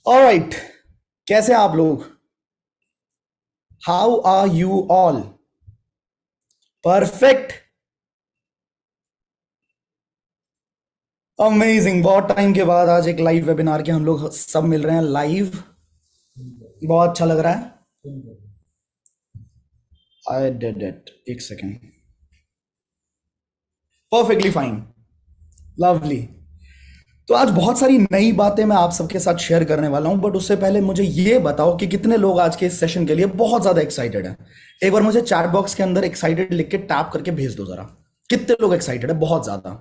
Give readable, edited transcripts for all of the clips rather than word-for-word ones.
Alright, कैसे हैं आप लोग? How are you all? Perfect. Amazing. बहुत टाइम के बाद आज एक लाइव वेबिनार के हम लोग सब मिल रहे हैं लाइव। बहुत अच्छा लग रहा है। I did it. एक सेकेंड। Perfectly fine. लवली। तो आज बहुत सारी नई बातें मैं आप सबके साथ शेयर करने वाला हूं, बट उससे पहले मुझे ये बताओ कि कितने लोग आज के इस सेशन के लिए बहुत ज्यादा एक्साइटेड हैं। एक बार मुझे चैट बॉक्स के अंदर एक्साइटेड लिख के टैप करके भेज दो जरा। कितने लोग एक्साइटेड है? बहुत ज्यादा।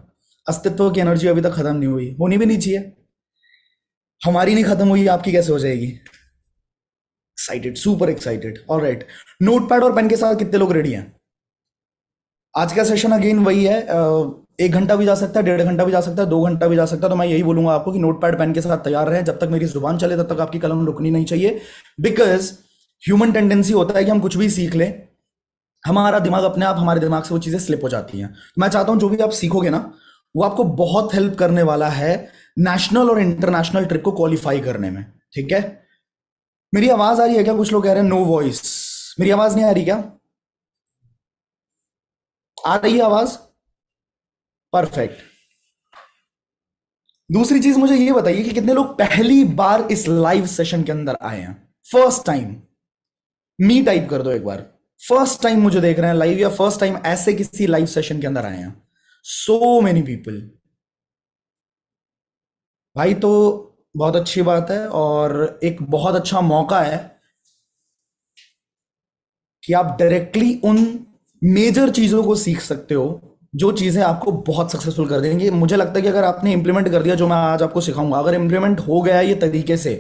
अस्तित्व की एनर्जी अभी तक खत्म नहीं हुई, होनी भी नहीं चाहिए। हमारी नहीं खत्म हुई, आपकी कैसे हो जाएगी? Excited, super excited. Alright, notepad और पेन के साथ कितने लोग रेडी हैं? आज का सेशन अगेन वही है। 1 घंटा भी जा सकता है, 1.5 घंटा भी जा सकता है, 2 घंटा भी जा सकता है। तो मैं यही बोलूंगा आपको कि नोटपैड पेन के साथ तैयार रहें। जब तक मेरी जुबान चले तब तक आपकी कलम रुकनी नहीं चाहिए। बिकॉज ह्यूमन टेंडेंसी होता है कि हम कुछ भी सीख लें, हमारा दिमाग अपने आप हमारे दिमाग से वो चीजें स्लिप हो जाती हैं। तो मैं चाहता हूं जो भी आप सीखोगे ना, वो आपको बहुत हेल्प करने वाला है नेशनल और इंटरनेशनल ट्रिप को क्वालिफाई करने में। ठीक है? मेरी आवाज आ रही है क्या? कुछ लोग कह रहे हैं नो वॉइस। मेरी आवाज नहीं आ रही क्या? आ रही है आवाज? परफेक्ट। दूसरी चीज मुझे ये बताइए कि कितने लोग पहली बार इस लाइव सेशन के अंदर आए हैं? First time. मी टाइप कर दो एक बार। फर्स्ट टाइम मुझे देख रहे हैं लाइव, या फर्स्ट टाइम ऐसे किसी लाइव सेशन के अंदर आए हैं? So many people. भाई तो बहुत अच्छी बात है, और एक बहुत अच्छा मौका है कि आप डायरेक्टली उन मेजर चीजों को सीख सकते हो जो चीजें आपको बहुत सक्सेसफुल कर देंगी। मुझे लगता है कि अगर आपने इंप्लीमेंट कर दिया जो मैं आज आपको सिखाऊंगा, अगर इंप्लीमेंट हो गया ये तरीके से,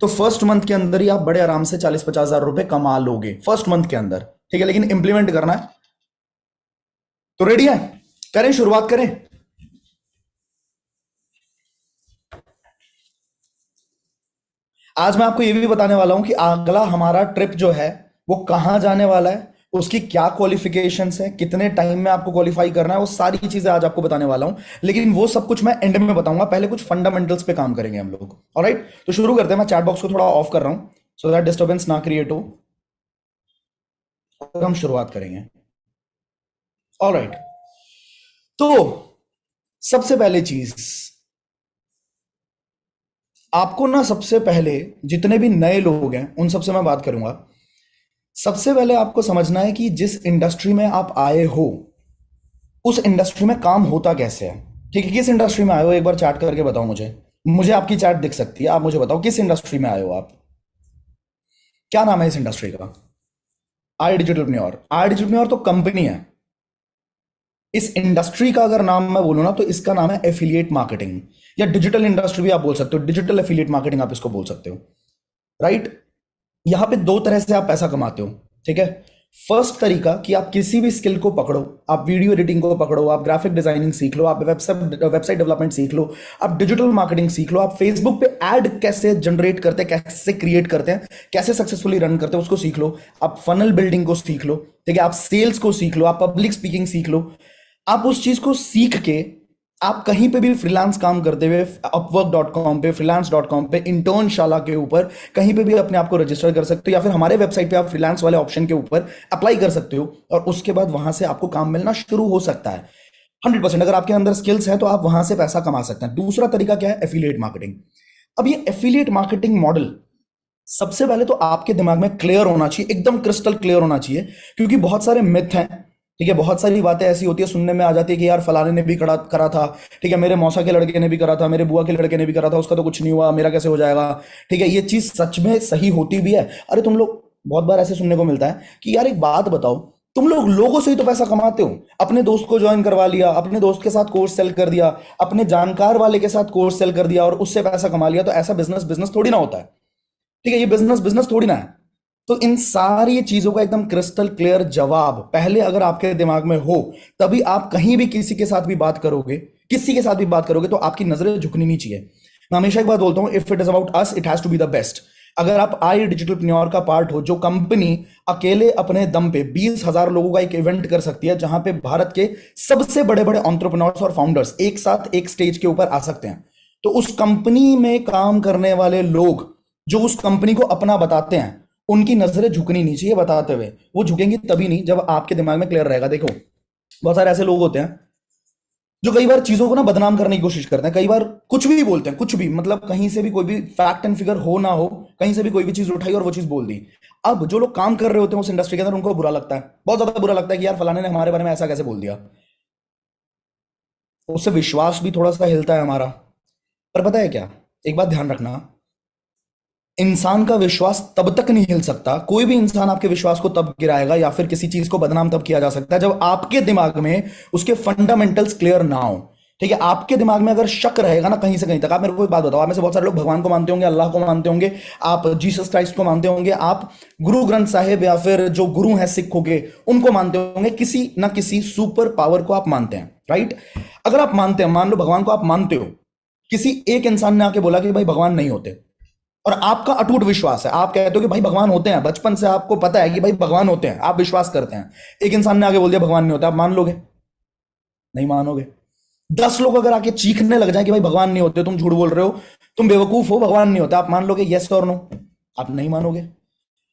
तो फर्स्ट मंथ के अंदर ही आप बड़े आराम से 40-50 हज़ार रुपए कमा लोगे फर्स्ट मंथ के अंदर। ठीक है? लेकिन इंप्लीमेंट करना है। तो रेडी है? करें, शुरुआत करें। आज मैं आपको ये भी बताने वाला हूं कि अगला हमारा ट्रिप जो है वो कहां जाने वाला है, उसकी क्या क्वालिफिकेशंस है, कितने टाइम में आपको क्वालिफाई करना है, वो सारी चीजें आज आपको बताने वाला हूं। लेकिन वो सब कुछ मैं एंड में बताऊंगा, पहले कुछ फंडामेंटल्स पे काम करेंगे हम लोग। ऑलराइट, तो शुरू करते हैं। मैं चैट बॉक्स को थोड़ा ऑफ कर रहा हूं सो दैट डिस्टर्बेंस ना क्रिएट हो, और हम शुरुआत करेंगे। ऑलराइट, तो सबसे पहले चीज, आपको ना सबसे पहले, जितने भी नए लोग हैं उन सबसे मैं बात करूंगा। सबसे पहले आपको समझना है कि जिस इंडस्ट्री में आप आए हो उस इंडस्ट्री में काम होता कैसे है। ठीक है? किस इंडस्ट्री में आए हो एक बार चैट करके बताओ मुझे। मुझे आपकी चैट दिख सकती है, आप मुझे बताओ किस इंडस्ट्री में आए हो आप। क्या नाम है इस इंडस्ट्री का? आई डिजिटलप्रेन्योर। आई डिजिटलप्रेन्योर तो कंपनी है। इस इंडस्ट्री का अगर नाम मैं बोलूं ना, तो इसका नाम है एफिलिएट मार्केटिंग, या डिजिटल इंडस्ट्री भी आप बोल सकते हो। डिजिटल एफिलिएट मार्केटिंग आप इसको बोल सकते हो। राइट? यहां पे दो तरह से आप पैसा कमाते हो। ठीक है? फर्स्ट तरीका कि आप किसी भी स्किल को पकड़ो, आप वीडियो एडिटिंग को पकड़ो, आप ग्राफिक डिजाइनिंग सीख लो, आप वेबसाइट डेवलपमेंट सीख लो, आप डिजिटल मार्केटिंग सीख लो, आप फेसबुक पे ऐड कैसे जनरेट करते हैं, कैसे क्रिएट करते हैं, कैसे सक्सेसफुली रन करते हैं उसको सीख लो, आप फनल बिल्डिंग को सीख लो। ठीक है? आप सेल्स को सीख लो, आप पब्लिक स्पीकिंग सीख लो। आप उस चीज को सीख के आप कहीं पे भी फ्रीलांस काम करते हुए अपवर्क.com पे, freelance.com पे, इंटर्नशाला के ऊपर कहीं पे भी अपने आप को रजिस्टर कर सकते हो, या फिर हमारे वेबसाइट पे आप फ्रीलांस वाले ऑप्शन के ऊपर अप्लाई कर सकते हो, और उसके बाद वहां से आपको काम मिलना शुरू हो सकता है। 100% अगर आपके अंदर स्किल्स हैं तो आप वहां से पैसा कमा सकते हैं। दूसरा तरीका क्या है? Affiliate marketing. अब ये एफिलिएट मार्केटिंग मॉडल सबसे पहले तो आपके दिमाग में क्लियर होना चाहिए, एकदम क्रिस्टल क्लियर होना चाहिए, क्योंकि बहुत सारे मिथ हैं। ठीक है? बहुत सारी बातें ऐसी होती है, सुनने में आ जाती है कि यार फलाने ने भी करा था। ठीक है? मेरे मौसा के लड़के ने भी करा था, मेरे बुआ के लड़के ने भी करा था, उसका तो कुछ नहीं हुआ, मेरा कैसे हो जाएगा? ठीक है? ये चीज सच में सही होती भी है। अरे तुम लोग, बहुत बार ऐसे सुनने को मिलता है कि यार एक बात बताओ, तुम लोग लोगों से ही तो पैसा कमाते हो। अपने दोस्त को ज्वाइन करवा लिया, अपने दोस्त के साथ कोर्स सेल कर दिया, अपने जानकार वाले के साथ कोर्स सेल कर दिया और उससे पैसा कमा लिया, तो ऐसा बिजनेस बिजनेस थोड़ी ना होता है। ठीक है? ये बिजनेस बिजनेस थोड़ी ना है। तो इन सारी चीजों का एकदम क्रिस्टल क्लियर जवाब पहले अगर आपके दिमाग में हो, तभी आप कहीं भी किसी के साथ भी बात करोगे, किसी के साथ भी बात करोगे, तो आपकी नजरें झुकनी नहीं चाहिए। मैं हमेशा एक बात बोलता हूं, if it is about us it has to be the best. अगर आप आई डिजिटलप्रेन्योर का पार्ट हो, जो कंपनी अकेले अपने दम पे 20,000 लोगों का एक इवेंट कर सकती है, जहां पे भारत के सबसे बड़े बड़े एंटरप्रेन्योर्स और फाउंडर्स एक साथ एक स्टेज के ऊपर आ सकते हैं, तो उस कंपनी में काम करने वाले लोग जो उस कंपनी को अपना बताते हैं, उनकी नजरें झुकनी नहीं चाहिए बताते हुए। वो झुकेंगी तभी नहीं जब आपके दिमाग में क्लियर रहेगा। देखो, बहुत सारे ऐसे लोग होते हैं जो कई बार चीजों को ना बदनाम करने की कोशिश करते हैं, कई बार कुछ भी बोलते हैं, कुछ भी, मतलब कहीं से भी कोई भी फैक्ट एंड फिगर हो ना हो, कहीं से भी कोई भी चीज उठाई और वो चीज बोल दी। अब जो लोग काम कर रहे होते हैं उस इंडस्ट्री के अंदर, उनको बुरा लगता है, बहुत ज्यादा बुरा लगता है कि यार फलाने ने हमारे बारे में ऐसा कैसे बोल दिया। उससे विश्वास भी थोड़ा सा हिलता है हमारा। पर पता है क्या, एक बात ध्यान रखना, इंसान का विश्वास तब तक नहीं हिल सकता, कोई भी इंसान आपके विश्वास को तब गिराएगा या फिर किसी चीज को बदनाम तब किया जा सकता है जब आपके दिमाग में उसके फंडामेंटल्स क्लियर ना हो। ठीक है, आपके दिमाग में अगर शक रहेगा ना कहीं से कहीं तक, आप मेरे को एक बात बताओ, आप में से बहुत सारे लोग भगवान को मानते होंगे, अल्लाह को मानते होंगे, आप जीसस क्राइस्ट को मानते होंगे, आप गुरु ग्रंथ साहिब या फिर जो गुरु हैं सिखों के उनको मानते होंगे, किसी ना किसी सुपर पावर को आप मानते हैं, राइट? अगर आप मानते हैं, मान लो भगवान को आप मानते हो, किसी एक इंसान ने आके बोला कि भाई भगवान नहीं होते, और आपका अटूट विश्वास है, आप कहते हो कि भाई भगवान होते हैं, बचपन से आपको पता है कि भाई भगवान होते हैं, आप विश्वास करते हैं। एक इंसान ने आगे बोल दिया भगवान नहीं होता, आप मान लोगे? नहीं मानोगे। 10 लोग अगर आके चीखने लग जाए कि भाई भगवान नहीं होते, तुम झूठ बोल रहे हो, तुम बेवकूफ हो, भगवान नहीं होता, आप मान लोगे? यस और नो? आप नहीं मानोगे।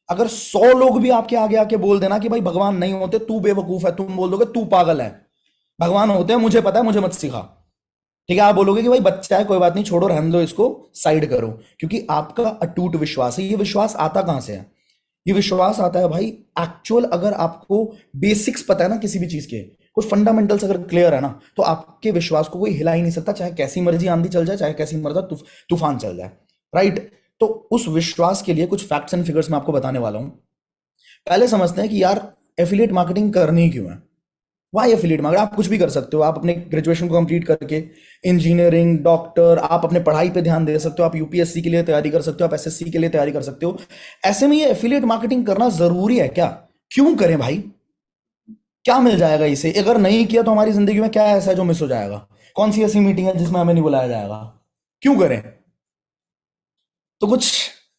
अगर 100 लोग भी आपके आगे आके बोल देना कि भाई भगवान नहीं होते, तू बेवकूफ है, तुम बोल दोगे तू पागल है, भगवान होते हैं मुझे पता है, मुझे मत सिखा। ठीक है, आप बोलोगे कि भाई बच्चा है, कोई बात नहीं, छोड़ो, रहने दो इसको, साइड करो, क्योंकि आपका अटूट विश्वास है। ये विश्वास आता कहां से है? ये विश्वास आता है भाई एक्चुअल, अगर आपको बेसिक्स पता है ना किसी भी चीज के, कुछ फंडामेंटल्स अगर क्लियर है ना, तो आपके विश्वास को कोई हिला ही नहीं सकता, चाहे कैसी मर्जी आंधी चल जाए, चाहे कैसी मर्जी तूफान चल जाए, राइट? तो उस विश्वास के लिए कुछ फैक्ट्स एंड फिगर्स मैं आपको बताने वाला हूं। पहले समझते हैं कि यार एफिलिएट मार्केटिंग करनी क्यों है। Why affiliate market? आप कुछ भी कर सकते हो, आप अपने ग्रेजुएशन को कंप्लीट करके इंजीनियरिंग, डॉक्टर, आप अपने पढ़ाई पे ध्यान दे सकते हो, आप यूपीएससी के लिए तैयारी कर सकते हो, आप एसएससी के लिए तैयारी कर सकते हो। ऐसे में ये एफिलिएट मार्केटिंग करना जरूरी है क्या? क्यों करें भाई? क्या मिल जाएगा इसे? अगर नहीं किया तो हमारी जिंदगी में क्या ऐसा है जो मिस हो जाएगा? कौन सी ऐसी मीटिंग है जिसमें हमें नहीं बुलाया जाएगा? क्यों करें? तो कुछ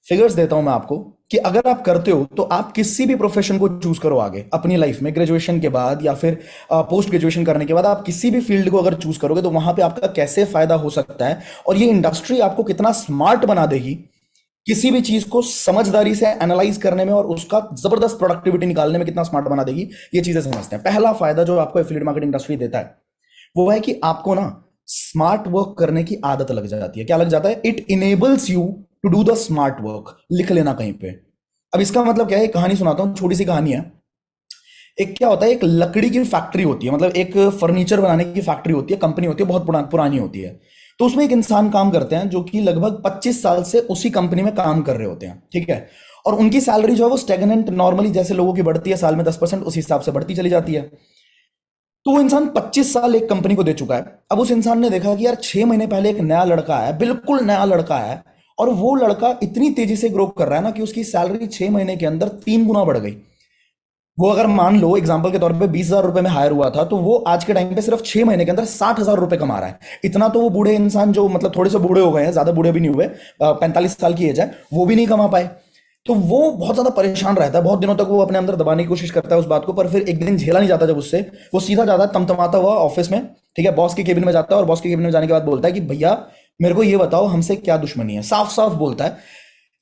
फिगर्स देता हूं मैं आपको कि अगर आप करते हो तो आप किसी भी प्रोफेशन को चूज करो आगे अपनी लाइफ में, ग्रेजुएशन के बाद या फिर पोस्ट ग्रेजुएशन करने के बाद, आप किसी भी फील्ड को अगर चूज करोगे तो वहां पे आपका कैसे फायदा हो सकता है, और ये इंडस्ट्री आपको कितना स्मार्ट बना देगी किसी भी चीज को समझदारी से एनालाइज करने में, और उसका जबरदस्त प्रोडक्टिविटी निकालने में कितना स्मार्ट बना देगी, ये चीजें समझते हैं। पहला फायदा जो आपको एफिलिएट मार्केटिंग इंडस्ट्री देता है वो है कि आपको ना स्मार्ट वर्क करने की आदत लग जाती है। क्या लग जाता है? It enables you to do the smart work. लिख लेना कहीं पे। अब इसका मतलब क्या है, एक कहानी सुनाता हूं, छोटी सी कहानी है। एक क्या होता है, एक लकड़ी की फैक्ट्री होती है, मतलब एक फर्नीचर बनाने की फैक्ट्री होती है, कंपनी होती है, बहुत पुरानी होती है। तो उसमें एक इंसान काम करते हैं जो कि लगभग 25 साल से उसी कंपनी में काम कर रहे होते हैं, ठीक है? और उनकी सैलरी जो है वो स्टेगनेंट, नॉर्मली जैसे लोगों की बढ़ती है साल में 10%, उस हिसाब से बढ़ती चली जाती है। तो वो इंसान 25 साल एक कंपनी को दे चुका है। अब उस इंसान ने देखा कि यार 6 महीने पहले एक नया लड़का है, बिल्कुल नया लड़का है, और वो लड़का इतनी तेजी से ग्रो कर रहा है ना कि उसकी सैलरी 6 महीने के अंदर 3 गुना बढ़ गई। वो अगर मान लो एग्जाम्पल के तौर पे 20,000 रुपए में हायर हुआ था, तो वो आज के टाइम पे सिर्फ 6 महीने के अंदर 60,000 रुपए कमा रहा है। इतना तो वो बूढ़े इंसान, जो मतलब थोड़े से बूढ़े हो गए हैं, ज्यादा बूढ़े भी नहीं हुए, 45 साल की एज है, वो भी नहीं कमा पाए। तो वो बहुत ज्यादा परेशान रहता है, बहुत दिनों तक वो अपने अंदर दबाने की कोशिश करता है उस बात को, पर फिर एक दिन झेला नहीं जाता जब उससे, वो सीधा जाता है तमतमाता हुआ ऑफिस में, ठीक है, बॉस के केबिन में जाता है, और बॉस के केबिन में जाने के बाद बोलता है कि भैया मेरे को ये बताओ हमसे क्या दुश्मनी है। साफ साफ बोलता है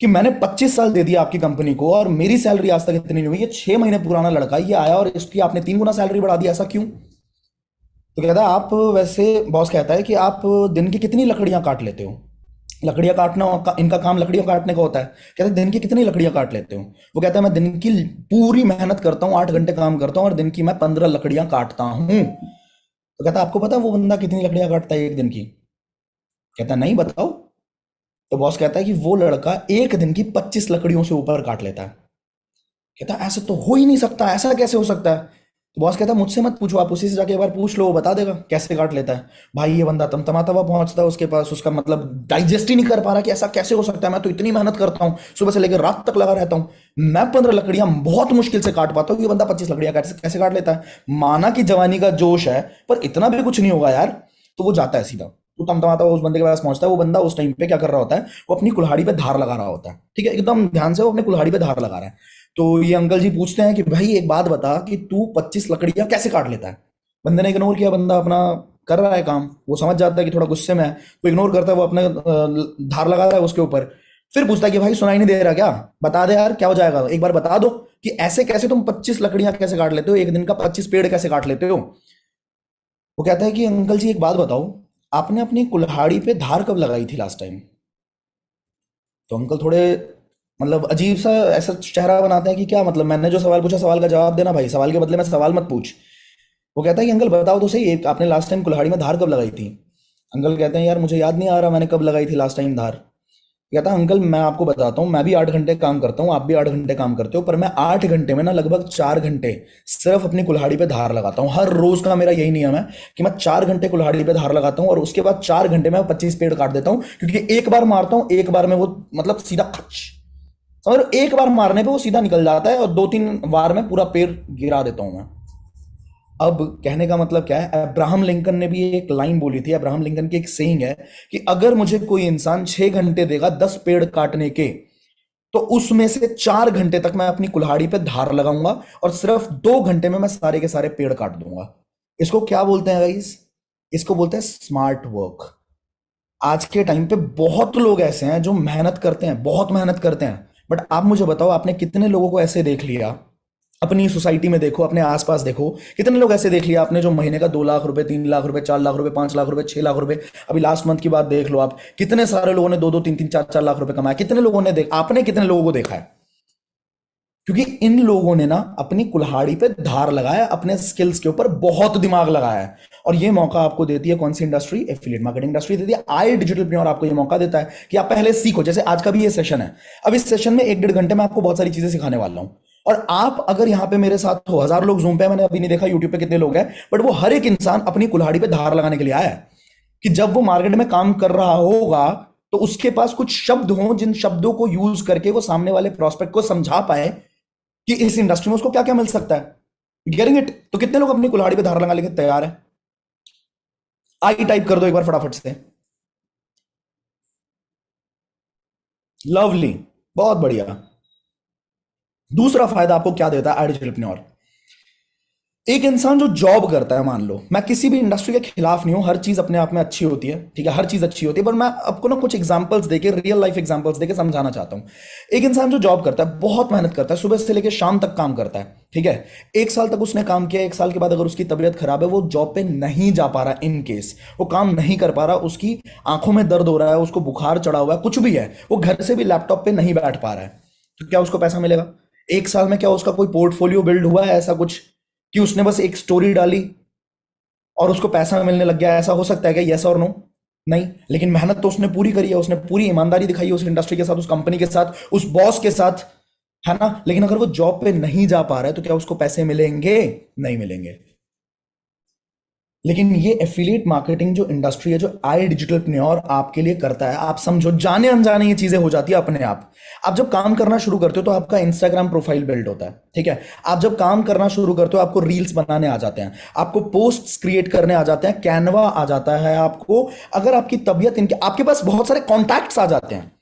कि मैंने 25 साल दे दिया आपकी कंपनी को और मेरी सैलरी आज तक इतनी नहीं हुई, ये 6 महीने पुराना लड़का ये आया और इसकी आपने 3 गुना सैलरी बढ़ा दी, ऐसा क्यों? तो कहता है आप वैसे, बॉस कहता है कि आप दिन की कितनी लकड़ियां काट लेते हो? लकड़ियां काटना इनका काम लकड़ियां काटने का होता है। कहते हैं दिन की कितनी लकड़ियां काट लेते हो? वो कहता है मैं दिन की पूरी मेहनत करता हूँ, 8 घंटे काम करता हूँ और दिन की मैं 15 लकड़ियां काटता हूँ। तो कहता है आपको पता है वो बंदा कितनी लकड़ियां काटता है एक दिन की? कहता है नहीं, बताओ। तो बॉस कहता है कि वो लड़का एक दिन की 25 लकड़ियों से ऊपर काट लेता है। कहता है ऐसा तो हो ही नहीं सकता, ऐसा कैसे हो सकता है? तो बॉस कहता है मुझसे मत पूछो, आप उसी से जाके एक बार पूछ लो, वो बता देगा कैसे काट लेता है। भाई ये बंदा तमतमाता हुआ पहुंचता है उसके पास, उसका मतलब डाइजेस्ट ही नहीं कर पा रहा कि ऐसा कैसे हो सकता है, मैं तो इतनी मेहनत करता हूँ, सुबह से लेकर रात तक लगा रहता हूँ, मैं 15 लकड़ियां बहुत मुश्किल से काट पाता हूँ, ये बंदा 25 लकड़ियां कैसे कैसे काट लेता है? माना कि जवानी का जोश है, पर इतना भी कुछ नहीं होगा यार। तो वो जाता है सीधा, तो तमतमाता हुआ उस बंदे के पास पहुंचता है। वो बंदा उस टाइम पे क्या कर रहा होता है, वो अपनी कुल्हाड़ी पे धार लगा रहा होता है, ठीक है, एकदम ध्यान से वो अपनी कुल्हाड़ी पे धार लगा रहा है। तो ये अंकल जी पूछते हैं कि भाई एक बात बता कि तू 25 लकड़ियां कैसे काट लेता है? बंदे ने इग्नोर किया, बंदा अपना कर रहा है काम, वो समझ जाता है कि थोड़ा गुस्से में है, वो इग्नोर करता है, वो अपने धार लगा रहा है उसके ऊपर। फिर पूछता है कि भाई सुनाई नहीं दे रहा क्या, बता दे यार क्या हो जाएगा, एक बार बता दो कि ऐसे कैसे तुम 25 लकड़ियां कैसे काट लेते हो, एक दिन का 25 पेड़ कैसे काट लेते हो। वो कहता है कि अंकल जी एक बात बताओ, आपने अपनी कुल्हाड़ी पे धार कब लगाई थी लास्ट टाइम। तो अंकल थोड़े मतलब अजीब सा ऐसा चेहरा बनाते हैं कि क्या मतलब, मैंने जो सवाल पूछा सवाल का जवाब देना भाई, सवाल के बदले में सवाल मत पूछ। वो कहता है कि अंकल बताओ तो सही, एक आपने लास्ट टाइम कुल्हाड़ी में धार कब लगाई थी। अंकल कहते हैं यार मुझे याद नहीं आ रहा मैंने कब लगाई थी लास्ट टाइम धार। कहता है अंकल मैं आपको बताता हूँ, मैं भी 8 घंटे काम करता हूँ, आप भी 8 घंटे काम करते हो, पर मैं 8 घंटे में ना लगभग 4 घंटे सिर्फ अपनी कुल्हाड़ी पे धार लगाता हूँ। हर रोज का मेरा यही नियम है कि मैं 4 घंटे कुल्हाड़ी पे धार लगाता हूँ, और उसके बाद 4 घंटे में 25 पेड़ काट देता हूँ, क्योंकि एक बार मारता हूँ, एक बार में वो मतलब सीधा खच, और एक बार मारने पे वो सीधा निकल जाता है, और 2-3 बार में पूरा पेड़ गिरा देता हूं मैं। अब कहने का मतलब क्या है, अब्राहम लिंकन ने भी एक लाइन बोली थी, अब्राहम लिंकन की एक सेइंग है कि अगर मुझे कोई इंसान 6 घंटे देगा 10 पेड़ काटने के, तो उसमें से 4 घंटे तक मैं अपनी कुल्हाड़ी पे धार लगाऊंगा, और सिर्फ 2 घंटे में मैं सारे के सारे पेड़ काट दूंगा। इसको क्या बोलते हैं गाइस, इसको बोलते हैं स्मार्ट वर्क। आज के टाइम पे बहुत लोग ऐसे हैं जो मेहनत करते हैं, बहुत मेहनत करते हैं, बट आप मुझे बताओ आपने कितने लोगों को ऐसे देख लिया, अपनी सोसाइटी में देखो, अपने आसपास देखो, कितने लोग ऐसे देख लिया आपने जो महीने का 2 लाख रुपए, 3 लाख रुपए, 4 लाख रुपए, 5 लाख रुपए, 6 लाख रुपए, अभी लास्ट मंथ की बात देख लो आप, कितने सारे लोगों ने 2-2, 3-3, 4-4 लाख रुपए कमाए, कितने लोगों ने देख, आपने कितने लोगों को देखा है। क्योंकि इन लोगों ने ना अपनी कुल्हाड़ी पे धार लगाया, अपने स्किल्स के ऊपर बहुत दिमाग लगाया है। और ये मौका आपको देती है कौन सी इंडस्ट्री, एफिलिएट मार्केटिंग इंडस्ट्री देती है। आई डिजिटलप्रेन्योर आपको ये मौका देता है कि आप पहले सीखो, जैसे आज का भी ये सेशन है। अब इस सेशन में 1-1.5 घंटे में आपको बहुत सारी चीजें सिखाने वाला हूं, और आप अगर यहाँ पे मेरे साथ हो, 1000 लोग जूम पे, मैंने अभी नहीं देखा यूट्यूब पे कितने लोग हैं, बट वो हर एक इंसान अपनी कुल्हाड़ी पे धार लगाने के लिए आया है कि जब वो मार्केट में काम कर रहा होगा तो उसके पास कुछ शब्द हों, जिन शब्दों को यूज करके वो सामने वाले प्रोस्पेक्ट को समझा पाए कि इस इंडस्ट्री में उसको क्या क्या मिल सकता है। Getting it. तो कितने लोग अपनी कुल्हाड़ी पे धार लगा लेके तैयार है, आई टाइप कर दो एक बार फटाफट से। लवली, बहुत बढ़िया। दूसरा फायदा आपको क्या देता है आई डिजिटलप्रेन्योर। एक इंसान जो जॉब करता है, मान लो, मैं किसी भी इंडस्ट्री के खिलाफ नहीं हूं, हर चीज अपने आप में अच्छी होती है, ठीक है, हर चीज अच्छी होती है, पर मैं आपको ना कुछ एग्जांपल्स देके, रियल लाइफ एग्जांपल्स देके समझाना चाहता हूं। एक इंसान जो जॉब करता है, बहुत मेहनत करता है, सुबह से लेकर शाम तक काम करता है, ठीक है, 1 साल तक उसने काम किया, 1 साल के बाद अगर उसकी तबीयत खराब है, वो जॉब पे नहीं जा पा रहा, इन केस वो काम नहीं कर पा रहा, उसकी आंखों में दर्द हो रहा है, उसको बुखार चढ़ा हुआ है, कुछ भी है, वो घर से भी लैपटॉप पे नहीं बैठ पा रहा है, तो क्या उसको पैसा मिलेगा। 1 साल में क्या उसका कोई पोर्टफोलियो बिल्ड हुआ है ऐसा कुछ, कि उसने बस एक स्टोरी डाली और उसको पैसा मिलने लग गया, ऐसा हो सकता है क्या, यस और नो। नहीं, लेकिन मेहनत तो उसने पूरी करी है, उसने पूरी ईमानदारी दिखाई है उस इंडस्ट्री के साथ, उस कंपनी के साथ, उस बॉस के साथ, है ना। लेकिन अगर वो जॉब पे नहीं जा पा रहा है तो क्या उसको पैसे मिलेंगे, नहीं मिलेंगे। लेकिन ये एफिलिएट मार्केटिंग जो इंडस्ट्री है, जो आई डिजिटलप्रेन्योर आपके लिए करता है, आप समझो जाने अनजाने ये चीजें हो जाती है अपने आप। आप जब काम करना शुरू करते हो तो आपका इंस्टाग्राम प्रोफाइल बिल्ड होता है, ठीक है, आप जब काम करना शुरू करते हो आपको रील्स बनाने आ जाते हैं, आपको पोस्ट्स क्रिएट करने आ जाते हैं, कैनवा आ जाता है आपको, अगर आपकी तबीयत इनके, आपके पास बहुत सारे कॉन्टैक्ट्स आ जाते हैं।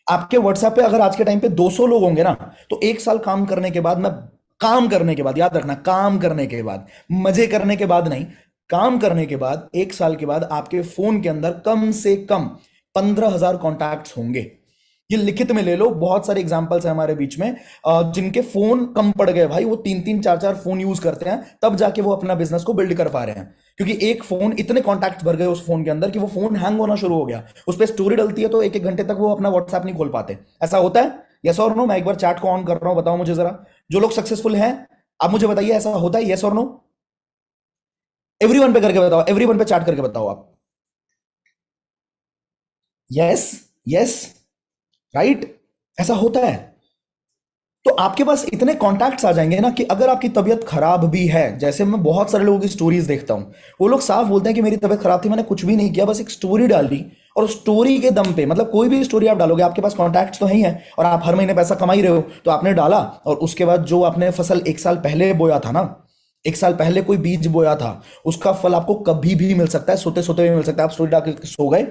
आपके व्हाट्सएप पे अगर आज के टाइम पे 200 लोग होंगे ना, तो 1 साल काम करने के बाद, मैं काम करने के बाद, याद रखना, काम करने के बाद, मजे करने के बाद नहीं, काम करने के बाद 1 साल के बाद आपके फोन के अंदर कम से कम 15,000 कॉन्टैक्ट्स होंगे। ये लिखित में ले लो, बहुत सारे एग्जांपल्स हैं हमारे बीच में, जिनके फोन कम पड़ गए भाई, वो 3-3, 4-4 फोन यूज करते हैं, तब जाके वो अपना बिजनेस को बिल्ड कर पा रहे हैं, क्योंकि एक फोन, इतने कॉन्टैक्ट भर गए उस फोन के अंदर कि वो फोन हैंग होना शुरू हो गया। उस पर स्टोरी डलती है तो 1-1 घंटे तक वो अपना व्हाट्सएप नहीं खोल पाते। ऐसा होता है, यस और नो। मैं एक बार चैट को ऑन कर रहा हूं, बताओ मुझे जरा, जो लोग सक्सेसफुल हैं, आप मुझे बताइए ऐसा होता है, यस और नो। एवरीवन पे करके बताओ, एवरीवन पे चैट करके बताओ आप। यस, यस, राइट, ऐसा होता है। तो आपके पास इतने कॉन्टैक्ट्स आ जाएंगे ना कि अगर आपकी तबीयत खराब भी है, जैसे मैं बहुत सारे लोगों की स्टोरीज देखता हूं, वो लोग साफ बोलते हैं कि मेरी तबीयत खराब थी, मैंने कुछ भी नहीं किया, बस एक स्टोरी डाल दी, और स्टोरी के दम पे, मतलब कोई भी स्टोरी आप डालोगे, आपके पास कॉन्टैक्ट्स तो ही हैं, और आप हर महीने पैसा कमा ही रहे हो, तो आपने डाला, और उसके बाद जो आपने फसल 1 साल पहले बोया था ना, 1 साल पहले कोई बीज बोया था, उसका फल आपको कभी भी मिल सकता है, सोते सोते भी मिल सकता है। आप स्टोरी डाल के सो गए,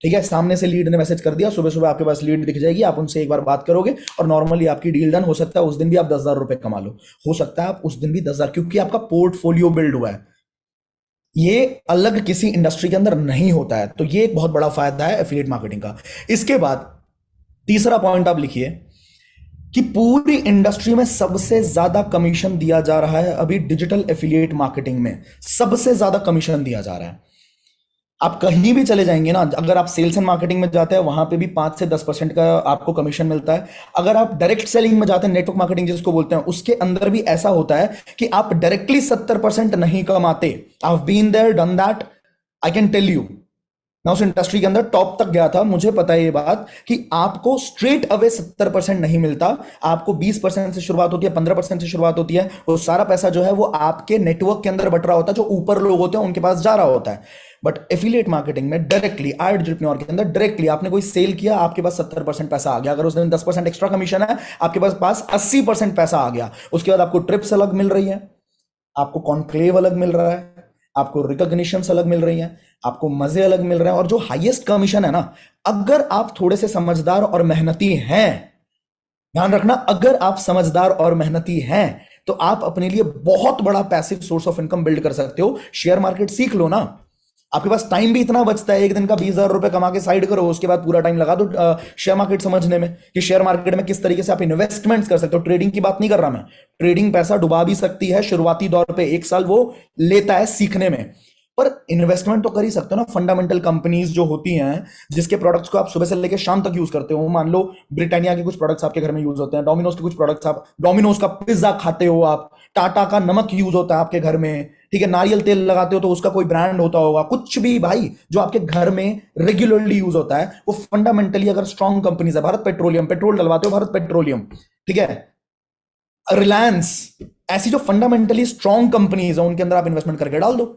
ठीक है, सामने से लीड ने मैसेज कर दिया, सुबह सुबह आपके पास लीड दिख जाएगी, आप उनसे एक बार बात करोगे और नॉर्मली आपकी डील डन। हो सकता है उस दिन भी आप 10,000 रुपए कमा लो, हो सकता है आप उस दिन भी 10,000, क्योंकि आपका पोर्टफोलियो बिल्ड हुआ है। ये अलग किसी इंडस्ट्री के अंदर नहीं होता है। तो ये एक बहुत बड़ा फायदा है एफिलिएट मार्केटिंग का। इसके बाद तीसरा पॉइंट आप लिखिए कि पूरी इंडस्ट्री में सबसे ज्यादा कमीशन दिया जा रहा है अभी डिजिटल एफिलिएट मार्केटिंग में। सबसे ज्यादा कमीशन दिया जा रहा है। आप कहीं भी चले जाएंगे ना, अगर आप सेल्स एंड मार्केटिंग में जाते हैं वहां पे भी 5 से 10% का आपको कमीशन मिलता है। अगर आप डायरेक्ट सेलिंग में जाते हैं, नेटवर्क मार्केटिंग जिसको बोलते हैं, उसके अंदर भी ऐसा होता है कि आप डायरेक्टली 70% नहीं कमाते। I have been there done that, I can tell you. मैं उस इंडस्ट्री के अंदर टॉप तक गया था, मुझे पता है ये बात कि आपको स्ट्रेट अवे 70% नहीं मिलता। आपको 20% से शुरुआत होती है, 15% से शुरुआत होती है। वो सारा पैसा जो है वो आपके नेटवर्क के अंदर बट रहा होता है, जो ऊपर लोग होते हैं उनके पास जा रहा होता है। बट एफिलिएट मार्केटिंग में डायरेक्टली एंटरप्रेन्योर के अंदर डायरेक्टली आपने कोई सेल किया, आपके पास 70% पैसा आ गया। अगर उस दिन 10% एक्स्ट्रा कमीशन है, आपके पास 80% पैसा आ गया। उसके बाद आपको ट्रिप्स अलग मिल रही है, आपको कॉन्क्लेव अलग मिल रहा है, आपको रिकॉग्निशन अलग मिल रही है, आपको मजे अलग मिल रहे हैं। और जो हाईएस्ट कमीशन है ना, अगर आप थोड़े से समझदार और मेहनती हैं, ध्यान रखना, अगर आप समझदार और मेहनती हैं तो आप अपने लिए बहुत बड़ा passive source of income build कर सकते हो। शेयर मार्केट सीख लो ना, आपके पास टाइम भी इतना बचता है, एक दिन का 20,000 रुपए कमा के साइड करो, उसके बाद पूरा टाइम लगा दो शेयर मार्केट समझने में कि शेयर मार्केट में किस तरीके से आप इन्वेस्टमेंट्स कर सकते हो। ट्रेडिंग की बात नहीं कर रहा मैं, ट्रेडिंग पैसा डुबा भी सकती है शुरुआती दौर पे, 1 साल वो लेता है सीखने में, पर इन्वेस्टमेंट तो कर ही सकते हो ना। फंडामेंटल कंपनीज जो होती हैं, जिसके प्रोडक्ट्स को आप सुबह से लेकर शाम तक यूज करते हो, मान लो ब्रिटानिया के कुछ प्रोडक्ट्स आपके घर में यूज होते हैं, डोमिनोज के कुछ प्रोडक्ट्स, आप डोमिनोज का पिज्जा खाते हो, आप टाटा का नमक यूज होता है आपके घर में, ठीक है, नारियल तेल लगाते हो तो उसका कोई ब्रांड होता होगा, कुछ भी भाई जो आपके घर में रेगुलरली यूज होता है, वो फंडामेंटली अगर स्ट्रॉन्ग कंपनीज है, भारत पेट्रोलियम, पेट्रोल डलवाते हो भारत पेट्रोलियम, ठीक है, रिलायंस, ऐसी जो फंडामेंटली स्ट्रॉन्ग कंपनीज है उनके अंदर आप इन्वेस्टमेंट करके डाल दो,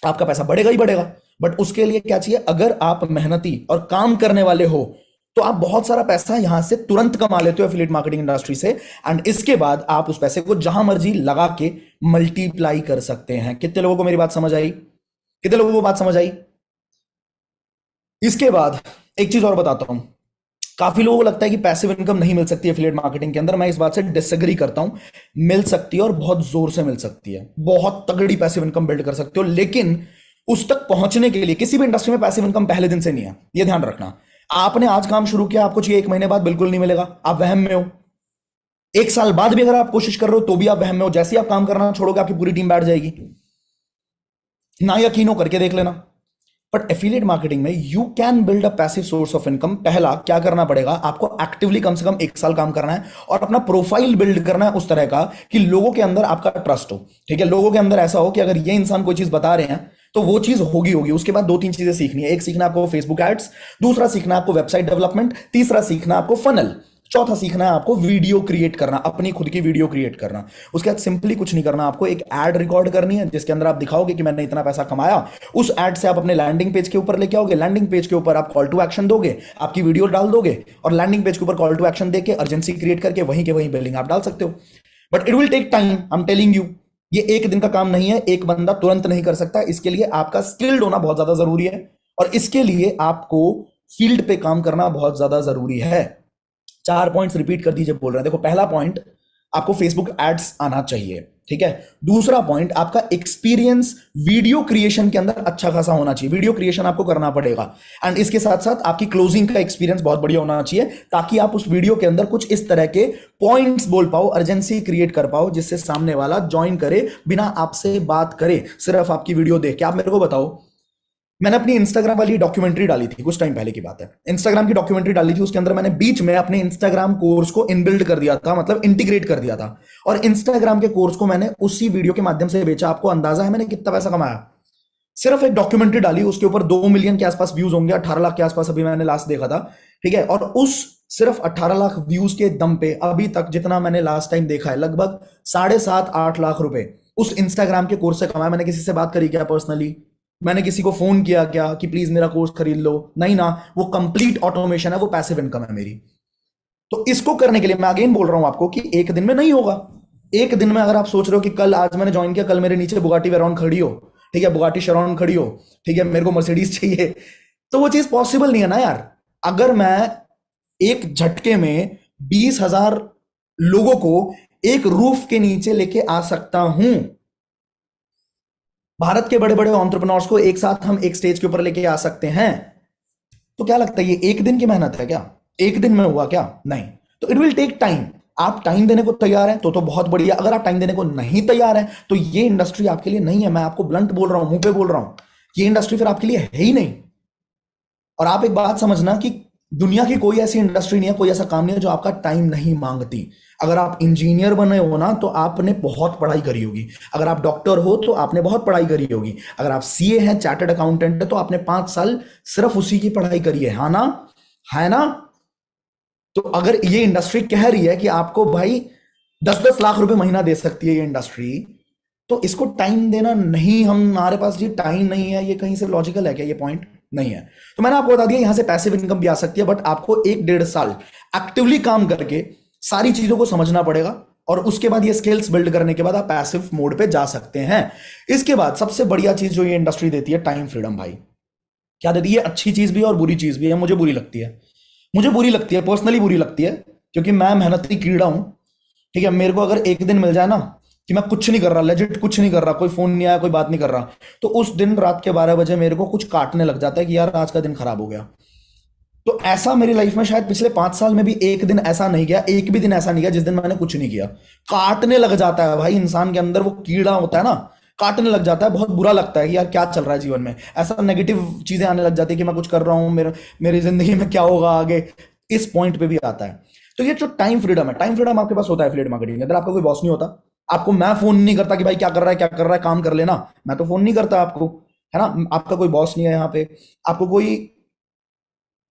आपका पैसा बढ़ेगा ही बढ़ेगा। बट उसके लिए क्या चाहिए, अगर आप मेहनती और काम करने वाले हो तो आप बहुत सारा पैसा यहां से तुरंत कमा लेते हो एफिलिएट मार्केटिंग इंडस्ट्री से। एंड इसके बाद आप उस पैसे को जहां मर्जी लगा के मल्टीप्लाई कर सकते हैं। कितने लोगों को मेरी बात समझ आई? कितने लोगों को बात समझ आई? इसके बाद एक चीज और बताता हूं। काफी लोगों को लगता है कि पैसिव इनकम नहीं मिल सकती एफिलिएट मार्केटिंग के अंदर। मैं इस बात से डिसएग्री करता हूं। मिल सकती है और बहुत जोर से मिल सकती है, बहुत तगड़ी पैसिव इनकम बिल्ड कर सकते हो। लेकिन उस तक पहुंचने के लिए किसी भी इंडस्ट्री में पैसिव इनकम पहले दिन से नहीं है, ये ध्यान रखना। आपने आज काम शुरू किया, आपको चाहिए 1 महीने बाद, बिल्कुल नहीं मिलेगा, आप वहम में हो। 1 साल बाद भी अगर आप कोशिश कर रहे हो तो भी आप वहम में हो। जैसे ही आप काम करना छोड़ोगे आपकी पूरी टीम बैठ जाएगी। ना यकीन हो करके देख लेना। बट एफिलिएट मार्केटिंग में you can build a passive source of income. पहला क्या करना पड़ेगा, आपको एक्टिवली कम से कम 1 साल काम करना है और अपना प्रोफाइल बिल्ड करना है उस तरह का कि लोगों के अंदर आपका ट्रस्ट हो। ठीक है, लोगों के अंदर ऐसा हो कि अगर ये इंसान कोई चीज बता रहे हैं तो वो चीज होगी होगी। उसके बाद 2-3 चीजें सीखनी है। एक सीखना आपको फेसबुक एड्स, दूसरा सीखना आपको वेबसाइट डेवलपमेंट, तीसरा सीखना आपको फनल, चौथा सीखना है आपको वीडियो क्रिएट करना, अपनी खुद की वीडियो क्रिएट करना। उसके बाद सिंपली कुछ नहीं करना, आपको एक एड रिकॉर्ड करनी है जिसके अंदर आप दिखाओगे कि मैंने इतना पैसा कमाया। उस एड से आप अपने लैंडिंग पेज के ऊपर लेके आओगे, लैंडिंग पेज के ऊपर आप कॉल टू एक्शन दोगे, आपकी वीडियो डाल दोगे और लैंडिंग पेज के ऊपर कॉल टू एक्शन देके अर्जेंसी क्रिएट करके वहीं के वहीं बिलिंग आप डाल सकते हो। But it will take time, I am telling you. ये एक दिन का काम नहीं है, एक बंदा तुरंत नहीं कर सकता। इसके लिए आपका स्किल्ड होना बहुत ज्यादा जरूरी है और इसके लिए आपको फील्ड पे काम करना बहुत ज्यादा जरूरी है। 4 पॉइंट्स रिपीट कर दीजिए बोल रहे हैं। देखो, पहला पॉइंट, आपको फेसबुक एड्स आना चाहिए, ठीक है। दूसरा पॉइंट, आपका एक्सपीरियंस वीडियो क्रिएशन के अंदर अच्छा खासा होना चाहिए। वीडियो क्रिएशन आपको करना पड़ेगा एंड इसके साथ साथ आपकी क्लोजिंग का एक्सपीरियंस बहुत बढ़िया होना चाहिए ताकि आप उस वीडियो के अंदर कुछ इस तरह के पॉइंट्स बोल पाओ, अर्जेंसी क्रिएट कर पाओ, जिससे सामने वाला ज्वाइन करे बिना आपसे बात करे, सिर्फ आपकी वीडियो देख के। आप मेरे को बताओ, मैंने अपनी इंस्टाग्राम वाली डॉक्यूमेंट्री डाली थी, कुछ टाइम पहले की बात है। इंस्टाग्राम की डॉक्यूमेंट्री डाली थी, उसके अंदर मैंने बीच में अपने इंस्टाग्राम कोर्स को इनबिल्ड कर दिया था, मतलब इंटीग्रेट कर दिया था। और इंस्टाग्राम के कोर्स को मैंने उसी वीडियो के माध्यम से बेचा। आपको अंदाजा है मैंने कितना पैसा कमाया? सिर्फ एक डॉक्यूमेंट्री डाली, उसके ऊपर 2 मिलियन के आसपास व्यूज होंगे, 18 लाख के आसपास अभी मैंने लास्ट देखा था, ठीक है। और उस सिर्फ 18 लाख व्यूज के दम पे अभी तक जितना मैंने लास्ट टाइम देखा है, लगभग 7.5-8 लाख रुपए उस इंस्टाग्राम के कोर्स से कमाया। मैंने किसी से बात करी क्या पर्सनली? मैंने किसी को फोन किया क्या कि प्लीज मेरा कोर्स खरीद लो? नहीं ना, वो कंप्लीट ऑटोमेशन है, वो पैसिव इनकम है मेरी। तो इसको करने के लिए मैं अगेन बोल रहा हूं आपको कि एक दिन में नहीं होगा। एक दिन में अगर आप सोच रहे हो कि कल, आज मैंने ज्वाइन किया, कल मेरे नीचे बुगाटी वेरॉन खड़ी हो, ठीक है, बुगाटी शेरॉन खड़ी हो, ठीक है, मेरे को मर्सिडीज चाहिए, तो वो चीज पॉसिबल नहीं है ना यार। अगर मैं एक झटके में 20,000 लोगों को एक रूफ के नीचे लेके आ सकता हूं, भारत के बड़े बड़े एंटरप्रेन्योर्स को एक साथ हम एक स्टेज के ऊपर लेके आ सकते हैं। तो क्या लगता है ये एक दिन की मेहनत है क्या? एक दिन में हुआ क्या? नहीं। तो इट विल टेक टाइम। आप टाइम देने को तैयार हैं तो बहुत बढ़िया। अगर आप टाइम देने को नहीं तैयार हैं तो ये इंडस्ट्री आपके लिए नहीं है। मैं आपको ब्लंट बोल रहा हूं, मुंह पे बोल रहा हूं, ये इंडस्ट्री फिर आपके लिए है ही नहीं। और आप एक बात समझना कि दुनिया की कोई ऐसी इंडस्ट्री नहीं है, कोई ऐसा काम नहीं है जो आपका टाइम नहीं मांगती। अगर आप इंजीनियर बने हो ना तो आपने बहुत पढ़ाई करी होगी। अगर आप डॉक्टर हो तो आपने बहुत पढ़ाई करी होगी। अगर आप सीए हैं, चार्टर्ड अकाउंटेंट है, तो आपने 5 साल सिर्फ उसी की पढ़ाई करी है ना? है ना? तो अगर ये इंडस्ट्री कह रही है कि आपको भाई 10-10 लाख रुपए महीना दे सकती है ये इंडस्ट्री, तो इसको टाइम देना नहीं, हमारे पास जी टाइम नहीं है, ये कहीं से लॉजिकल है क्या? ये पॉइंट नहीं है। तो मैंने आपको बता दिया यहां से पैसिव इनकम भी आ सकती है, बट आपको 1-1.5 साल एक्टिवली काम करके सारी चीजों को समझना पड़ेगा, और उसके बाद ये स्किल्स बिल्ड करने के बाद आप पैसिव मोड पे जा सकते हैं। इसके बाद सबसे बढ़िया चीज जो ये इंडस्ट्री देती है, टाइम फ्रीडम। भाई क्या देती है? अच्छी चीज भी है और बुरी चीज भी है। मुझे बुरी लगती है, मुझे बुरी लगती है, पर्सनली बुरी लगती है, क्योंकि मैं मेहनती कीड़ा हूं। ठीक है, मेरे को अगर एक दिन मिल जाए ना कि मैं कुछ नहीं कर रहा, लेजिट कुछ नहीं कर रहा, कोई फोन नहीं आया, कोई बात नहीं कर रहा, तो उस दिन रात के 12 बजे मेरे को कुछ काटने लग जाता है कि यार आज का दिन खराब हो गया। तो ऐसा मेरी लाइफ में शायद पिछले 5 साल में भी एक दिन ऐसा नहीं गया, एक भी दिन ऐसा नहीं गया जिस दिन मैंने कुछ नहीं किया। काटने लग जाता है भाई, इंसान के अंदर वो कीड़ा होता है ना, काटने लग जाता है। बहुत बुरा लगता है कि यार क्या चल रहा है जीवन में, ऐसा नेगेटिव चीजें आने लग जाती है कि मैं कुछ कर रहा हूँ, मेरी जिंदगी में क्या होगा आगे, इस पॉइंट पे भी आता है। तो ये जो टाइम फ्रीडम है, टाइम फ्रीडम आपके पास होता है एफिलिएट मार्केटिंग के अंदर। आपका कोई बॉस नहीं होता आपको, मैं फोन नहीं करता कि भाई क्या कर रहा है, क्या कर रहा है, काम कर लेना, मैं तो फोन नहीं करता आपको, है ना? आपका कोई बॉस नहीं है यहाँ पे, आपको कोई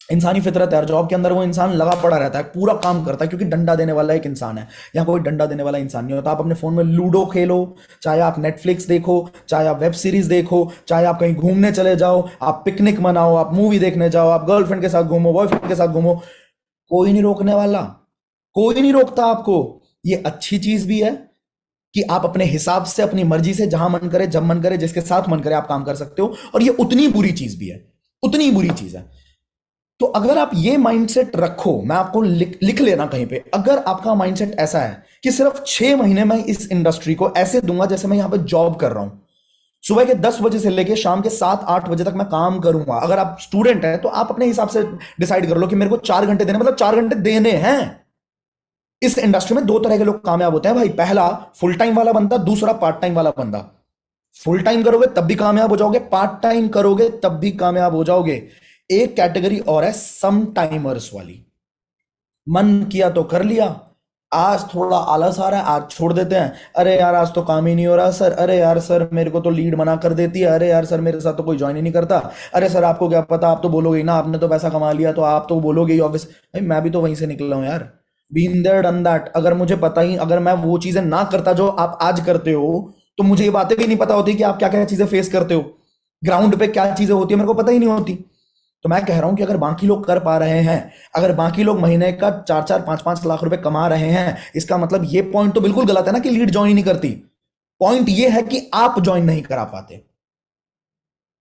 इंसानी फितरत है, जॉब के अंदर वो इंसान लगा पड़ा रहता है, पूरा काम करता है, क्योंकि डंडा देने वाला एक इंसान है। यहाँ कोई डंडा देने वाला इंसान नहीं होता। आप अपने फोन में लूडो खेलो, चाहे आप नेटफ्लिक्स देखो, चाहे आप वेब सीरीज देखो, चाहे आप कहीं घूमने चले जाओ, आप पिकनिक मनाओ, आप मूवी देखने जाओ, आप गर्लफ्रेंड के साथ घूमो, बॉयफ्रेंड के साथ घूमो, कोई नहीं रोकने वाला, कोई नहीं रोकता आपको। ये अच्छी चीज भी है कि आप अपने हिसाब से, अपनी मर्जी से, जहां मन करे, जब मन करे, जिसके साथ मन करे, आप काम कर सकते हो। और ये उतनी बुरी चीज भी है, उतनी बुरी चीज है। तो अगर आप ये माइंडसेट रखो, मैं आपको लिख लेना कहीं पे, अगर आपका माइंडसेट ऐसा है कि सिर्फ 6 महीने में इस इंडस्ट्री को ऐसे दूंगा जैसे मैं यहां पे जॉब कर रहा हूं, सुबह के 10 बजे से लेके शाम के 7-8 बजे तक मैं काम करूंगा। अगर आप स्टूडेंट हैं तो आप अपने हिसाब से डिसाइड कर लो कि मेरे को 4 घंटे देने, मतलब 4 घंटे देने हैं। इस इंडस्ट्री में 2 तरह के लोग कामयाब होते हैं भाई। पहला फुल टाइम वाला बंदा, दूसरा पार्ट टाइम वाला बंदा। फुल टाइम करोगे तब भी कामयाब हो जाओगे, पार्ट टाइम करोगे तब भी कामयाब हो जाओगे। एक कैटेगरी और है सम टाइमर्स वाली। मन किया तो कर लिया, आज थोड़ा आलस आ रहा है आज छोड़ देते हैं, अरे यार आज तो काम ही नहीं हो रहा सर, अरे यार सर मेरे को तो लीड मना कर देती है, अरे यार सर मेरे साथ तो कोई ज्वाइन ही नहीं करता, अरे सर आपको क्या पता, आप तो बोलोगे ही ना, आपने तो पैसा कमा लिया तो आप तो बोलोगे ही ऑफिस। भाई मैं भी तो वहीं से निकला हूं यार, बीन देयर डन दैट। अगर मुझे पता ही, अगर मैं वो चीजें ना करता जो आप आज करते हो, तो मुझे ये बातें भी नहीं पता होती कि आप क्या क्या चीजें फेस करते हो, ग्राउंड पे क्या चीजें होती है मेरे को पता ही नहीं होती। तो मैं कह रहा हूं कि अगर बाकी लोग कर पा रहे हैं, अगर बाकी लोग महीने का 4-4 5-5 लाख रुपए कमा रहे हैं, इसका मतलब ये पॉइंट तो बिल्कुल गलत है ना कि लीड ज्वाइन नहीं करती। पॉइंट ये है कि आप ज्वाइन नहीं करा पाते।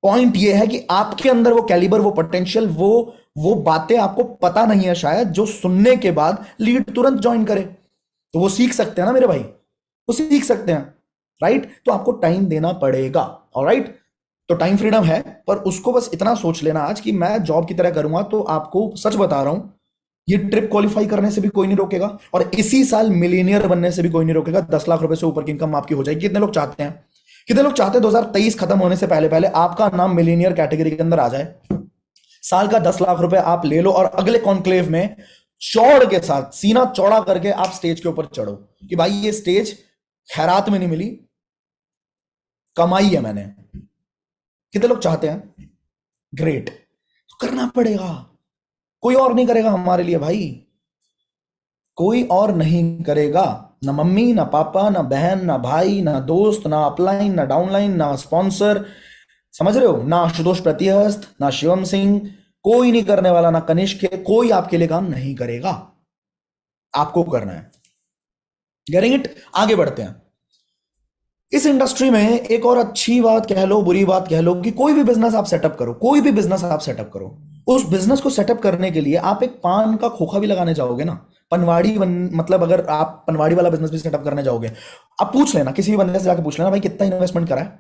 पॉइंट ये है कि आपके अंदर वो कैलिबर, वो पोटेंशियल, वो बातें आपको पता नहीं है शायद, जो सुनने के बाद लीड तुरंत ज्वाइन करे। तो वो सीख सकते हैं ना मेरे भाई, वो सीख सकते हैं, राइट? तो आपको टाइम देना पड़ेगा, ऑलराइट? तो टाइम फ्रीडम है, पर उसको बस इतना सोच लेना आज कि मैं जॉब की तरह करूंगा। तो आपको सच बता रहा हूं, ये ट्रिप क्वालिफाई करने से भी कोई नहीं रोकेगा, और इसी साल मिलीनियर बनने से भी कोई नहीं रोकेगा। 10 लाख रुपए से ऊपर की इनकम आपकी हो जाएगी। कितने लोग चाहते हैं, कितने लोग चाहते हैं 2023 खत्म होने से पहले पहले आपका नाम मिलीनियर कैटेगरी के अंदर आ जाए? साल का 10 लाख रुपए आप ले लो और अगले कॉन्क्लेव में चौड़ के साथ, सीना चौड़ा करके आप स्टेज के ऊपर चढ़ो कि भाई ये स्टेज खैरात में नहीं मिली, कमाई है मैंने। कितने लोग चाहते हैं? ग्रेट। तो करना पड़ेगा, कोई और नहीं करेगा हमारे लिए भाई, कोई और नहीं करेगा। ना मम्मी, ना पापा, ना बहन, ना भाई, ना दोस्त, ना अपलाइन, ना डाउनलाइन, ना स्पॉन्सर, समझ रहे हो? ना आशुतोष प्रतिहस्त, ना शिवम सिंह, कोई नहीं करने वाला, ना कनिष्क, कोई आपके लिए काम नहीं करेगा, आपको करना है। Getting it? आगे बढ़ते हैं। इस इंडस्ट्री में एक और अच्छी बात कह लो, बुरी बात कह लो, कि कोई भी बिजनेस आप सेटअप करो, कोई भी बिजनेस आप सेटअप करो, उस बिजनेस को सेटअप करने के लिए आप एक पान का खोखा भी लगाने जाओगे ना, पनवाड़ी मतलब अगर आप पनवाड़ी वाला बिजनेस भी सेटअप करने जाओगे, आप पूछ लेना, किसी भी बंदे से जाके पूछ लेना भाई कितना इन्वेस्टमेंट करा है,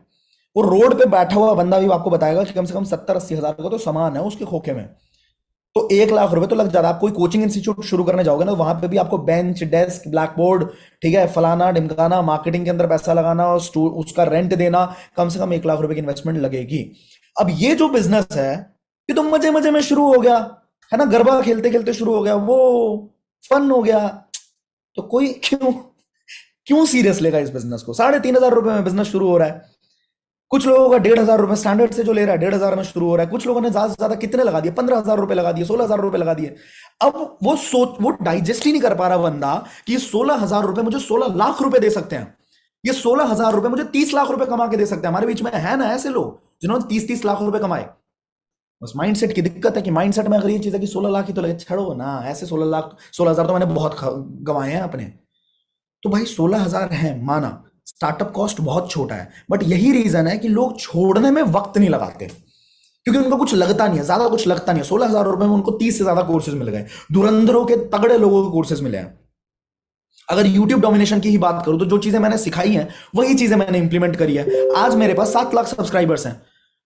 वो रोड पे बैठा हुआ बंदा भी आपको बताएगा कि कम से कम 70-80 हज़ार का तो सामान है उसके खोखे में। तो 1 लाख रुपए तो लग जाता है। आप कोई कोचिंग इंस्टीट्यूट शुरू करने जाओगे ना, वहां पे भी आपको बेंच, डेस्क, ब्लैक बोर्ड, ठीक है, फलाना ढिमकाना, मार्केटिंग के अंदर पैसा लगाना और उसका रेंट देना, कम से कम 1 लाख रुपए की इन्वेस्टमेंट लगेगी। अब ये जो बिजनेस है, ये तो मजे मजे में शुरू हो गया, है ना, गरबा खेलते खेलते शुरू हो गया, वो फन हो गया। तो कोई क्यों क्यों सीरियस लेगा इस बिजनेस को? 3,500 रुपए में बिजनेस शुरू हो रहा है। कुछ लोगों का 1,500 रुपए स्टैंडर्ड से जो ले रहा है 1,500 में शुरू हो रहा है। कुछ लोगों ने ज्यादा से ज्यादा कितने लगा दिए, 15,000 रुपए लगा दिए, 16,000 रुपए लगा दिए। अब वो डाइजेस्ट ही नहीं कर पा रहा बंदा कि 16,000 रुपए मुझे 16 लाख रुपए दे सकते हैं, ये 16,000 रुपए मुझे 30 लाख रुपए कमा के दे सकते हैं। हमारे बीच में है ना ऐसे लोग जिन्होंने 30-30 लाख रुपए कमाए। बस माइंडसेट की दिक्कत है कि माइंडसेट में अगर ये चीज है कि 16 लाख ही तो लगे, छोड़ो ना, ऐसे 16 लाख 16,000 तो मैंने बहुत गंवाए हैं अपने। तो भाई 16,000 है, माना स्टार्टअप कॉस्ट बहुत छोटा है, बट यही रीजन है कि लोग छोड़ने में वक्त नहीं लगाते, क्योंकि उनको कुछ लगता नहीं है, ज्यादा कुछ लगता नहीं है। 16,000 रुपए में उनको 30 से ज्यादा कोर्सेज मिल गए, धुरंधरों के तगड़े लोगों के कोर्सेज मिले हैं। अगर यूट्यूब डोमिनेशन की ही बात करूं तो जो चीजें मैंने सिखाई हैं वही चीजें मैंने इंप्लीमेंट करी है। आज मेरे पास 7 लाख सब्सक्राइबर्स हैं।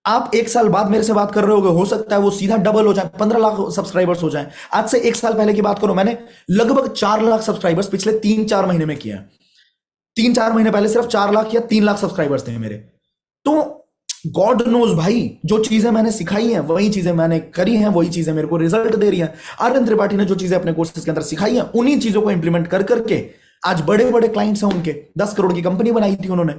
आप 1 साल बाद मेरे से बात कर रहे हो सकता है वो सीधा डबल हो जाए, 15 लाख सब्सक्राइबर्स हो जाए। आज से 1 साल पहले की बात करो, मैंने लगभग 4 लाख सब्सक्राइबर्स पिछले 3-4 महीने में किया है। 3-4 महीने पहले सिर्फ 4 लाख या 3 लाख सब्सक्राइबर्स थे मेरे। तो गॉड नोज भाई, जो चीजें मैंने सिखाई हैं वही चीजें मैंने करी हैं, वही चीजें मेरे को रिजल्ट दे रही हैं। आर्यन त्रिपाठी ने जो चीजें अपने कोर्सेज के अंदर सिखाई हैं उन्हीं चीजों को इंप्लीमेंट कर करके आज बड़े बड़े क्लाइंट्स हैं उनके, 10 करोड़ की कंपनी बनाई थी उन्होंने।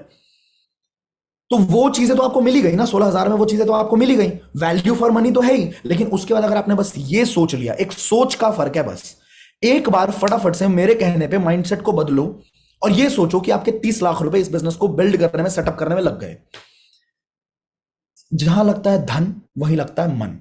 तो वो चीजें तो आपको मिली गई ना, 16,000 में वो चीजें तो आपको मिली गई। वैल्यू फॉर मनी तो है ही, लेकिन उसके बाद अगर आपने बस ये सोच लिया, एक सोच का फर्क है बस। एक बार फटाफट से मेरे कहने पे माइंडसेट को बदलो और ये सोचो कि आपके 30 लाख रुपए इस बिजनेस को बिल्ड करने में, सेटअप करने में लग गए। जहां लगता है धन वहीं लगता है मन।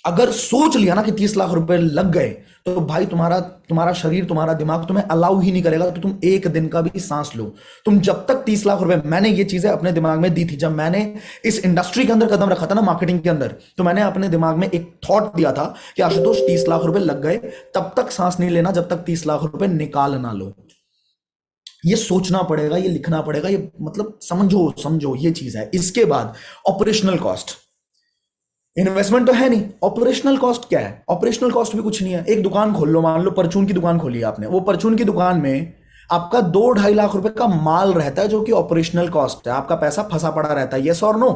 अगर सोच लिया ना कि 30 लाख रुपए लग गए, तो भाई तुम्हारा शरीर, तुम्हारा दिमाग तुम्हें अलाउ ही नहीं करेगा कि तुम एक दिन का भी सांस लो। तुम जब तक 30 लाख रुपए, मैंने ये चीजें अपने दिमाग में दी थी जब मैंने इस इंडस्ट्री के अंदर कदम रखा था ना, मार्केटिंग के अंदर, तो मैंने अपने दिमाग में एक थॉट दिया था कि आशुतोष 30 लाख रुपए लग गए, तब तक सांस नहीं लेना जब तक 30 लाख रुपए निकाल ना लो। ये सोचना पड़ेगा, ये लिखना पड़ेगा, ये मतलब समझो ये चीज है। इसके बाद ऑपरेशनल कॉस्ट, इन्वेस्टमेंट तो है नहीं, ऑपरेशनल कॉस्ट क्या है? ऑपरेशनल कॉस्ट भी कुछ नहीं है। एक दुकान खोल लो, मान लो परचून की दुकान खोली है आपने, वो परचून की दुकान में आपका 2-2.5 लाख रुपए का माल रहता है जो कि ऑपरेशनल कॉस्ट है, आपका पैसा फंसा पड़ा रहता है। यस और नो?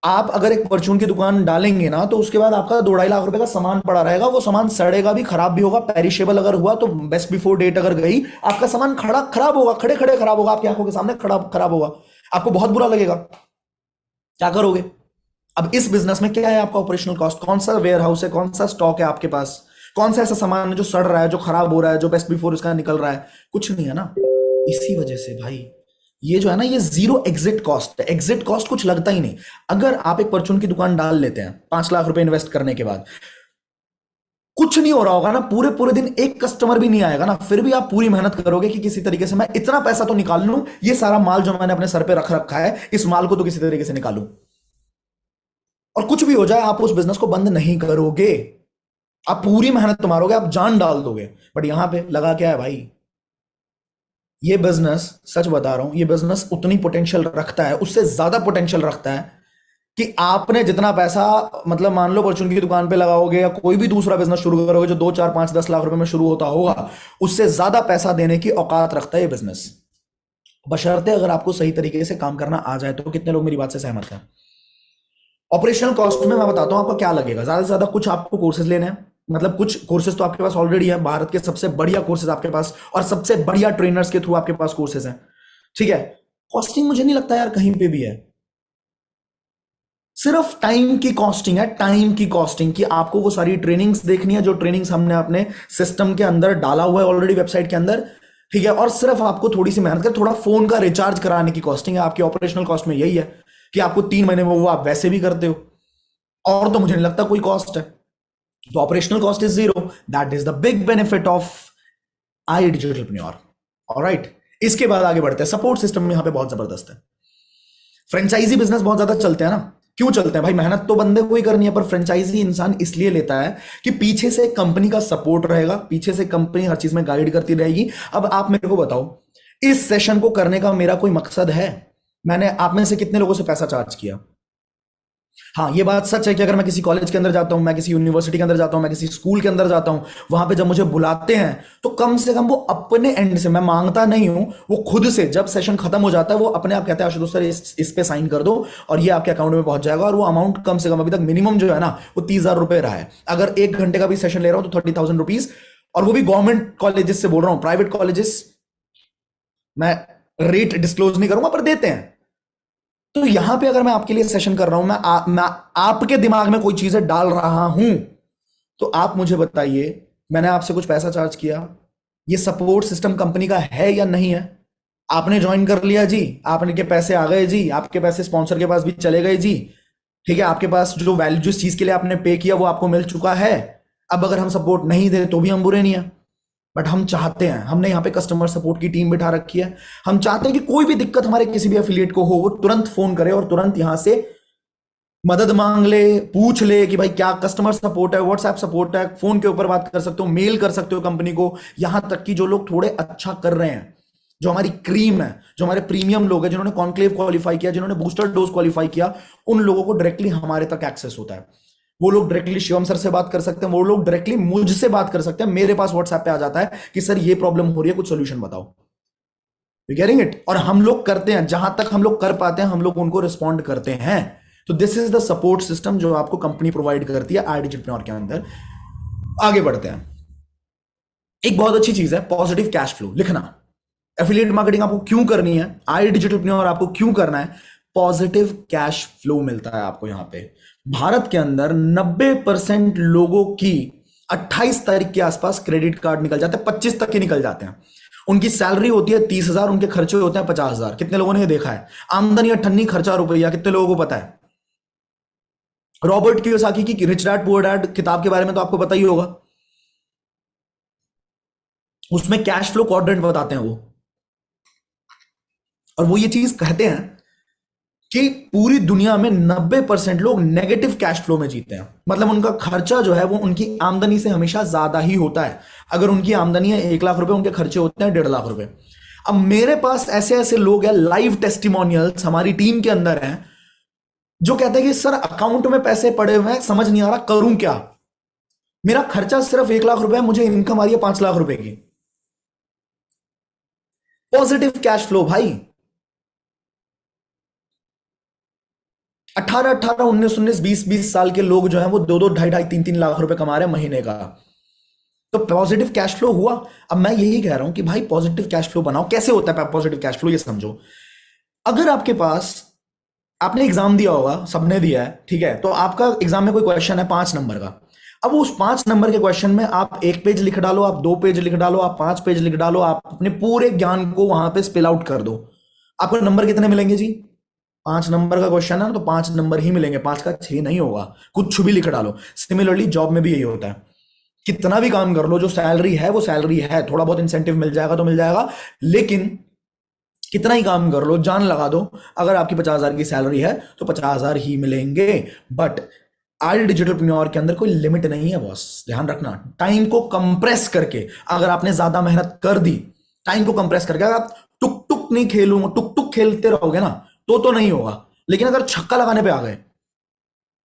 आप अगर एक परचून की दुकान डालेंगे ना, तो उसके बाद आपका 2-2.5 लाख रुपए का सामान पड़ा रहेगा। वो सामान सड़ेगा भी, खराब भी होगा, पेरिशेबल अगर हुआ तो बेस्ट बिफोर डेट अगर गई, आपका सामान खराब होगा, खड़े खड़े खराब होगा, आपकी आंखों के सामने खराब होगा, आपको बहुत बुरा लगेगा। क्या करोगे? अब इस बिजनेस में क्या है आपका ऑपरेशनल कॉस्ट? कौन सा वेयर हाउस है, कौन सा स्टॉक है आपके पास, कौन सा ऐसा सामान है जो सड़ रहा है, जो खराब हो रहा है, जो बेस्ट बिफोर इसका निकल रहा है? कुछ नहीं है ना। इसी वजह से भाई ये जो है ना, ये जीरो एग्जिट कॉस्ट है। एग्जिट कॉस्ट कुछ लगता ही नहीं। अगर आप एक परचून की दुकान डाल लेते हैं 5 लाख रुपए इन्वेस्ट करने के बाद, कुछ नहीं हो रहा होगा ना, पूरे पूरे दिन एक कस्टमर भी नहीं आएगा ना, फिर भी आप पूरी मेहनत करोगे कि किसी तरीके से मैं इतना पैसा तो निकाल लूं, ये सारा माल जो मैंने अपने सर पे रख रखा है, इस माल को तो किसी तरीके से निकालूं। और कुछ भी हो जाए, आप उस बिजनेस को बंद नहीं करोगे, आप पूरी मेहनत मारोगे, आप जान डाल दोगे। बट यहां पे लगा क्या है भाई, ये बिजनेस, सच बता रहा हूं, ये बिजनेस उतनी पोटेंशियल रखता है, उससे ज्यादा पोटेंशियल रखता है कि आपने जितना पैसा, मतलब मान लो परचून की दुकान पे लगाओगे या कोई भी दूसरा बिजनेस शुरू करोगे जो 2, 4, 5, 10 लाख रुपए में शुरू होता होगा, उससे ज्यादा पैसा देने की औकात रखता है ये बिजनेस, बशर्ते अगर आपको सही तरीके से काम करना आ जाए। तो कितने लोग मेरी बात से सहमत हैं? ऑपरेशनल कॉस्ट में मैं बताता हूं आपको क्या लगेगा। ज्यादा से ज्यादा कुछ आपको कोर्सेज लेने हैं, मतलब कुछ कोर्सेज तो आपके पास ऑलरेडी है, भारत के सबसे बढ़िया कोर्सेज आपके पास और सबसे बढ़िया ट्रेनर्स के थ्रू आपके पास कोर्सेज हैं, ठीक है। कॉस्टिंग मुझे नहीं लगता यार कहीं पे भी है, सिर्फ टाइम की कॉस्टिंग है, टाइम की कॉस्टिंग की। आपको वो सारी ट्रेनिंग्स देखनी है जो ट्रेनिंग्स हमने अपने सिस्टम के अंदर डाला हुआ है ऑलरेडी, वेबसाइट के अंदर, ठीक है। और सिर्फ आपको थोड़ी सी मेहनत कर, थोड़ा फोन का रिचार्ज कराने की कॉस्टिंग है। आपकी ऑपरेशनल कॉस्ट में यही है कि आपको 3 महीने में वो आप वैसे भी करते हो, और तो मुझे नहीं लगता कोई कॉस्ट है। तो operational cost is zero, that is the big benefit of I digitalpreneur. Alright, इसके बाद आगे बढ़ते हैं। सपोर्ट सिस्टम यहां पे बहुत जबरदस्त है। फ्रेंचाइजी बिजनेस बहुत ज्यादा चलते हैं ना, क्यों चलते हैं भाई? मेहनत तो बंदे को ही करनी है, पर फ्रेंचाइजी इंसान इसलिए लेता है कि पीछे से कंपनी का सपोर्ट रहेगा, पीछे से कंपनी हर चीज में गाइड करती रहेगी। अब आप मेरे को बताओ, इस सेशन को करने का मेरा कोई मकसद है? मैंने आप में से कितने लोगों से पैसा चार्ज किया? हाँ, ये बात सच है कि अगर मैं किसी कॉलेज के अंदर जाता हूँ, मैं किसी यूनिवर्सिटी के अंदर जाता हूँ, मैं किसी स्कूल के अंदर जाता हूँ, वहां पे जब मुझे बुलाते हैं तो कम से कम वो अपने एंड से, मैं मांगता नहीं हूँ, वो खुद से जब सेशन खत्म हो जाता है वो अपने आप कहते हैं आशुतोष सर इस पे साइन कर दो और ये आपके अकाउंट में पहुंच जाएगा। और वो अमाउंट कम से कम अभी तक मिनिमम जो है ना वो 30,000 रुपए रहा है। अगर 1 घंटे का भी सेशन ले रहा हूँ तो 30,000 रुपीज। और वो भी गवर्नमेंट कॉलेजेस से बोल रहा हूँ, प्राइवेट कॉलेजेस मैं रेट डिस्क्लोज नहीं करूंगा पर देते हैं। तो यहां पे अगर मैं आपके लिए सेशन कर रहा हूं, मैं आपके दिमाग में कोई चीजें डाल रहा हूं, तो आप मुझे बताइए, मैंने आपसे कुछ पैसा चार्ज किया, ये सपोर्ट सिस्टम कंपनी का है या नहीं है? आपने ज्वाइन कर लिया जी, आपने के पैसे आ गए जी, आपके पैसे स्पॉन्सर के पास भी चले गए जी, ठीक है, आपके पास जो वैल्यू जिस चीज के लिए आपने पे किया वो आपको मिल चुका है। अब अगर हम सपोर्ट नहीं दे तो भी हम बुरे नहीं है, बट हम चाहते हैं, हमने यहाँ पे कस्टमर सपोर्ट की टीम बिठा रखी है, हम चाहते हैं कि कोई भी दिक्कत हमारे किसी भी एफिलिएट को हो वो तुरंत फोन करे और तुरंत यहां से मदद मांग ले, पूछ ले कि भाई क्या कस्टमर सपोर्ट है, व्हाट्सएप सपोर्ट है, फोन के ऊपर बात कर सकते हो, मेल कर सकते हो कंपनी को। यहां तक कि जो लोग थोड़े अच्छा कर रहे हैं, जो हमारी क्रीम है, जो हमारे प्रीमियम लोग हैं, जिन्होंने कॉन्क्लेव क्वालिफाई किया, जिन्होंने बूस्टर डोज क्वालिफाई किया, उन लोगों को डायरेक्टली हमारे तक एक्सेस होता है। वो लोग डायरेक्टली शिवम सर से बात कर सकते हैं, वो लोग डायरेक्टली मुझसे बात कर सकते हैं, मेरे पास व्हाट्सएप पे आ जाता है कि सर ये प्रॉब्लम हो रही है, कुछ सोल्यूशन बताओ। You getting it? और हम लोग करते हैं, जहां तक हम लोग कर पाते हैं हम लोग उनको रिस्पॉन्ड करते हैं। तो this is the support system जो आपको कंपनी प्रोवाइड करती है iDigitalpreneur के अंदर। आगे बढ़ते हैं। एक बहुत अच्छी चीज है पॉजिटिव कैश फ्लो लिखना। एफिलिएट मार्केटिंग आपको क्यों करनी है, iDigitalpreneur आपको क्यों करना है? पॉजिटिव कैश फ्लो मिलता है आपको। यहां पे भारत के अंदर 90% लोगों की 28 तारीख के आसपास क्रेडिट कार्ड निकल जाते हैं, 25 तक के निकल जाते हैं। उनकी सैलरी होती है 30,000, उनके खर्चे होते हैं 50,000। कितने लोगों ने ये देखा है? आमदनी अठन्नी, खर्चा रुपया। कितने लोगों को पता है? रॉबर्ट कियोसाकी की रिच डैड पुअर डैड किताब के बारे में तो आपको पता ही होगा, उसमें कैश फ्लो क्वाड्रेंट बताते हैं वो। और वो ये चीज कहते हैं कि पूरी दुनिया में 90% लोग नेगेटिव कैश फ्लो में जीते हैं। मतलब उनका खर्चा जो है वो उनकी आमदनी से हमेशा ज्यादा ही होता है। अगर उनकी आमदनी है 1 लाख रुपए, उनके खर्चे होते हैं 1.5 लाख रुपए। अब मेरे पास ऐसे ऐसे लोग हैं, लाइव टेस्टिमोनियल्स हमारी टीम के अंदर हैं, जो कहते हैं कि सर अकाउंट में पैसे पड़े हुए हैं, समझ नहीं आ रहा करूं क्या, मेरा खर्चा सिर्फ 1 लाख रुपए है, मुझे इनकम आ रही है 5 लाख रुपए की। पॉजिटिव कैश फ्लो भाई। 18-18, 19-19, 20-20 साल के लोग जो हैं वो 2-2, 2.5-2.5, 3-3 लाख रुपए कमा रहे हैं महीने का। तो पॉजिटिव कैश फ्लो हुआ। अब मैं यही कह रहा हूं कि भाई पॉजिटिव कैश फ्लो बनाओ। कैसे होता है पॉजिटिव कैश फ्लो, ये समझो। अगर आपके पास, आपने एग्जाम दिया होगा, सबने दिया है, ठीक है, तो आपका एग्जाम में कोई क्वेश्चन है 5 नंबर का। अब उस 5 नंबर के क्वेश्चन में आप 1 पेज लिख डालो, आप 2 पेज लिख डालो, आप 5 पेज लिख डालो, आप अपने पूरे ज्ञान को वहां पे स्पेल आउट कर दो। आपको नंबर कितने मिलेंगे जी? 5 नंबर का क्वेश्चन है ना, तो 5 नंबर ही मिलेंगे, 5 का 6 नहीं होगा। कुछ भी लिख डालो। सिमिलरली जॉब में भी यही होता है। कितना भी काम कर लो, जो सैलरी है वो सैलरी है, थोड़ा बहुत इंसेंटिव मिल जाएगा तो मिल जाएगा, लेकिन कितना ही काम कर लो, जान लगा दो, अगर आपकी 50,000 की सैलरी है तो 50,000 ही मिलेंगे। बट iDigitalpreneur के अंदर कोई लिमिट नहीं है बॉस, ध्यान रखना। टाइम को कंप्रेस करके, अगर आपने ज्यादा मेहनत कर दी, टाइम को कंप्रेस करके, अगर आप टुक टुक नहीं खेलूंगा, टुक टुक खेलते रहोगे ना तो नहीं होगा। लेकिन अगर छक्का लगाने पे आ गए,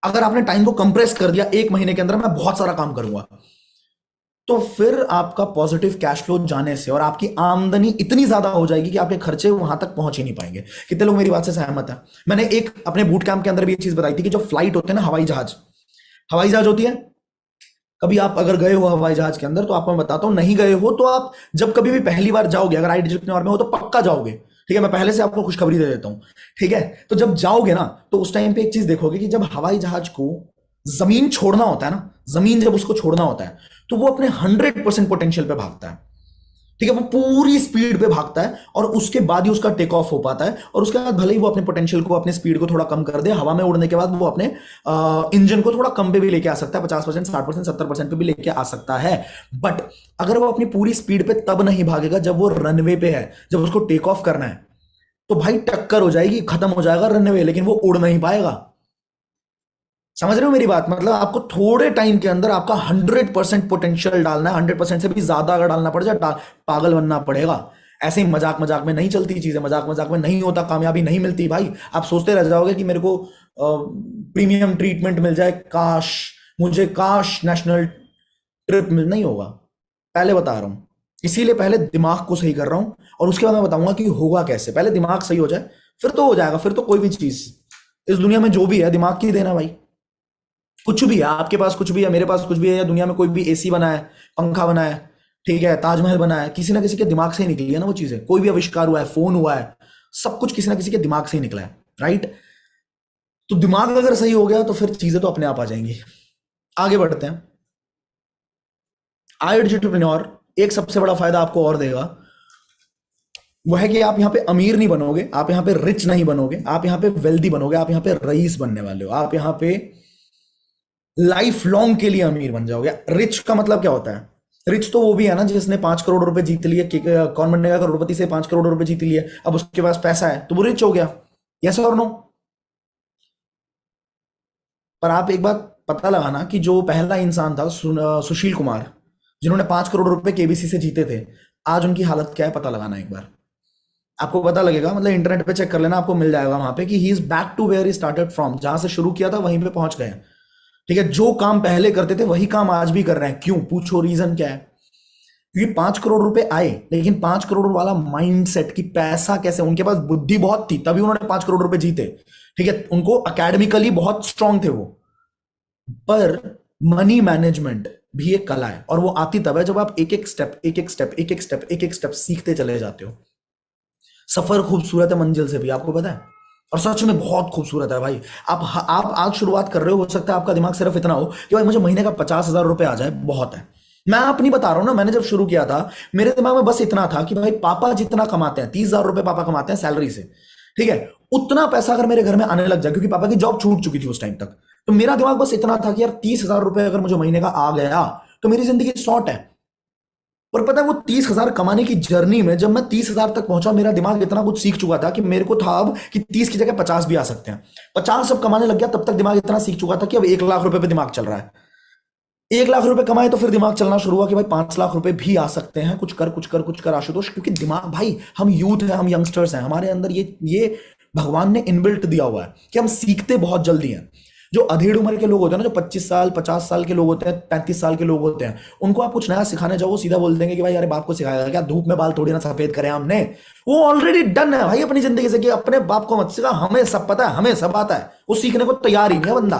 अगर आपने टाइम को कंप्रेस कर दिया, 1 महीने के अंदर मैं बहुत सारा काम करूंगा, तो फिर आपका पॉजिटिव कैश फ्लो जाने से और आपकी आमदनी इतनी ज्यादा हो जाएगी कि आपके खर्चे वहां तक पहुंच ही नहीं पाएंगे। कितने लोग मेरी बात से सहमत हैं? मैंने एक अपने बूट कैंप के अंदर भी एक चीज बताई थी कि जो फ्लाइट होते हैं ना, हवाई जहाज होती है। कभी आप अगर गए हो हवाई जहाज के अंदर तो आपको मैं बताता हूं, नहीं गए हो तो आप जब कभी भी पहली बार जाओगे, अगर iDigitalpreneur में हो तो पक्का जाओगे, ठीक है, मैं पहले से आपको खुशखबरी दे देता हूं, ठीक है। तो जब जाओगे ना तो उस टाइम पे एक चीज देखोगे कि जब हवाई जहाज को जमीन छोड़ना होता है ना, जमीन जब उसको छोड़ना होता है तो वो अपने 100% पोटेंशियल पे भागता है, ठीक है, वो पूरी स्पीड पे भागता है और उसके बाद ही उसका टेक ऑफ हो पाता है। और उसके बाद भले ही वो अपने पोटेंशियल को, अपने स्पीड को थोड़ा कम कर दे, हवा में उड़ने के बाद वो अपने इंजन को थोड़ा कम पे भी लेके आ सकता है, 50%, 60%, 70% पे भी लेके आ सकता है। बट अगर वो अपनी पूरी स्पीड पे तब नहीं भागेगा जब वो रनवे पे है, जब उसको टेक ऑफ करना है, तो भाई टक्कर हो जाएगी, खत्म हो जाएगा रनवे, लेकिन वो उड़ नहीं पाएगा। समझ रहे हो मेरी बात? मतलब आपको थोड़े टाइम के अंदर आपका 100% पोटेंशियल डालना है, 100% से भी ज्यादा अगर डालना पड़ जाए, पागल बनना पड़ेगा। ऐसे ही मजाक मजाक में नहीं चलती चीजें, मजाक मजाक में नहीं होता, कामयाबी नहीं मिलती भाई। आप सोचते रह जाओगे कि मेरे को प्रीमियम ट्रीटमेंट मिल जाए, काश मुझे, काश नेशनल ट्रिप मिल, नहीं होगा। पहले बता रहा हूं, इसीलिए पहले दिमाग को सही कर रहा हूं, और उसके बाद मैं बताऊंगा कि होगा कैसे। पहले दिमाग सही हो जाए, फिर तो हो जाएगा। फिर तो कोई भी चीज इस दुनिया में जो भी है, दिमाग की देना भाई। कुछ भी है, आपके पास कुछ भी है, मेरे पास कुछ भी है, या दुनिया में कोई भी एसी बना है, पंखा बना है, ठीक है, ताजमहल बना है, किसी ना किसी के दिमाग से ही निकली है ना वो चीजें। कोई भी आविष्कार हुआ है, फोन हुआ है, सब कुछ किसी ना किसी के दिमाग से ही निकला है, राइट। तो दिमाग अगर सही हो गया तो फिर चीजें तो अपने आप आ जाएंगी। आगे बढ़ते हैं। आई एंटरप्रेन्योर एक सबसे बड़ा फायदा आपको और देगा, वो है कि आप यहाँ पे अमीर नहीं बनोगे, आप यहाँ पे रिच नहीं बनोगे, आप यहाँ पे वेल्दी बनोगे, आप यहाँ पे रईस बनने वाले हो। आप यहाँ पे लाइफ लॉन्ग के लिए अमीर बन जाओगे। रिच का मतलब क्या होता है? रिच तो वो भी है ना जिसने 5 करोड़ रुपए जीत लिए। कौन बनेगा करोड़पति से? 5 करोड़ रुपए जीत लिए, अब उसके पास पैसा है तो वो रिच हो गया। यस और नो? पर आप एक बात पता लगाना कि जो पहला इंसान था, सुशील कुमार, जिन्होंने 5 करोड़ रुपए केबीसी से जीते थे, आज उनकी हालत क्या है पता लगाना एक बार। आपको पता लगेगा, मतलब इंटरनेट पे चेक कर लेना, आपको मिल जाएगा वहां पे कि he is back to where he started from. जहां से शुरू किया था वहीं पे पहुंच गए। ठीक है, जो काम पहले करते थे वही काम आज भी कर रहे हैं। क्यों? पूछो रीजन क्या है? क्योंकि 5 करोड़ रुपए आए, लेकिन 5 करोड़ वाला माइंडसेट की पैसा कैसे, उनके पास बुद्धि बहुत थी तभी उन्होंने 5 करोड़ रुपए जीते। ठीक है, उनको अकेडमिकली बहुत स्ट्रांग थे वो। पर मनी मैनेजमेंट भी एक कला है, और वो आती तब है जब आप एक एक स्टेप एक एक स्टेप एक एक स्टेप एक एक स्टेप सीखते चले जाते हो। सफर खूबसूरत है मंजिल से भी, आपको पता है, और सच में बहुत खूबसूरत है भाई। आप आज शुरुआत कर रहे हो सकता है आपका दिमाग सिर्फ इतना हो कि भाई मुझे महीने का 50,000 रुपए आ जाए, बहुत है। मैं आप नहीं बता रहा हूं ना, मैंने जब शुरू किया था मेरे दिमाग में बस इतना था कि भाई पापा जितना कमाते हैं, 30,000 रुपए पापा कमाते हैं सैलरी से, ठीक है, उतना पैसा अगर मेरे घर में आने लग जाए, क्योंकि पापा की जॉब छूट चुकी थी उस टाइम तक, तो मेरा दिमाग बस इतना था कि यार 30,000 रुपए अगर मुझे महीने का आ गया तो मेरी जिंदगी शॉर्ट है। पर पता है वो 30,000 कमाने की जर्नी में जब मैं 30,000 तक पहुंचा, मेरा दिमाग इतना कुछ सीख चुका था कि मेरे को था अब कि 30 की जगह 50 भी आ सकते हैं। 50 जब कमाने लग गया तब तक दिमाग इतना सीख चुका था कि अब 1 लाख रुपए पे दिमाग चल रहा है। 1 लाख रुपए कमाए तो फिर दिमाग चलना शुरू हुआ कि भाई 5 लाख रुपए भी आ सकते हैं, कुछ कर कुछ कर कुछ कर आशुतोष। क्योंकि दिमाग भाई, हम यूथ हैं, हम यंगस्टर्स हैं, हमारे अंदर ये भगवान ने इनबिल्ट दिया हुआ है कि हम सीखते बहुत जल्दी हैं। जो अधेड़ उम्र के लोग होते हैं ना, जो 25 साल 50 साल के लोग होते हैं, 35 साल के लोग होते हैं, उनको आप कुछ नया सिखाने जाओ, वो सीधा बोल देंगे कि भाई अरे बाप को सिखाएगा क्या, धूप में बाल थोड़ी ना सफेद करें हमने। वो ऑलरेडी डन है भाई अपनी जिंदगी से कि अपने बाप को मत सिखा, हमें सब पता है, हमें सब आता है। वो सीखने को तैयार ही नहीं है बंदा,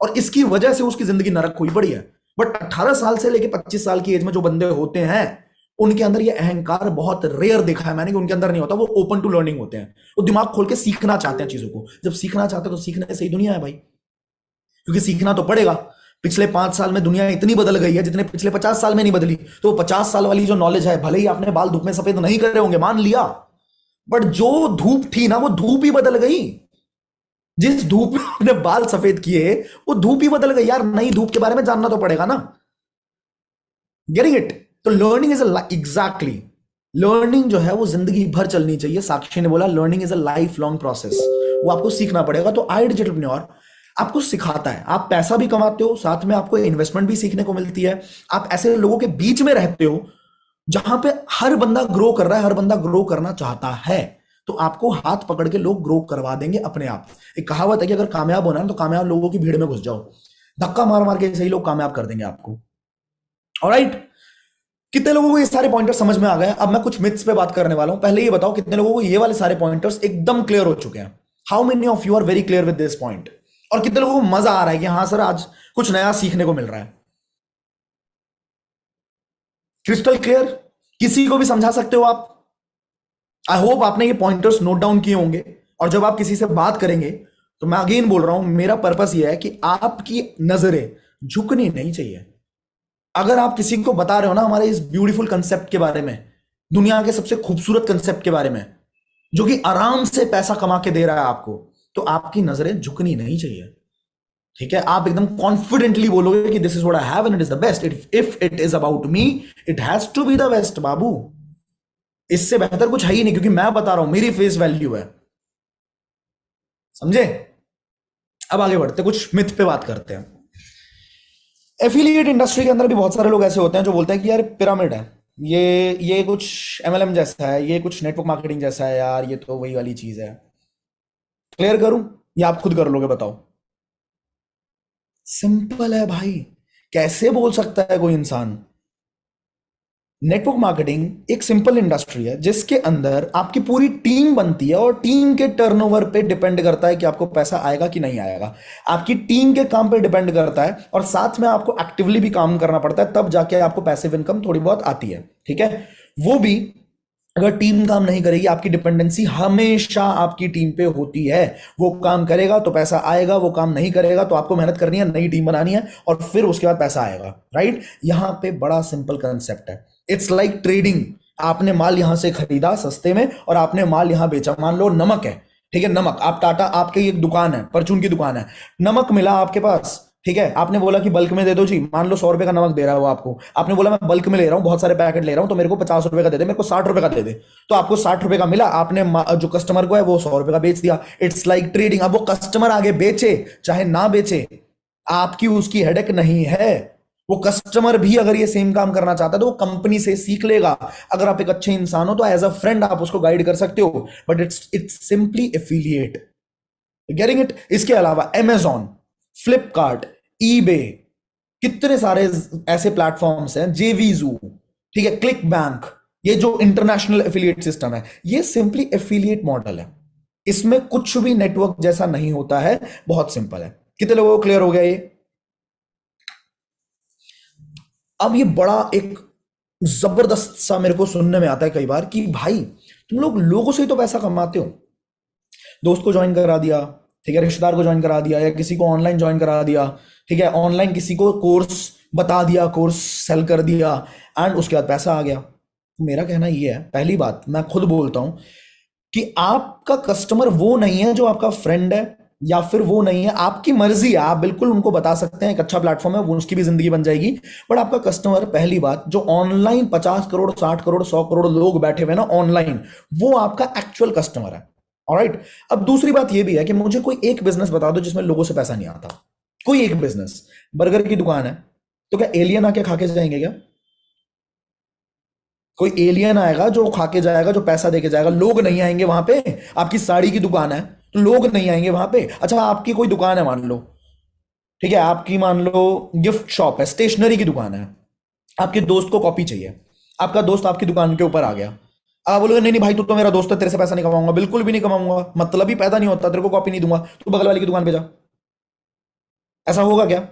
और इसकी वजह से उसकी जिंदगी नरक हुई पड़ी है। बट 18 साल से लेके 25 साल की एज में जो बंदे होते हैं, उनके अंदर ये अहंकार बहुत रेयर देखा है मैंने कि उनके अंदर नहीं होता। वो ओपन टू लर्निंग होते हैं, वो दिमाग खोल के सीखना चाहते हैं चीजों को। जब सीखना चाहते हैं तो सीखने से ही दुनिया है भाई, क्योंकि सीखना तो पड़ेगा। पिछले 5 साल में दुनिया इतनी बदल गई है जितने पिछले 50 साल में नहीं बदली। तो 50 साल वाली जो नॉलेज है, भले ही आपने बाल धूप में सफेद नहीं करे होंगे, मान लिया, बट जो धूप थी ना वो धूप ही बदल गई। जिस धूप में आपने बाल सफेद किए वो धूप ही बदल गई यार। नई धूप के बारे में जानना तो पड़ेगा ना। Getting it? तो लर्निंग इज एग्जैक्टली, लर्निंग जो है वो जिंदगी भर चलनी चाहिए। साक्षी ने बोला learning is a life long process, वो आपको सीखना पड़ेगा। तो आई एंटरप्रेन्योर आपको सिखाता है, आप पैसा भी कमाते हो, साथ में आपको इन्वेस्टमेंट भी सीखने को मिलती है। आप ऐसे लोगों के बीच में रहते हो जहां पे हर बंदा ग्रो कर रहा है, हर बंदा ग्रो करना चाहता है, तो आपको हाथ पकड़ के लोग ग्रो करवा देंगे अपने आप। एक कहावत है कि अगर कामयाब होना है तो कामयाब लोगों की भीड़ में घुस जाओ, धक्का मार मार के सही लोग कामयाब कर देंगे आपको। ऑलराइट, कितने लोगों को ये सारे पॉइंटर्स समझ में आ गए? अब मैं कुछ मिथ्स पे बात करने वाला हूं। पहले ये बताओ कितने लोगों को ये वाले सारे पॉइंटर्स एकदम क्लियर हो चुके हैं? How many of you are very clear with this point? और कितने लोगों को मजा आ रहा है कि हाँ सर आज कुछ नया सीखने को मिल रहा है? Crystal clear? किसी को भी समझा सकते हो आप? आई होप आपने ये पॉइंटर्स नोट डाउन किए होंगे, और जब आप किसी से बात करेंगे तो मैं अगेन बोल रहा हूं, मेरा पर्पस ये है कि आपकी नजरें झुकनी नहीं चाहिए। अगर आप किसी को बता रहे हो ना हमारे इस ब्यूटीफुल कंसेप्ट के बारे में, दुनिया के सबसे खूबसूरत कंसेप्ट के बारे में, जो कि आराम से पैसा कमा के दे रहा है आपको, तो आपकी नजरें झुकनी नहीं चाहिए। ठीक है, आप एकदम कॉन्फिडेंटली बोलोगे कि this is what I have and it is the best. If it is about me, it has to be the best बाबू। इससे बेहतर कुछ है ही नहीं, क्योंकि मैं बता रहा हूं, मेरी फेस वैल्यू है। समझे? अब आगे बढ़ते, कुछ मिथ पे बात करते हैं। एफिलिएट इंडस्ट्री के अंदर भी बहुत सारे लोग ऐसे होते हैं जो बोलते हैं कि यार पिरामिड है, ये ये कुछ एमएलएम जैसा है, ये कुछ नेटवर्क मार्केटिंग जैसा है यार, ये तो वही वाली चीज है। क्लियर करूं या आप खुद कर लोगे बताओ? सिंपल है भाई। कैसे बोल सकता है कोई इंसान? नेटवर्क मार्केटिंग एक सिंपल इंडस्ट्री है जिसके अंदर आपकी पूरी टीम बनती है, और टीम के टर्नओवर पे डिपेंड करता है कि आपको पैसा आएगा कि नहीं आएगा। आपकी टीम के काम पे डिपेंड करता है, और साथ में आपको एक्टिवली भी काम करना पड़ता है, तब जाके आपको पैसिव इनकम थोड़ी बहुत आती है। ठीक है, वो भी अगर टीम काम नहीं करेगी, आपकी डिपेंडेंसी हमेशा आपकी टीम पे होती है। वो काम करेगा तो पैसा आएगा, वो काम नहीं करेगा तो आपको मेहनत करनी है, नई टीम बनानी है, और फिर उसके बाद पैसा आएगा। राइट? यहां पे बड़ा सिंपल कंसेप्ट है। It's like trading. आपने माल यहां से खरीदा सस्ते में और आपने माल यहां बेचा। मान लो नमक है, ठीक है, नमक, आप टाटा, आपकी एक दुकान है, परचून की दुकान है, नमक मिला आपके पास, ठीक है, आपने बोला कि बल्क में दे दो जी, मान लो 100 रुपए का नमक दे रहा है वो आपको, आपने बोला मैं बल्क में ले रहा हूँ, बहुत सारे पैकेट ले रहा हूँ, तो मेरे को 50 रुपए का दे दे, मेरे को 60 रुपए का दे दे। तो आपको 60 रुपए का मिला, आपने जो कस्टमर को है वो 100 रुपए का बेच दिया। It's like trading. अब वो कस्टमर आगे बेचे चाहे ना बेचे, आपकी उसकी हेडेक नहीं है। वो कस्टमर भी अगर ये सेम काम करना चाहता है तो वो कंपनी से सीख लेगा। अगर आप एक अच्छे इंसान हो तो एज अ फ्रेंड आप उसको गाइड कर सकते हो, but it's simply affiliate. Getting it? इसके अलावा अमेजॉन, फ्लिपकार्ट, ईबे, कितने सारे ऐसे प्लेटफॉर्म्स हैं, जेवीजू, ठीक है, क्लिक बैंक, ये जो इंटरनेशनल एफिलिएट सिस्टम है, ये सिंपली एफिलिएट मॉडल है। इसमें कुछ भी नेटवर्क जैसा नहीं होता है, बहुत सिंपल है। कितने लोगों को क्लियर हो गया ये? अब ये बड़ा एक जबरदस्त सा मेरे को सुनने में आता है कई बार कि भाई तुम लोग लोगों से ही तो पैसा कमाते हो। दोस्त को ज्वाइन करा दिया, ठीक है, रिश्तेदार को ज्वाइन करा दिया, या किसी को ऑनलाइन ज्वाइन करा दिया, ठीक है, ऑनलाइन किसी को कोर्स बता दिया, कोर्स सेल कर दिया, एंड उसके बाद पैसा आ गया। मेरा कहना ये है, पहली बात मैं खुद बोलता हूं कि आपका कस्टमर वो नहीं है जो आपका फ्रेंड है, या फिर वो नहीं है, आपकी मर्जी है, आप बिल्कुल उनको बता सकते हैं, एक अच्छा प्लेटफॉर्म है, वो उसकी भी जिंदगी बन जाएगी। बट आपका कस्टमर, पहली बात, जो ऑनलाइन 50 करोड़, 60 करोड़, 100 करोड़ लोग बैठे हुए ना ऑनलाइन, वो आपका एक्चुअल कस्टमर है। ऑलराइट? अब दूसरी बात ये भी है कि मुझे कोई एक बिजनेस बता दो जिसमें लोगों से पैसा नहीं आता। कोई एक बिजनेस। बर्गर की दुकान है, तो क्या एलियन आके खा के जाएंगे क्या? कोई एलियन आएगा जो खा के जाएगा, जो पैसा दे के जाएगा? लोग नहीं आएंगे वहां पे। आपकी साड़ी की दुकान है तो लोग नहीं आएंगे वहां पे। अच्छा, आपकी कोई दुकान है मान लो, ठीक है, आपकी मान लो गिफ्ट शॉप है, स्टेशनरी की दुकान है, आपके दोस्त को कॉपी चाहिए, आपका दोस्त आपकी दुकान के ऊपर आ गया, आप बोलोगे नहीं नहीं भाई, तू तो मेरा दोस्त है, तेरे से पैसा नहीं कमाऊंगा, बिल्कुल भी नहीं कमाऊंगा, मतलब ही पैदा नहीं होता, तेरे को कॉपी नहीं दूंगा, तू बगल वाली की दुकान पे जा। ऐसा होगा क्या?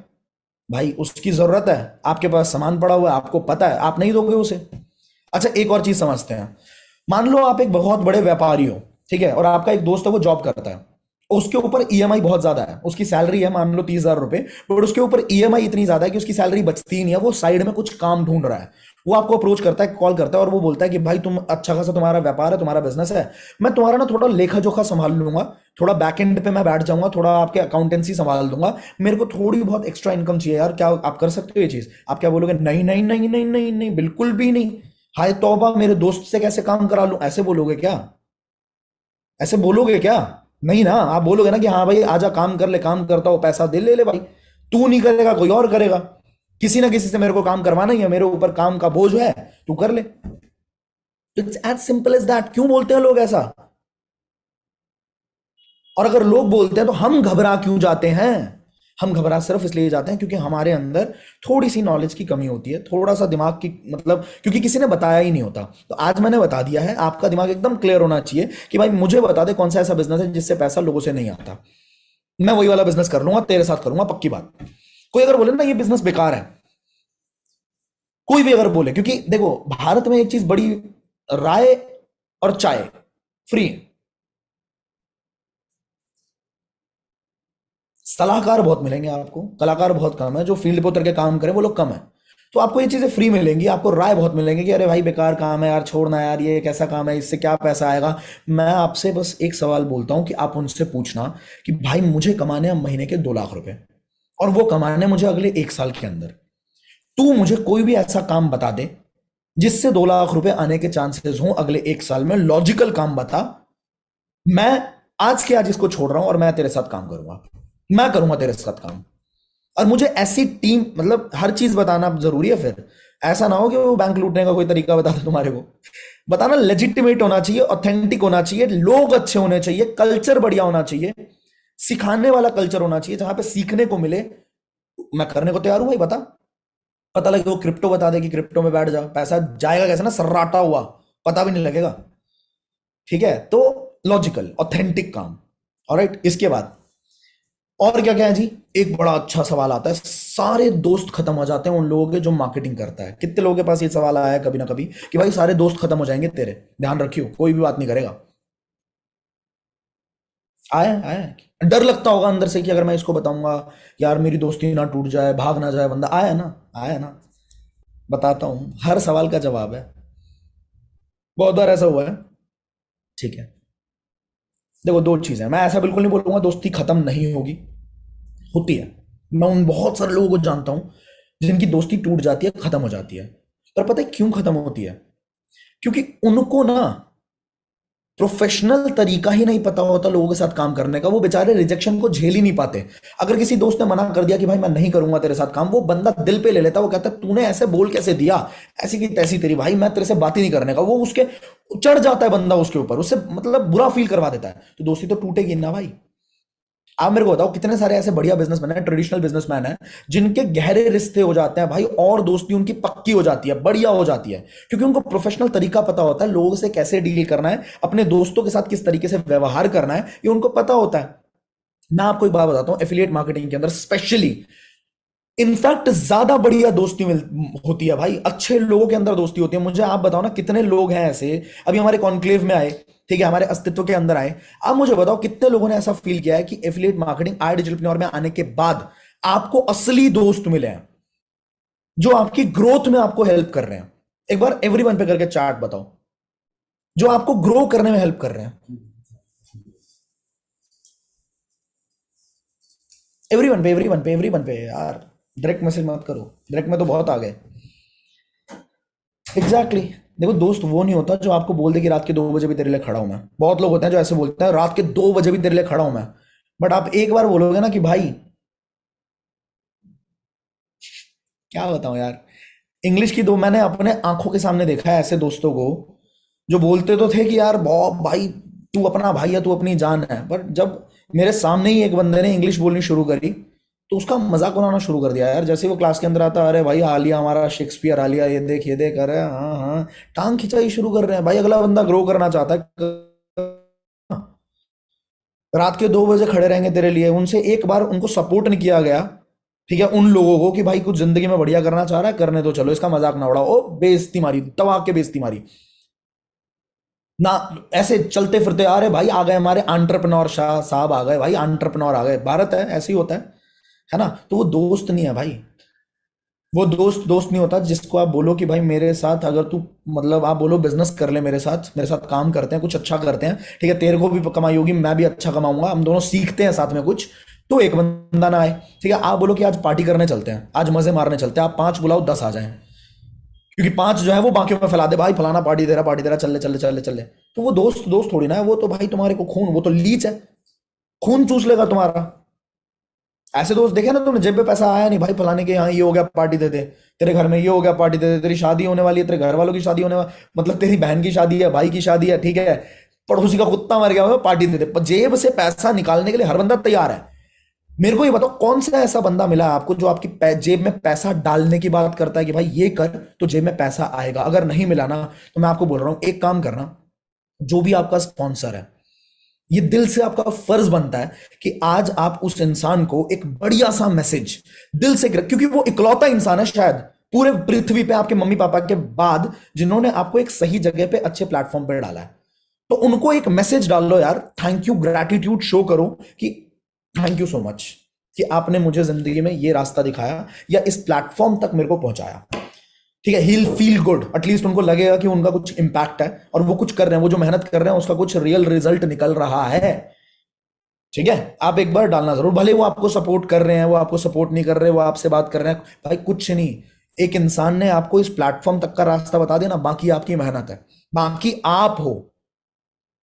भाई उसकी जरूरत है, आपके पास सामान पड़ा हुआ है, आपको पता है, आप नहीं दोगे उसे। अच्छा, एक और चीज समझते हैं। मान लो आप एक बहुत बड़े व्यापारी हो, ठीक है, और आपका एक दोस्त है वो जॉब करता है, उसके ऊपर ईएमआई बहुत ज्यादा है, उसकी सैलरी है मान लो 30,000 रुपए, बट उसके ऊपर ईएमआई इतनी ज्यादा है कि उसकी सैलरी बचती ही नहीं है। वो साइड में कुछ काम ढूंढ रहा है, वो आपको अप्रोच करता है, कॉल करता है, और वो बोलता है कि भाई तुम अच्छा खासा तुम्हारा व्यापार है, तुम्हारा बिजनेस है, मैं तुम्हारा ना थोड़ा लेखा जोखा संभाल लूंगा, थोड़ा बैक एंड पे मैं बैठ जाऊंगा, थोड़ा आपके अकाउंटेंसी संभाल दूंगा, मेरे को थोड़ी बहुत एक्स्ट्रा इनकम चाहिए यार, क्या आप कर सकते हो ये चीज? आप क्या बोलोगे? नहीं नहीं नहीं नहीं नहीं नहीं, बिल्कुल भी नहीं, हाय तौबा, मेरे दोस्त से कैसे काम करा लूं, ऐसे बोलोगे क्या? ऐसे बोलोगे क्या? नहीं ना। आप बोलोगे ना कि हाँ भाई आजा काम कर ले, काम करता हो, पैसा दे, ले ले भाई। तू नहीं करेगा कोई और करेगा, किसी ना किसी से मेरे को काम करवाना ही है, मेरे ऊपर काम का बोझ है, तू कर ले। It's as simple as that. क्यों बोलते हैं लोग ऐसा? और अगर लोग बोलते हैं तो हम घबरा क्यों जाते हैं? हम घबरा सिर्फ इसलिए जाते हैं क्योंकि हमारे अंदर थोड़ी सी नॉलेज की कमी होती है, थोड़ा सा दिमाग की, मतलब क्योंकि किसी ने बताया ही नहीं होता। तो आज मैंने बता दिया है, आपका दिमाग एकदम क्लियर होना चाहिए कि भाई मुझे बता दे कौन सा ऐसा बिजनेस है जिससे पैसा लोगों से नहीं आता, मैं वही वाला बिजनेस कर लूंगा, तेरे साथ करूंगा, पक्की बात। कोई अगर बोले ना ये बिजनेस बेकार है, कोई भी अगर बोले, क्योंकि देखो भारत में एक चीज बड़ी, राय और चाय फ्री है, सलाहकार बहुत मिलेंगे आपको, कलाकार बहुत कम है, जो फील्ड पे उतर के काम करें वो लोग कम है। तो आपको ये चीजें फ्री मिलेंगी, आपको राय बहुत मिलेंगे कि अरे भाई बेकार काम है यार, छोड़ना यार, ये कैसा काम है, इससे क्या पैसा आएगा। मैं आपसे बस एक सवाल बोलता हूं कि आप उनसे पूछना कि भाई मुझे कमाने हैं महीने के 2 लाख रुपए, और वो कमाने मुझे अगले 1 साल के अंदर, तू मुझे कोई भी ऐसा काम बता दे जिससे 2 लाख रुपए आने के चांसेस हो अगले 1 साल में, लॉजिकल काम बता। मैं आज के आज इसको छोड़ रहा हूं और मैं तेरे साथ काम करूंगा, मैं करूंगा तेरे साथ काम। और मुझे ऐसी टीम, मतलब हर चीज बताना जरूरी है फिर? ऐसा ना हो कि वो बैंक लूटने का कोई तरीका बता दे तुम्हारे को। बताना लेजिटिमेट होना चाहिए, ऑथेंटिक होना चाहिए, लोग अच्छे होने चाहिए, कल्चर बढ़िया होना चाहिए, सिखाने वाला कल्चर होना चाहिए जहां पे सीखने को मिले। मैं करने को तैयार हूं भाई, बता। पता लगे वो क्रिप्टो बता दे कि क्रिप्टो में बैठ जा, पैसा जाएगा कैसे ना, सर्राटा हुआ, पता भी नहीं लगेगा। ठीक है, तो लॉजिकल ऑथेंटिक काम। ऑलराइट, इसके बाद और क्या क्या है जी? एक बड़ा अच्छा सवाल आता है, सारे दोस्त खत्म हो जाते हैं उन लोगों के जो मार्केटिंग करता है। कितने लोगों के पास ये सवाल आया है कभी ना कभी कि भाई सारे दोस्त खत्म हो जाएंगे तेरे, ध्यान रखियो कोई भी बात नहीं करेगा? आया आया, डर लगता होगा अंदर से कि अगर मैं इसको बताऊंगा यार मेरी दोस्ती ना टूट जाए, भाग ना जाए बंदा। आया ना? आया ना? बताता हूं, हर सवाल का जवाब है। बहुत बार ऐसा हुआ है। ठीक है, देखो दो चीजें, मैं ऐसा बिल्कुल नहीं बोलूंगा दोस्ती खत्म नहीं होगी, होती है। मैं उन बहुत सारे लोगों को जानता हूं जिनकी दोस्ती टूट जाती है, खत्म हो जाती है। पर पता है क्यों खत्म होती है? क्योंकि उनको ना प्रोफेशनल तरीका ही नहीं पता होता लोगों के साथ काम करने का। वो बेचारे रिजेक्शन को झेल ही नहीं पाते। अगर किसी दोस्त ने मना कर दिया कि भाई मैं नहीं करूंगा तेरे साथ काम, वो बंदा दिल पे ले लेता। वो कहता है तूने ऐसे बोल कैसे दिया, ऐसी की तैसी तेरी, भाई मैं तेरे से बात ही नहीं करने का। वो उसके चढ़ जाता है बंदा उसके ऊपर, उससे मतलब बुरा फील करवा देता है। तो दोस्ती तो टूटेगी ना भाई। आप मेरे को बताओ कितने सारे ऐसे बढ़िया बिजनेसमैन हैं, ट्रेडिशनल बिजनेसमैन हैं, जिनके गहरे रिश्ते हो जाते हैं भाई, और दोस्ती उनकी पक्की हो जाती है, बढ़िया हो जाती है, क्योंकि उनको प्रोफेशनल तरीका पता होता है लोगों से कैसे डील करना है, अपने दोस्तों के साथ किस तरीके से व्यवहार करना है, ये उनको पता होता है। मैं आपको एक बात बताता हूं, एफिलिएट मार्केटिंग के अंदर स्पेशली, इनफैक्ट ज्यादा बढ़िया दोस्ती मिल होती है भाई, अच्छे लोगों के अंदर दोस्ती होती है। मुझे आप बताओ ना कितने लोग हैं ऐसे, अभी हमारे कॉन्क्लेव में आए, ठीक है, हमारे अस्तित्व के अंदर आए। आप मुझे बताओ कितने लोगों ने ऐसा फील किया है कि एफिलिएट मार्केटिंग आई डिजिटल में आने के बाद आपको असली दोस्त मिले हैं, जो आपकी ग्रोथ में आपको हेल्प कर रहे हैं? एक बार एवरीवन पे करके चार्ट बताओ, जो आपको ग्रो करने में हेल्प कर रहे हैं। एवरीवन पे यार, डायरेक्ट मैसेज मत करो, डायरेक्ट में तो बहुत आ गए। Exactly exactly. देखो दोस्त वो नहीं होता जो आपको बोल दे कि रात के 2 बजे भी तेरे लिए खड़ा हूं मैं। बहुत लोग होते हैं जो ऐसे बोलते हैं रात के 2 बजे भी तेरे लिए खड़ा हूं मैं, बट आप एक बार बोलोगे ना कि भाई, क्या बताऊं यार, इंग्लिश की दो, मैंने अपने आंखों के सामने देखा है ऐसे दोस्तों को जो बोलते तो थे कि यार बहुत भाई, तू अपना भाई है, तू अपनी जान है, पर जब मेरे सामने ही एक बंदे ने इंग्लिश बोलनी शुरू करी तो उसका मजाक उड़ाना शुरू कर दिया यार। जैसे वो क्लास के अंदर आता, अरे भाई आलिया, हमारा शेक्सपियर आलिया, ये देख, अरे हाँ हाँ, टांग खिंचाई शुरू कर रहे हैं भाई। अगला बंदा ग्रो करना चाहता है, रात के 2 बजे खड़े रहेंगे तेरे लिए, उनसे एक बार उनको सपोर्ट नहीं किया गया, ठीक है, उन लोगों को कि भाई कुछ जिंदगी में बढ़िया करना चाह रहा है, करने दो, चलो इसका मजाक ना उड़ाओ, ओ बेइज्जती मारी, दबा के बेइज्जती मारी ना। ऐसे चलते फिरते आ रहे भाई, आ गए हमारे एंटरप्रेन्योर शाह साहब, आ गए भाई, एंटरप्रेन्योर आ गए, भारत है ऐसे ही होता है ना? तो वो दोस्त नहीं है भाई। वो दोस्त दोस्त नहीं होता जिसको आप बोलो कि भाई मेरे साथ अगर तू, मतलब आप बोलो बिजनेस कर ले मेरे साथ काम करते हैं, कुछ अच्छा करते हैं, ठीक है, तेरे को भी कमाई होगी, मैं भी अच्छा कमाऊंगा, हम दोनों सीखते हैं साथ में कुछ, तो एक बंदा ना आए। ठीक है, आप बोलो कि आज पार्टी करने चलते हैं, आज मजे मारने चलते हैं, आप 5 बुलाओ 10 आ जाएं, क्योंकि 5 जो है वो बाकियों में फैला दे, भाई फलाना पार्टी दे रहा, चल ले चल ले चल ले चल ले। तो वो दोस्त दोस्त थोड़ी ना है, वो तो भाई तुम्हारे को खून, वो तो लीच है, खून चूस लेगा तुम्हारा। ऐसे दोस्त देखे ना तुमने, जेब में पैसा आया नहीं भाई, फलाने के यहाँ ये हो गया पार्टी दे दे, तेरे घर में ये हो गया पार्टी दे दे, तेरी शादी होने वाली है, तेरे घर वालों की शादी होने वाली, मतलब तेरी बहन की शादी है, भाई की शादी है, ठीक है, पड़ोसी का कुत्ता मर गया हो, पार्टी दे दे। पर जेब से पैसा निकालने के लिए हर बंदा तैयार है। मेरे को ये बताओ कौन सा ऐसा बंदा मिला है आपको जो आपकी जेब में पैसा डालने की बात करता है कि भाई ये कर तो जेब में पैसा आएगा? अगर नहीं मिला ना, तो मैं आपको बोल रहा हूं एक काम करना, जो भी आपका स्पॉन्सर है, ये दिल से आपका फर्ज बनता है कि आज आप उस इंसान को एक बढ़िया सा मैसेज दिल से, क्योंकि वो इकलौता इंसान है शायद पूरे पृथ्वी पे आपके मम्मी पापा के बाद जिन्होंने आपको एक सही जगह पे अच्छे प्लेटफॉर्म पे डाला है। तो उनको एक मैसेज डाल लो यार, थैंक यू, ग्रैटिट्यूड शो करो कि थैंक यू सो मच कि आपने मुझे जिंदगी में ये रास्ता दिखाया या इस प्लेटफॉर्म तक मेरे को पहुंचाया। ठीक है, ही फील गुड, एटलीस्ट उनको लगेगा कि उनका कुछ इंपैक्ट है और वो कुछ कर रहे हैं, वो जो मेहनत कर रहे हैं उसका कुछ रियल रिजल्ट निकल रहा है। ठीक है, आप एक बार डालना जरूर, भले वो आपको सपोर्ट कर रहे हैं, वो आपको सपोर्ट नहीं कर रहे, वो आपसे बात कर रहे हैं, भाई कुछ नहीं, एक इंसान ने आपको इस प्लेटफॉर्म तक का रास्ता बता दिया ना, बाकी आपकी मेहनत है, बाकी आप हो।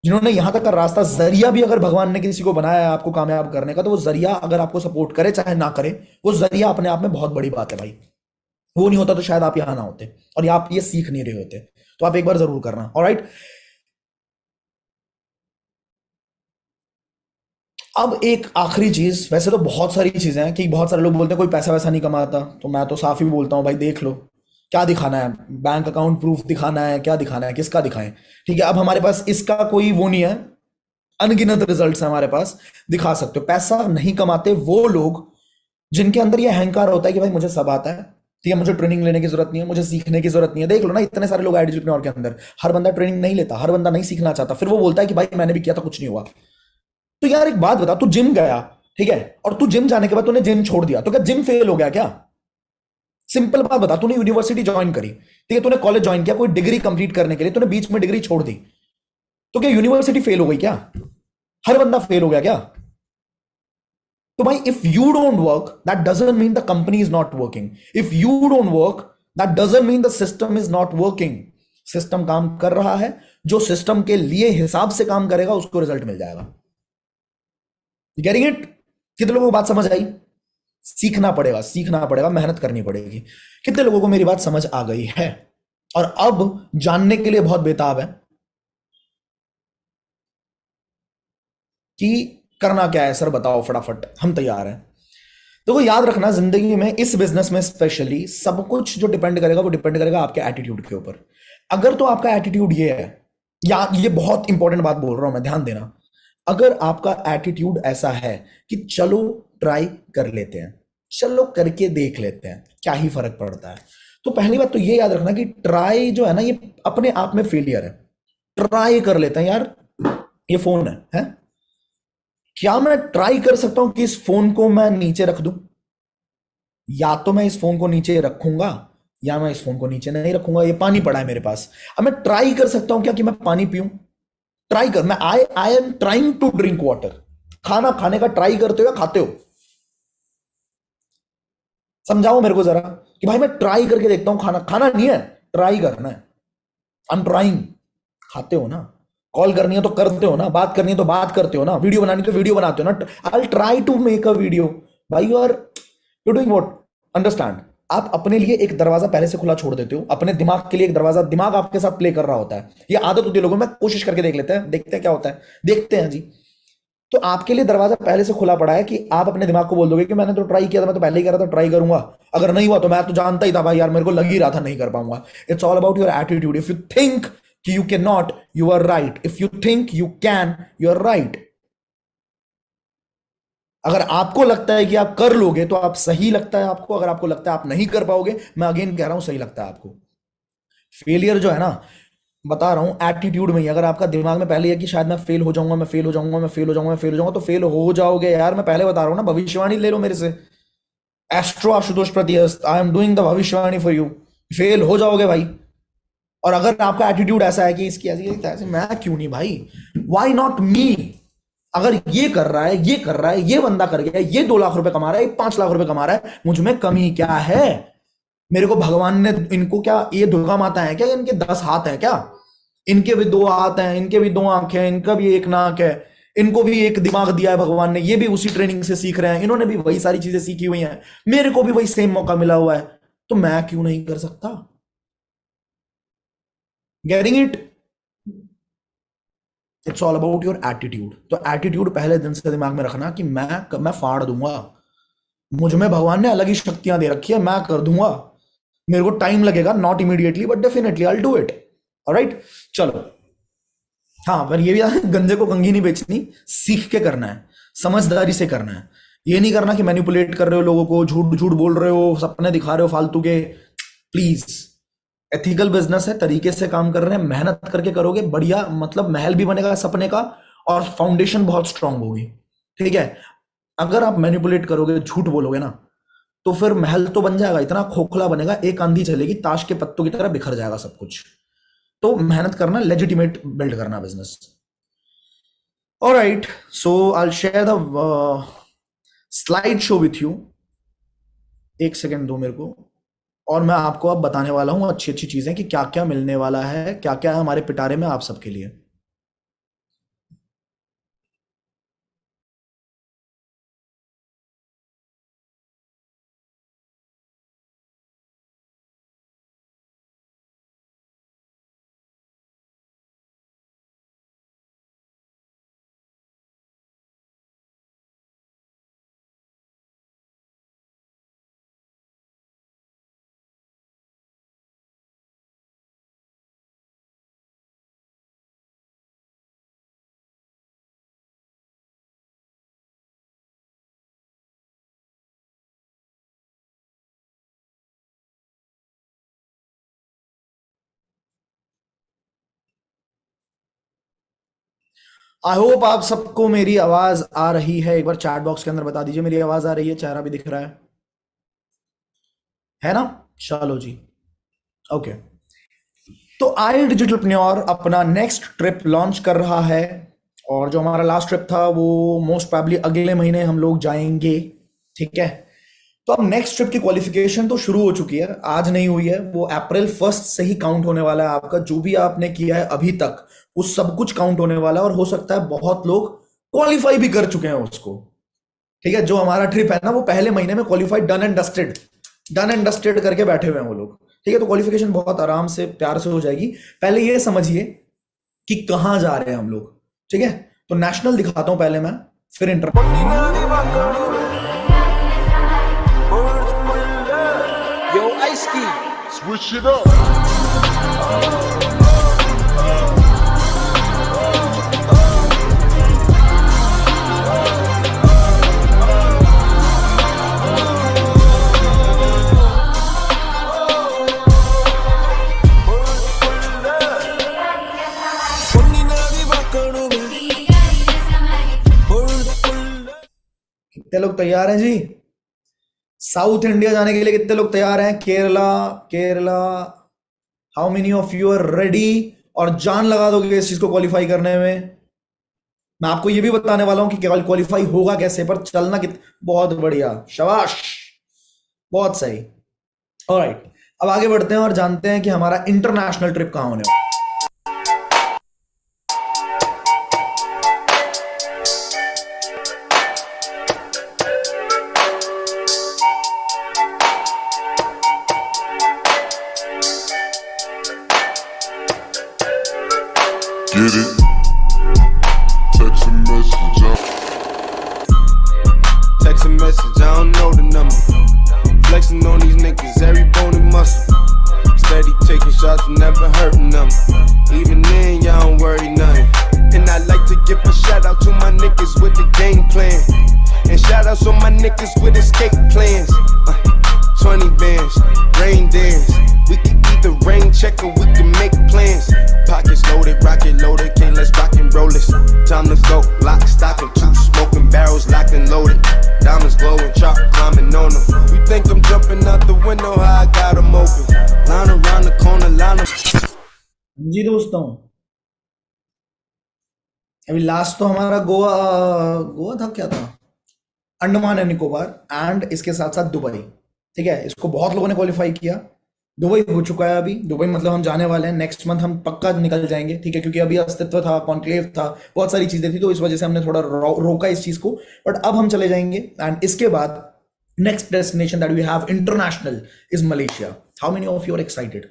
जिन्होंने यहां तक का रास्ता, जरिया भी अगर भगवान ने किसी को बनाया है आपको कामयाब करने का, तो वो जरिया अगर आपको सपोर्ट करे चाहे ना करे, वो जरिया अपने आप में बहुत बड़ी बात है भाई। वो नहीं होता तो शायद आप यहां ना होते, और आप ये सीख नहीं रहे होते। तो आप एक बार जरूर करना। ऑलराइट। अब एक आखिरी चीज, वैसे तो बहुत सारी चीजें हैं कि बहुत सारे लोग बोलते हैं कोई पैसा वैसा नहीं कमाता, तो मैं तो साफ ही बोलता हूँ भाई देख लो क्या दिखाना है। बैंक अकाउंट प्रूफ दिखाना है, क्या दिखाना है, किसका दिखाएं। ठीक है, अब हमारे पास इसका कोई वो नहीं है, अनगिनत रिजल्ट्स हैं हमारे पास, दिखा सकते हो। पैसा नहीं कमाते वो लोग जिनके अंदर ये अहंकार होता है कि भाई मुझे सब आता है, ठीक है, मुझे ट्रेनिंग लेने की जरूरत नहीं है, मुझे सीखने की जरूरत नहीं है। देख लो ना, इतने सारे लोग एंटरप्रेन्योर के अंदर, हर बंदा ट्रेनिंग नहीं लेता, हर बंदा नहीं सीखना चाहता, फिर वो बोलता है कि भाई मैंने भी किया था कुछ नहीं हुआ। तो यार एक बात बता, तू जिम गया, ठीक है, और तू जिम जाने के बाद तूने जिम छोड़ दिया, तो क्या जिम फेल हो गया क्या? सिंपल बात बता, तूने यूनिवर्सिटी ज्वाइन करी, ठीक है, तूने कॉलेज ज्वाइन किया कोई डिग्री कंप्लीट करने के लिए, तूने बीच में डिग्री छोड़ दी, तो क्या यूनिवर्सिटी फेल हो गई क्या? हर बंदा फेल हो गया क्या? तो भाई if you don't work that doesn't mean the company is not working, if you don't work that doesn't mean the system is not working. System काम कर रहा है, जो सिस्टम के लिए हिसाब से काम करेगा उसको रिजल्ट मिल जाएगा। Getting it? कितने लोगों को बात समझ आई? सीखना पड़ेगा, सीखना पड़ेगा, मेहनत करनी पड़ेगी। कितने लोगों को मेरी बात समझ आ गई है और अब जानने के लिए बहुत बेताब है कि करना क्या है? सर बताओ फटाफट, हम तैयार हैं। तो वो याद रखना, जिंदगी में इस बिजनेस में स्पेशली सब कुछ जो डिपेंड करेगा वो डिपेंड करेगा आपके एटीट्यूड के ऊपर। अगर तो आपका एटीट्यूड ये है, या ये बहुत इंपॉर्टेंट बात बोल रहा हूं मैं, ध्यान देना, अगर आपका एटीट्यूड ऐसा है कि चलो ट्राई कर लेते हैं, चलो करके देख लेते हैं, क्या ही फर्क पड़ता है, तो पहली बात तो ये याद रखना कि ट्राई जो है ना, ये अपने आप में फेलियर है। ट्राई कर लेते हैं यार, ये फोन है? क्या मैं ट्राई कर सकता हूं कि इस फोन को मैं नीचे रख दूं? या तो मैं इस फोन को नीचे रखूंगा, या मैं इस फोन को नीचे नहीं रखूंगा। ये पानी पड़ा है मेरे पास, अब मैं ट्राई कर सकता हूं क्या कि मैं पानी पीऊं? ट्राई कर, मैं I I am trying to drink water. खाना खाने का ट्राई करते हो या खाते हो? समझाओ मेरे को जरा कि भाई मैं ट्राई करके देखता हूं, खाना खाना नहीं है, ट्राई करना है। आई एम ट्राइंग। खाते हो ना? कॉल करनी है तो करते हो ना? बात करनी है तो बात करते हो ना? वीडियो बनानी है तो वीडियो बनाते हो ना? I try to make a video. भाई यू डूइंग व्हाट? अंडरस्टैंड? आप अपने लिए एक दरवाजा पहले से खुला छोड़ देते हो, अपने दिमाग के लिए एक दरवाजा, दिमाग आपके साथ प्ले कर रहा होता है। ये आदत होती है लोगों में, कोशिश करके देख लेते हैं, देखते हैं क्या होता है, देखते हैं जी। तो आपके लिए दरवाजा पहले से खुला पड़ा है कि आप अपने दिमाग को बोल दोगे कि मैंने तो ट्राई किया था, मैं तो पहले ही कह रहा था ट्राई करूंगा, अगर नहीं हुआ तो मैं तो जानता ही था भाई यार, मेरे को लग ही रहा था नहीं कर पाऊंगा। It's all about your attitude. If you think कि you can not, you are right. If you think you can, you are right. अगर आपको लगता है कि आप कर लोगे तो आप सही लगता है आपको, अगर आपको लगता है आप नहीं कर पाओगे, मैं अगेन कह रहा हूं सही लगता है आपको। फेलियर जो है ना, बता रहा हूं एटीट्यूड में ही, अगर आपका दिमाग में पहले है कि शायद मैं फेल हो जाऊंगा, मैं फेल हो जाऊंगा, मैं फेल हो जाऊंगा, मैं फेल हो जाऊंगा, तो फेल हो जाओगे यार। मैं पहले बता रहा हूं ना, भविष्यवाणी ले लो मेरे से। Astro Ashutosh प्रतिहस्त, I am doing the भविष्यवाणी फॉर यू। फेल हो जाओगे भाई। और अगर आपका एटीट्यूड ऐसा है कि इसकी ऐसी मैं क्यों नहीं भाई, वाई नॉट मी? अगर ये कर रहा है, ये कर रहा है, ये बंदा कर गया, ये 2 लाख रुपए कमा रहा है, ये 5 लाख रुपए कमा रहा है, मुझ में कमी क्या है? मेरे को भगवान ने, इनको क्या ये दुर्गा माता है क्या? इनके 10 हाथ है क्या? इनके भी 2 हाथ हैं, इनके भी 2 आंखें हैं, इनका भी एक नाक है, इनको भी एक दिमाग दिया है भगवान ने, ये भी उसी ट्रेनिंग से सीख रहे हैं, इन्होंने भी वही सारी चीजें सीखी हुई हैं, मेरे को भी वही सेम मौका मिला हुआ है, तो मैं क्यों नहीं कर सकता? Getting it? It's all about your attitude. तो एटीट्यूड पहले दिन से दिमाग में रखना कि मैं फाड़ दूंगा, मुझ में भगवान ने अलग ही शक्तियां दे रखी है, मैं कर दूंगा। मेरे को टाइम लगेगा, not immediately but definitely I will do it. Alright, चलो। हाँ, पर ये भी याद है, गंजे को कंघी नहीं बेचनी, सीख के करना है, समझदारी से करना है। ये नहीं करना कि मैनिपुलेट कर रहे हो लोगों को, झूठ झूठ बोल रहे हो, सपने दिखा रहे हो फालतू के। प्लीज, एथिकल बिजनेस है, तरीके से काम कर रहे हैं, मेहनत करके करोगे, बढ़िया मतलब महल भी बनेगा सपने का, और फाउंडेशन बहुत स्ट्रांग होगी। ठीक है? अगर आप मैनिपुलेट करोगे, झूठ बोलोगे ना, तो फिर महल तो बन जाएगा, इतना खोखला बनेगा, एक आंधी चलेगी ताश के पत्तों की तरह बिखर जाएगा सब कुछ। तो मेहनत करना, लेजिटिमेट बिल्ड करना business. Alright, so I share the slide show with you. एक सेकेंड दो मेरे को, और मैं आपको अब बताने वाला हूं अच्छी अच्छी चीजें कि क्या क्या मिलने वाला है, क्या क्या है हमारे पिटारे में आप सबके लिए। आई होप आप सबको मेरी आवाज आ रही है। एक बार चैट बॉक्स के अंदर बता दीजिए मेरी आवाज आ रही है, चेहरा भी दिख रहा है ना? चलो जी, ओके। तो आई डिजिटलप्रेन्योर अपना नेक्स्ट ट्रिप लॉन्च कर रहा है, और जो हमारा लास्ट ट्रिप था वो मोस्ट प्रोबेबली अगले महीने हम लोग जाएंगे, ठीक है? तो अब नेक्स्ट ट्रिप की क्वालिफिकेशन तो शुरू हो चुकी है, आज नहीं हुई है, वो अप्रैल 1 से ही काउंट होने वाला है। आपका जो भी आपने किया है अभी तक वो सब कुछ काउंट होने वाला है, और हो सकता है बहुत लोग क्वालिफाई भी कर चुके हैं उसको, ठीक है? जो हमारा ट्रिप है ना वो पहले महीने में क्वालिफाइड, डन एंड डस्टेड करके बैठे हुए हैं वो लोग, ठीक है? तो क्वालिफिकेशन बहुत आराम से प्यार से हो जाएगी। पहले ये समझिए कि कहाँ जा रहे हैं हम लोग, ठीक है? तो नेशनल दिखाता हूं पहले मैं, फिर inter. Yo, Ice Ski. Switch it up. कितने लोग तैयार हैं जी? साउथ इंडिया जाने के लिए कितने लोग तैयार हैं? Kerala, Kerala, how many of you are ready? और जान लगा दोगे इस चीज को क्वालिफाई करने में? मैं आपको ये भी बताने वाला हूं कि क्वालिफाई होगा कैसे, पर चलना बहुत बढ़िया, शाबाश, बहुत सही। ऑलराइट, अब आगे बढ़ते हैं और जानते हैं कि हमारा इंटरनेशनल ट्रिप कहां होने वाला है। Get it? Text a message out. Text a message, I don't know the number. Flexing on these niggas, every bone and muscle. Steady taking shots, never hurting them. Even then, y'all don't worry nothing. And I like to give a shout out to my niggas with the game plan. And shout outs on my niggas with escape plans. 20 bands, rain dance. We can either rain check or we can make plans. Pockets loaded, rocket loaded, can't let's rock and roll this. Time to go, lock, stock, and 2 smoking barrels locked and loaded. Diamonds glowing, chop climbing on them. You think I'm jumping out the window, how I got them open. Line around the corner, line of... जी दोस्तों, अभी last तो हमारा गोवा, गोवा था, क्या था, Andaman and Nicobar, and इसके साथ साथ दुबई, ठीक है? इसको बहुत लोगों ने क्वालिफाई किया। दुबई हो चुका है अभी, दुबई मतलब हम जाने वाले हैं नेक्स्ट मंथ, हम पक्का निकल जाएंगे, ठीक है? क्योंकि अभी अस्तित्व था, कॉन्क्लेव था, बहुत सारी चीजें थी, तो इस वजह से हमने थोड़ा रोका इस चीज को, बट अब हम चले जाएंगे। एंड इसके बाद next destination that we have international is Malaysia. How many of you are excited?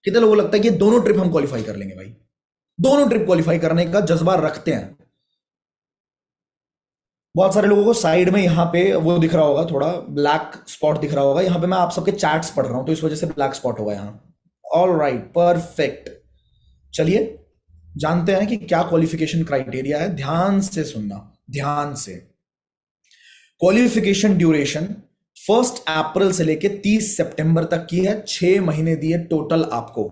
कितने लोगों को लगता है कि दोनों ट्रिप हम क्वालिफाई कर लेंगे? भाई दोनों ट्रिप क्वालिफाई करने का जज्बा रखते हैं। बहुत सारे लोगों को साइड में यहाँ पे वो दिख रहा होगा, थोड़ा ब्लैक स्पॉट दिख रहा होगा, यहाँ पे मैं आप सबके चैट्स पढ़ रहा हूं तो इस वजह से ब्लैक स्पॉट होगा यहाँ। All right, perfect. चलिए जानते हैं कि क्या क्वालिफिकेशन क्राइटेरिया है, ध्यान से सुनना, ध्यान से। क्वालिफिकेशन ड्यूरेशन 1 अप्रैल से लेके 30 सितंबर तक की है, 6 महीने दिए टोटल आपको,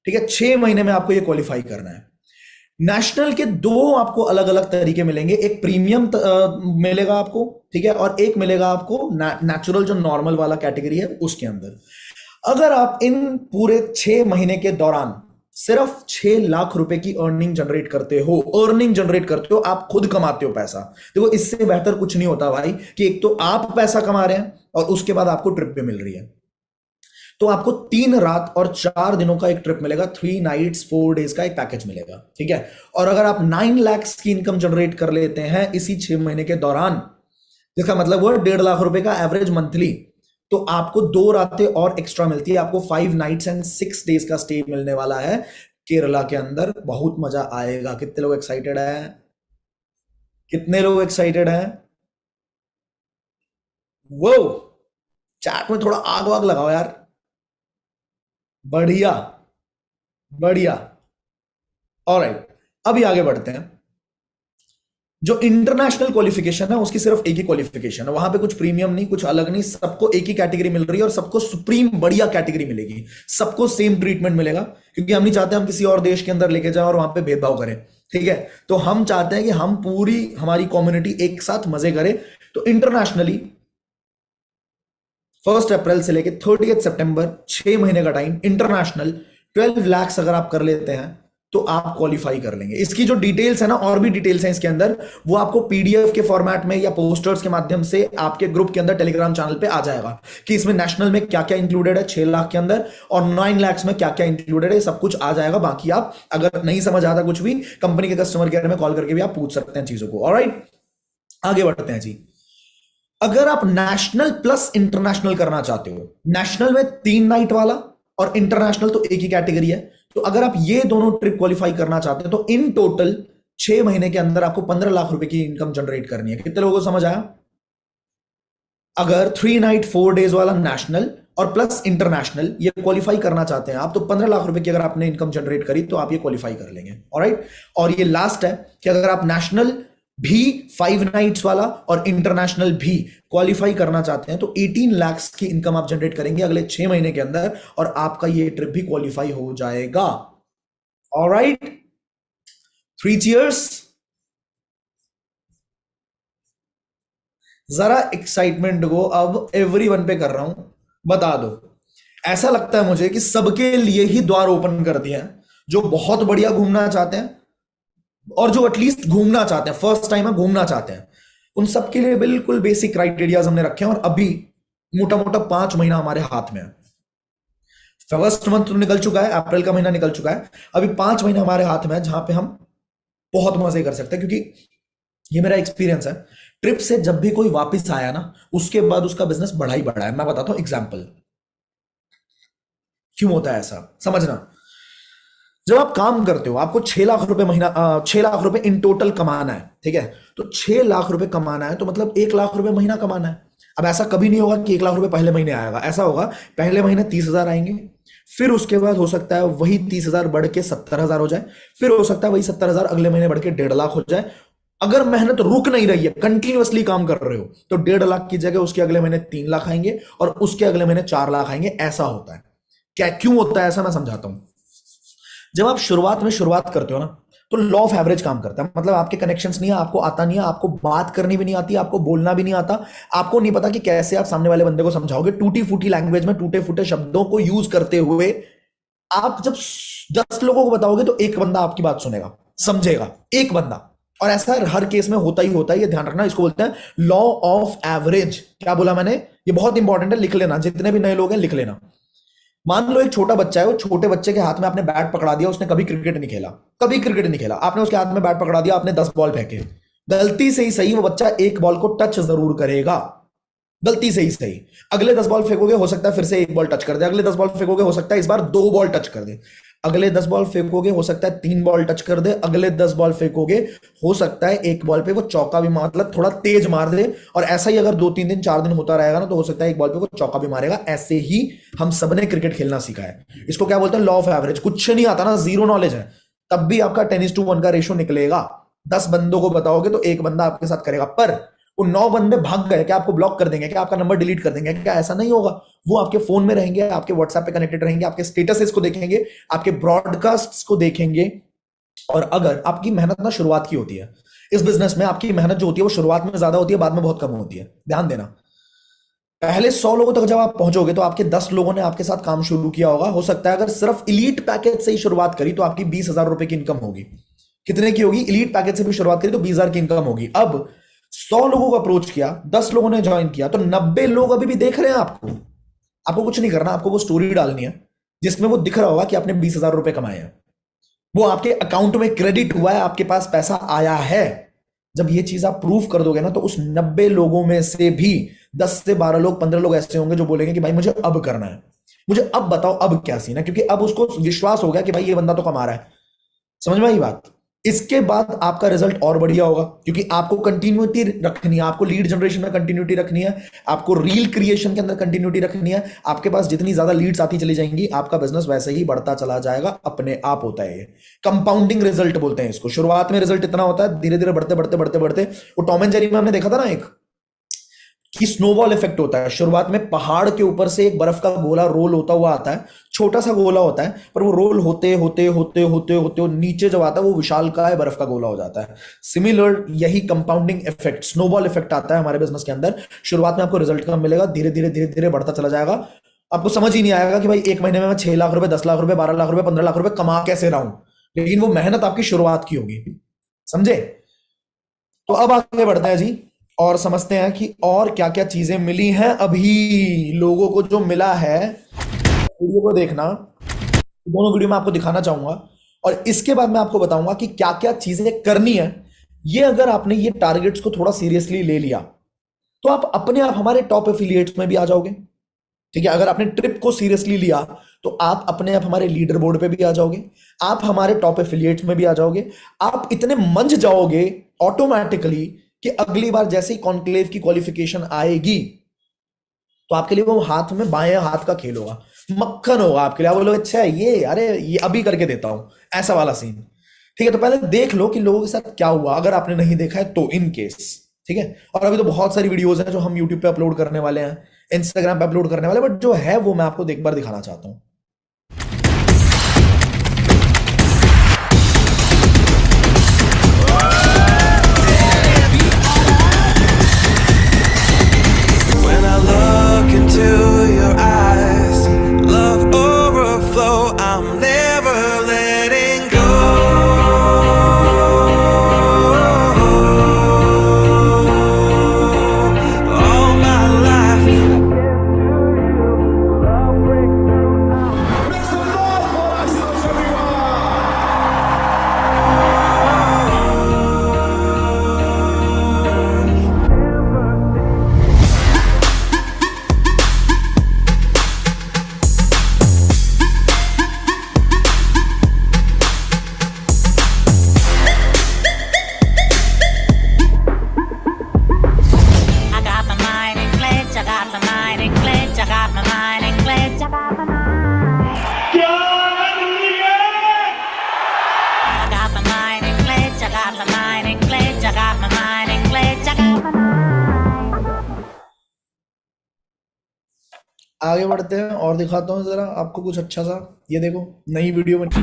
ठीक है? 6 महीने में आपको ये क्वालिफाई करना है। नेशनल के 2 आपको अलग अलग तरीके मिलेंगे, एक प्रीमियम मिलेगा आपको, ठीक है? और एक मिलेगा आपको नेचुरल, जो नॉर्मल वाला कैटेगरी है उसके अंदर। अगर आप इन पूरे 6 महीने के दौरान सिर्फ 6 लाख रुपए की अर्निंग जनरेट करते हो, आप खुद कमाते हो पैसा, देखो इससे बेहतर कुछ नहीं होता भाई, कि एक तो आप पैसा कमा रहे हैं और उसके बाद आपको ट्रिप पे मिल रही है। तो आपको 3 रात और 4 दिनों का एक ट्रिप मिलेगा, 3 नाइट्स 4 डेज का एक पैकेज मिलेगा, ठीक है? और अगर आप 9 लाख की इनकम जनरेट कर लेते हैं इसी 6 महीने के दौरान, जिसका मतलब वो 1.5 लाख रुपए का एवरेज मंथली, तो आपको 2 रातें और एक्स्ट्रा मिलती है, आपको 5 नाइट्स एंड 6 डेज का स्टे मिलने वाला है केरला के अंदर। बहुत मजा आएगा। कितने लोग एक्साइटेड हैं? कितने लोग एक्साइटेड हैं? वो चैट में थोड़ा आग वाग लगाओ यार। बढ़िया बढ़िया। ऑलराइट, अभी आगे बढ़ते हैं। जो इंटरनेशनल क्वालिफिकेशन है उसकी सिर्फ एक ही क्वालिफिकेशन है, वहां पे कुछ प्रीमियम नहीं, कुछ अलग नहीं, सबको एक ही कैटेगरी मिल रही है और सबको सुप्रीम बढ़िया कैटेगरी मिलेगी, सबको सेम ट्रीटमेंट मिलेगा, क्योंकि हम नहीं चाहते हम किसी और देश के अंदर लेके जाएं और वहां पे भेदभाव करें, ठीक है, तो हम चाहते हैं कि हम पूरी हमारी कम्युनिटी एक साथ मजे करे। तो इंटरनेशनली 1 अप्रैल से लेके 30 सितंबर 6 महीने का टाइम, इंटरनेशनल 12 लाख अगर आप कर लेते हैं तो आप क्वालिफाई कर लेंगे। इसकी जो डिटेल्स है ना, और भी डिटेल्स हैं इसके अंदर, वो आपको पीडीएफ के फॉर्मेट में या पोस्टर्स के माध्यम से आपके ग्रुप के अंदर टेलीग्राम चैनल पे आ जाएगा कि इसमें नेशनल में क्या क्या इंक्लूडेड है 6 लाख के अंदर, और 9 लाख में क्या क्या इंक्लूडेड है, सब कुछ आ जाएगा। बाकी आप अगर नहीं समझ आता कुछ भी, कंपनी के कस्टमर केयर में कॉल करके भी आप पूछ सकते हैं चीजों को। ऑलराइट, आगे बढ़ते हैं जी। अगर आप नेशनल प्लस इंटरनेशनल करना चाहते हो, नेशनल में 3 नाइट वाला और इंटरनेशनल तो एक ही कैटेगरी है, तो अगर आप ये दोनों ट्रिप क्वालिफाई करना चाहते हैं तो इन टोटल 6 महीने के अंदर आपको 15 लाख रुपए की इनकम जनरेट करनी है। कितने लोगों को समझ आया? अगर 3 नाइट 4 डेज वाला नेशनल और प्लस इंटरनेशनल ये क्वालिफाई करना चाहते हैं आप, तो 15 लाख रुपए की अगर आपने इनकम जनरेट करी तो आप ये क्वालिफाई कर लेंगे। ऑलराइट, और ये लास्ट है कि अगर आप नेशनल भी 5 नाइट्स वाला और इंटरनेशनल भी क्वालिफाई करना चाहते हैं तो 18 लाख की इनकम आप जनरेट करेंगे अगले 6 महीने के अंदर, और आपका ये ट्रिप भी क्वालिफाई हो जाएगा। Alright, 3 cheers. जरा एक्साइटमेंट को अब एवरीवन पे कर रहा हूं, बता दो। ऐसा लगता है मुझे कि सबके लिए ही द्वार ओपन कर दिया है, जो बहुत बढ़िया घूमना चाहते हैं और जो एटलीस्ट घूमना चाहते हैं, फर्स्ट टाइम घूमना चाहते हैं, उन सबके लिए बिल्कुल बेसिक क्राइटेरियाज हमने रखे हैं। और अभी मोटा मोटा 5 महीना हमारे हाथ में है। फर्स्ट मंथ तो निकल चुका है, अप्रैल का महीना निकल चुका है, अभी 5 महीने हमारे हाथ में है जहां पे हम बहुत मजे कर सकते हैं। क्योंकि ये मेरा एक्सपीरियंस है, ट्रिप से जब भी कोई वापस आया ना, उसके बाद उसका बिजनेस बढ़ा ही बढ़ा है। मैं बताता हूं एग्जाम्पल क्यों होता है ऐसा, समझना। जब आप काम करते हो, आपको 6 लाख रुपए महीना 6 लाख रुपए इन टोटल कमाना है, ठीक है, तो 6 लाख रुपए कमाना है तो मतलब 1 लाख रुपए महीना कमाना है। अब ऐसा कभी नहीं होगा कि 1 लाख रुपए पहले महीने आएगा, ऐसा होगा पहले महीने 30,000 आएंगे, फिर उसके बाद हो सकता है वही 30,000 बढ़ के 70,000 हो जाए, फिर हो सकता है वही 70,000 अगले महीने बढ़ के 1.5 लाख हो जाए। अगर मेहनत रुक नहीं रही है, कंटिन्यूअसली काम कर रहे हो, तो 1.5 लाख की जगह उसके अगले महीने 3 लाख आएंगे और उसके अगले महीने 4 लाख आएंगे। ऐसा होता है। क्या क्यों होता है ऐसा, मैं समझाता हूं। जब आप शुरुआत में शुरुआत करते हो ना, तो लॉ ऑफ एवरेज काम करता है। मतलब आपके कनेक्शंस नहीं है, आपको आता नहीं है, आपको बात करनी भी नहीं आती, आपको बोलना भी नहीं आता, आपको नहीं पता कि कैसे आप सामने वाले बंदे को समझाओगे। टूटी फूटी लैंग्वेज में टूटे फूटे शब्दों को यूज करते हुए आप जब 10 लोगों को बताओगे तो एक बंदा आपकी बात सुनेगा, समझेगा, एक बंदा। और ऐसा हर केस में होता ही होता है, ये ध्यान रखना। इसको बोलते हैं लॉ ऑफ एवरेज। क्या बोला मैंने? ये बहुत इंपॉर्टेंट है, लिख लेना। जितने भी नए लोग हैं लिख लेना। मान लो एक छोटा बच्चा है, वो छोटे बच्चे के हाथ में आपने बैट पकड़ा दिया, उसने कभी क्रिकेट नहीं खेला, कभी क्रिकेट नहीं खेला, आपने उसके हाथ में बैट पकड़ा दिया, आपने 10 बॉल फेंके, गलती से ही सही वो बच्चा एक बॉल को टच जरूर करेगा, गलती से ही सही। अगले 10 बॉल फेंकोगे, हो सकता है फिर से एक बॉल टच कर दे, अगले 10 बॉल फेंकोगे, हो सकता है इस बार 2 बॉल टच कर दे, अगले 10 बॉल फेंकोगे, हो सकता है 3 बॉल टच कर दे, अगले 10 बॉल फेंकोगे, हो सकता है एक बॉल पे वो चौका भी मतलब थोड़ा तेज मार दे। और ऐसा ही अगर 2-3 दिन 4 दिन होता रहेगा ना, तो हो सकता है एक बॉल पे वो चौका भी मारेगा। ऐसे ही हम सबने क्रिकेट खेलना सीखा है। इसको क्या बोलते हैं? Law of average. कुछ नहीं आता ना, जीरो नॉलेज है, तब भी आपका 10:1 का रेशो निकलेगा। 10 बंदों को बताओगे तो एक बंदा आपके साथ करेगा। पर वो 9 बंदे भाग गए, क्या आपको ब्लॉक कर देंगे? क्या आपका नंबर डिलीट कर देंगे? क्या ऐसा नहीं होगा। वो आपके फोन में रहेंगे, आपके व्हाट्सएप पे कनेक्टेड रहेंगे, आपके स्टेटस को देखेंगे, आपके ब्रॉडकास्ट्स को देखेंगे। और अगर आपकी मेहनत ना शुरुआत की होती है, इस बिजनेस में आपकी मेहनत जो होती है वो शुरुआत में ज्यादा होती है, बाद में बहुत कम होती है। ध्यान देना, पहले 100 लोगों तक जब आप पहुंचोगे तो आपके 10 लोगों ने आपके साथ काम शुरू किया होगा। हो सकता है अगर सिर्फ इलीट पैकेज से ही शुरुआत करी तो आपकी 20,000 रुपए की इनकम होगी। कितने की होगी? इलीट पैकेज से भी शुरुआत करी तो 20,000 की इनकम होगी। अब 100 लोगों को अप्रोच किया, 10 लोगों ने ज्वाइन किया, तो 90 लोग अभी भी देख रहे हैं आपको। आपको कुछ नहीं करना, आपको वो स्टोरी डालनी है जिसमें वो दिख रहा होगा कि आपने 20,000 रुपए कमाए हैं, वो आपके अकाउंट में क्रेडिट हुआ है, आपके पास पैसा आया है। जब ये चीज आप प्रूफ कर दोगे ना, तो उस 90 लोगों में से भी 10 से 12 लोग, 15 लोग ऐसे होंगे जो बोलेंगे कि भाई मुझे अब करना है, मुझे अब बताओ अब क्या सीन है। क्योंकि अब उसको विश्वास हो गया कि भाई ये बंदा तो कमा रहा है। समझ में आई बात? इसके बाद आपका रिजल्ट और बढ़िया होगा, क्योंकि आपको कंटिन्यूटी रखनी है, आपको लीड जनरेशन में कंटिन्यूटी रखनी है, आपको रील क्रिएशन के अंदर कंटिन्यूटी रखनी है। आपके पास जितनी ज्यादा लीड्स आती चली जाएंगी, आपका बिजनेस वैसे ही बढ़ता चला जाएगा, अपने आप होता है। ये कंपाउंडिंग रिजल्ट बोलते हैं इसको। शुरुआत में रिजल्ट इतना होता है, धीरे धीरे बढ़ते बढ़ते बढ़ते बढ़ते। वो टॉम एंड जेरी में हमने देखा था ना, एक कि स्नोबॉल इफेक्ट होता है। शुरुआत में पहाड़ के ऊपर से एक बर्फ का गोला रोल होता हुआ आता है, छोटा सा गोला होता है, पर वो रोल होते होते होते होते होते और नीचे जब आता है वो विशालकाय बर्फ का गोला हो जाता है। सिमिलर यही कंपाउंडिंग इफेक्ट, स्नोबॉल इफेक्ट आता है हमारे बिजनेस के अंदर। शुरुआत में आपको रिजल्ट कम मिलेगा, धीरे धीरे धीरे धीरे बढ़ता चला जाएगा। आपको समझ ही नहीं आएगा कि भाई एक महीने में मैं 6 लाख रुपए, 10 लाख रुपए, 12 लाख रुपए, 15 लाख रुपए कमा कैसे रहा हूं, लेकिन वो मेहनत आपकी शुरुआत की होगी। समझे? तो अब आगे बढ़ते हैं जी और समझते हैं कि और क्या क्या चीजें मिली हैं अभी लोगों को। जो मिला है, वीडियो को देखना, दोनों वीडियो में आपको दिखाना चाहूंगा और इसके बाद मैं आपको बताऊंगा कि क्या क्या चीजें करनी है। ये अगर आपने ये टारगेट्स को थोड़ा सीरियसली ले लिया तो आप अपने आप हमारे टॉप एफिलिएट्स में भी आ जाओगे। ठीक है, अगर आपने ट्रिप को सीरियसली लिया तो आप अपने आप हमारे लीडर बोर्ड पे भी आ जाओगे, आप हमारे टॉप एफिलिएट्स में भी आ जाओगे। आप इतने मंझ जाओगे ऑटोमेटिकली कि अगली बार जैसे ही कॉन्क्लेव की क्वालिफिकेशन आएगी तो आपके लिए वो हाथ में बाएं हाथ का खेल होगा, मक्खन होगा आपके लिए। आप बोलोगे अच्छा ये, अरे ये अभी करके देता हूं, ऐसा वाला सीन। ठीक है, तो पहले देख लो कि लोगों के साथ क्या हुआ, अगर आपने नहीं देखा है तो, इन केस। ठीक है, और अभी तो बहुत सारी वीडियोस हैं जो हम यूट्यूब पे अपलोड करने वाले हैं, इंस्टाग्राम पे अपलोड करने वाले, बट जो है वो मैं आपको एक बार दिखाना चाहता हूं। When I look into your eyes, love overflow, I'm never letting go. All my life, Make some noise for ourselves, everyone! I got my mind in glitch, I got my mind in glitch, I got my mind in glitch, I got my mind. I got my mind in glitch, I got my mind in glitch, I got my mind in glitch, I got my mind. आगे बढ़ते हैं और दिखाता हूं जरा आपको कुछ अच्छा सा। ये देखो नई वीडियो में हाँ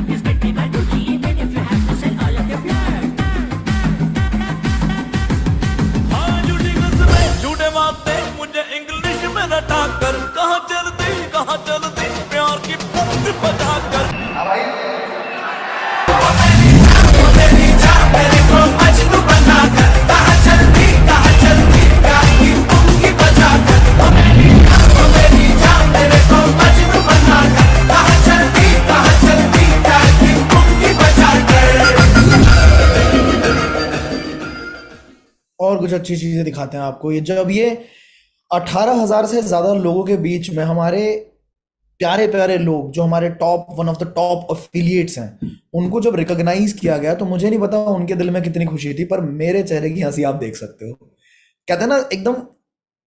झूठी कस्में झूठे बातें मुझे इंग्लिश में रटा कर, कहाँ चलती प्यार की पंक्ति बजा कर। और कुछ अच्छी चीजें दिखाते हैं आपको। ये जब ये 18,000 से ज्यादा लोगों के बीच में हमारे प्यारे प्यारे लोग जो हमारे top, one of the top affiliates हैं, उनको जब रिकॉग्नाइज किया गया तो मुझे नहीं पता उनके दिल में कितनी खुशी थी, पर मेरे चेहरे की हंसी आप देख सकते हो। कहते हैं ना एकदम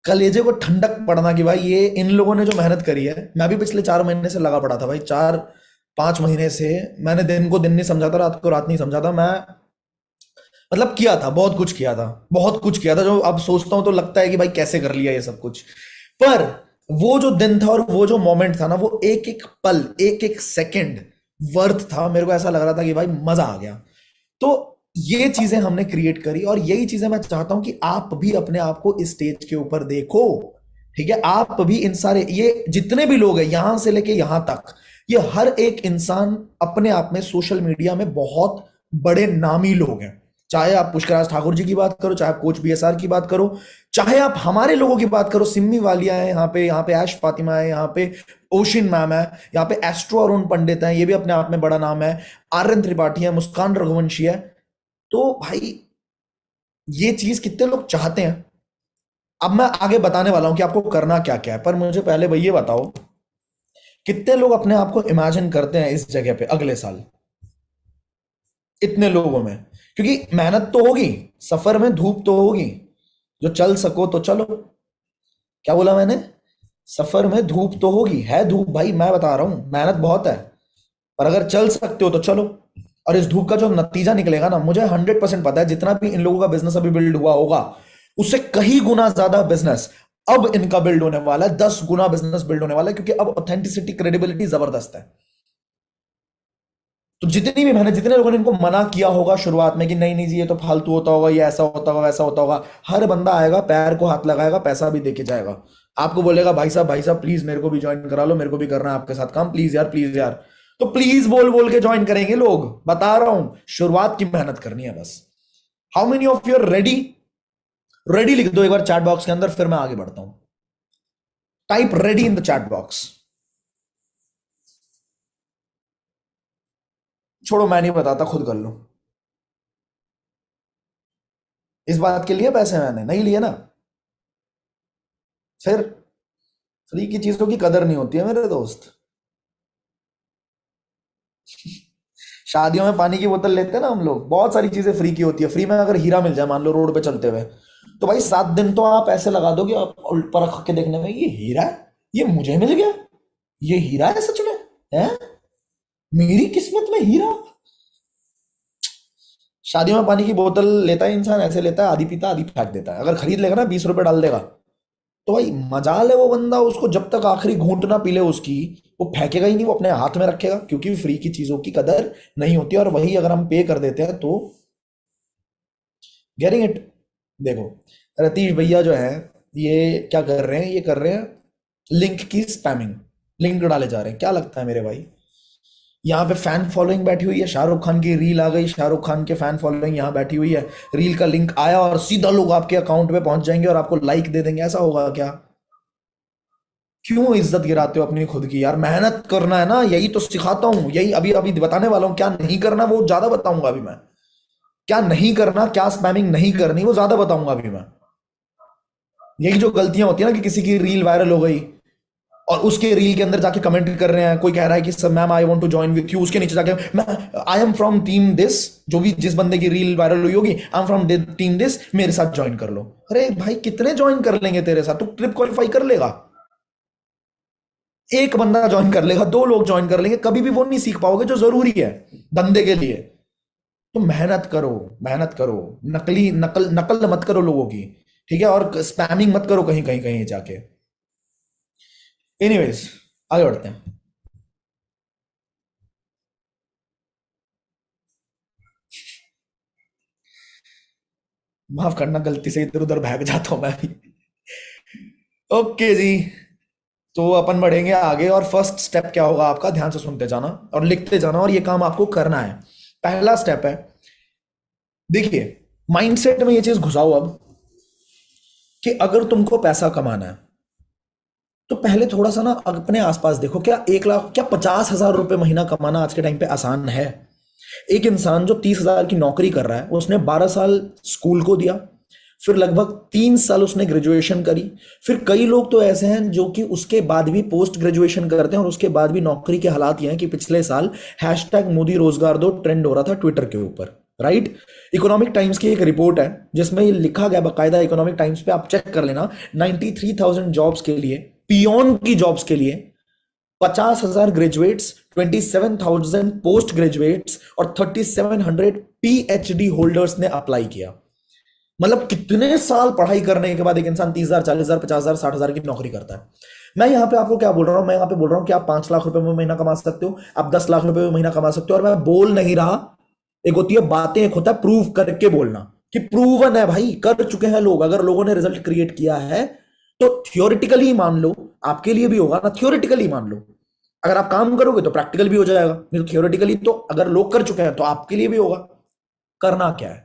कलेजे को ठंडक पड़ना कि भाई ये इन लोगों ने जो मेहनत करी है। मैं भी पिछले 4 महीने से लगा पड़ा था भाई, 4-5 महीने से मैंने दिन को दिन नहीं समझा था, रात को रात नहीं समझा था। मैं मतलब किया था, बहुत कुछ किया था, बहुत कुछ किया था, जो अब सोचता हूं तो लगता है कि भाई कैसे कर लिया ये सब कुछ। पर वो जो दिन था और वो जो मोमेंट था ना, वो एक एक पल, एक एक सेकंड वर्थ था। मेरे को ऐसा लग रहा था कि भाई मजा आ गया। तो ये चीजें हमने क्रिएट करी और यही चीजें मैं चाहता हूं कि आप भी अपने आप को इस स्टेज के ऊपर देखो। ठीक है, आप भी इन सारे, ये जितने भी लोग हैं यहां से लेके यहां तक, ये हर एक इंसान अपने आप में सोशल मीडिया में बहुत बड़े नामी लोग हैं। चाहे आप पुष्कराज ठाकुर जी की बात करो, चाहे आप कोच बीएसआर की बात करो, चाहे आप हमारे लोगों की बात करो, सिम्मी वालिया है यहाँ पे ऐश फातिमा है, यहाँ पे ओशिन मैम है, यहाँ पे एस्ट्रो अरुण पंडित है, ये भी अपने आप में बड़ा नाम है, आर्यन त्रिपाठी है, मुस्कान रघुवंशी है। तो भाई ये चीज कितने लोग चाहते हैं। अब मैं आगे बताने वाला हूं कि आपको करना क्या क्या है, पर मुझे पहले भाई ये बताओ कितने लोग अपने आप को इमेजिन करते हैं इस जगह पे अगले साल, इतने लोगों में। क्योंकि मेहनत तो होगी, सफर में धूप तो होगी, जो चल सको तो चलो। क्या बोला मैंने? सफर में धूप तो होगी, है धूप भाई, मैं बता रहा हूं, मेहनत बहुत है, पर अगर चल सकते हो तो चलो। और इस धूप का जो नतीजा निकलेगा ना, मुझे 100% पता है, जितना भी इन लोगों का बिजनेस अभी बिल्ड हुआ होगा उससे कहीं गुना ज्यादा बिजनेस अब इनका बिल्ड होने वाला है, 10 गुना बिजनेस बिल्ड होने वाला है, क्योंकि अब ऑथेंटिसिटी, क्रेडिबिलिटी जबरदस्त है। तो जितनी भी मेहनत, जितने लोगों ने इनको मना किया होगा शुरुआत में कि नहीं नहीं जी ये तो फालतू होता होगा, ये ऐसा होता होगा, वैसा होता होगा, हर बंदा आएगा, पैर को हाथ लगाएगा, पैसा भी देके जाएगा, आपको बोलेगा भाई साहब प्लीज मेरे को भी ज्वाइन करा लो, मेरे को भी करना है आपके साथ काम, प्लीज यार प्लीज यार। तो प्लीज बोल बोल के ज्वाइन करेंगे लोग, बता रहा हूं, शुरुआत की मेहनत करनी है बस। How many of you are ready? Ready लिख दो एक बार चैट बॉक्स के अंदर, फिर मैं आगे बढ़ता हूं। Type ready in the chat box. छोड़ो मैं नहीं बताता, खुद कर लो। इस बात के लिए पैसे मैंने नहीं लिए ना, फिर फ्री की चीजों की कदर नहीं होती है मेरे दोस्त। शादियों में पानी की बोतल लेते हैं ना हम लोग, बहुत सारी चीजें फ्री की होती है। फ्री में अगर हीरा मिल जाए मान लो रोड पे चलते हुए, तो भाई 7 दिन तो आप ऐसे लगा दोगे, आप उल्ट परख के देखने में, ये हीरा है, ये मुझे मिल गया, ये हीरा है सच में, है मेरी किस्मत में हीरा। शादियों में पानी की बोतल लेता है इंसान, ऐसे लेता है, आधी पीता आधी फेंक देता है। अगर खरीद लेगा ना 20 रुपए डाल देगा, तो भाई मजाल है वो बंदा, उसको जब तक आखिरी घूंट ना पी ले उसकी, वो फेंकेगा ही नहीं, वो अपने हाथ में रखेगा, क्योंकि फ्री की चीजों की कदर नहीं होती। और वही अगर हम पे कर देते हैं तो गेटिंग इट। देखो रतीश भैया जो है ये क्या कर रहे हैं, ये कर रहे हैं लिंक की स्पैमिंग, लिंक डाले जा रहे हैं। क्या लगता है मेरे भाई, यहाँ पे फैन फॉलोइंग बैठी हुई है, शाहरुख खान की रील आ गई, शाहरुख खान के फैन फॉलोइंग यहाँ बैठी हुई है, रील का लिंक आया और सीधा लोग आपके अकाउंट पे पहुंच जाएंगे और आपको लाइक दे देंगे, ऐसा होगा क्या? क्यों इज्जत गिराते हो अपनी खुद की यार? मेहनत करना है ना, यही तो सिखाता हूं, यही अभी अभी बताने वाला हूं। क्या नहीं करना वो ज्यादा बताऊंगा अभी मैं, क्या नहीं करना, क्या स्पैमिंग नहीं करनी वो ज्यादा बताऊंगा अभी मैं। यही जो गलतियां होती है ना कि किसी की रील वायरल हो गई और उसके रील के अंदर जाके कमेंट कर रहे हैं, कोई कह रहा है कि sir ma'am I want to join with you, उसके नीचे जाके मैं I am from team this, जो भी जिस बंदे की रील वायरल हुई होगी, I am from team this, मेरे साथ ज्वाइन कर लो। अरे भाई कितने ज्वाइन कर लेंगे तेरे साथ? तू ट्रिप क्वालिफाई कर लेगा, एक बंदा ज्वाइन कर लेगा, 2 लोग ज्वाइन कर लेंगे, कभी भी वो नहीं सीख पाओगे जो जरूरी है धंधे के लिए। तो मेहनत करो, मेहनत करो, नकल मत करो लोगों की, ठीक है? और स्पैमिंग मत करो कहीं कहीं कहीं जाके। एनीवेज आगे बढ़ते हैं। माफ करना, गलती से इधर उधर भाग जाता हूं मैं भी। ओके जी, तो अपन बढ़ेंगे आगे। और फर्स्ट स्टेप क्या होगा आपका, ध्यान से सुनते जाना और लिखते जाना, और ये काम आपको करना है। पहला स्टेप है, देखिए माइंडसेट में ये चीज घुसाओ अब कि अगर तुमको पैसा कमाना है तो पहले थोड़ा सा ना अपने आसपास देखो, क्या 1 लाख, क्या 50,000 रुपए महीना कमाना आज के टाइम पे आसान है? एक इंसान जो 30,000 की नौकरी कर रहा है, उसने 12 साल स्कूल को दिया, फिर लगभग 3 साल उसने ग्रेजुएशन करी, फिर कई लोग तो ऐसे हैं जो कि उसके बाद भी पोस्ट ग्रेजुएशन करते हैं और उसके बाद भी नौकरी के हालात ये हैं कि पिछले साल #मोदी रोजगार दो ट्रेंड हो रहा था ट्विटर के ऊपर, राइट? इकोनॉमिक टाइम्स की एक रिपोर्ट है जिसमें ये लिखा गया बाकायदा, इकोनॉमिक टाइम्स पे आप चेक कर लेना, 93,000 जॉब्स के लिए, पियोन की जॉब्स के लिए 50,000 ग्रेजुएट्स, 27,000 पोस्ट ग्रेजुएट्स और 3,700 PhD होल्डर्स ने अप्लाई किया। मतलब कितने साल पढ़ाई करने के बाद एक इंसान 30,000, 40,000, 50,000, 60,000 की नौकरी करता है। मैं यहाँ पे आपको क्या बोल रहा हूँ, मैं यहाँ पे बोल रहा हूँ कि आप 5 लाख रुपए में महीना कमा सकते हो, आप 10 लाख रुपए में महीना कमा सकते हो। और मैं बोल नहीं रहा, एक होती है बातें, एक होता है प्रूव करके बोलना, कि प्रूवन है भाई, कर चुके हैं लोग। अगर लोगों ने रिजल्ट क्रिएट किया है तो थियोरिटिकली मान लो, आपके लिए भी होगा ना, थियोरिटिकली मान लो। अगर आप काम करोगे तो प्रैक्टिकल भी हो जाएगा, नहीं तो थियोरिटिकली तो अगर लोग कर चुके हैं तो आपके लिए भी होगा। करना क्या है,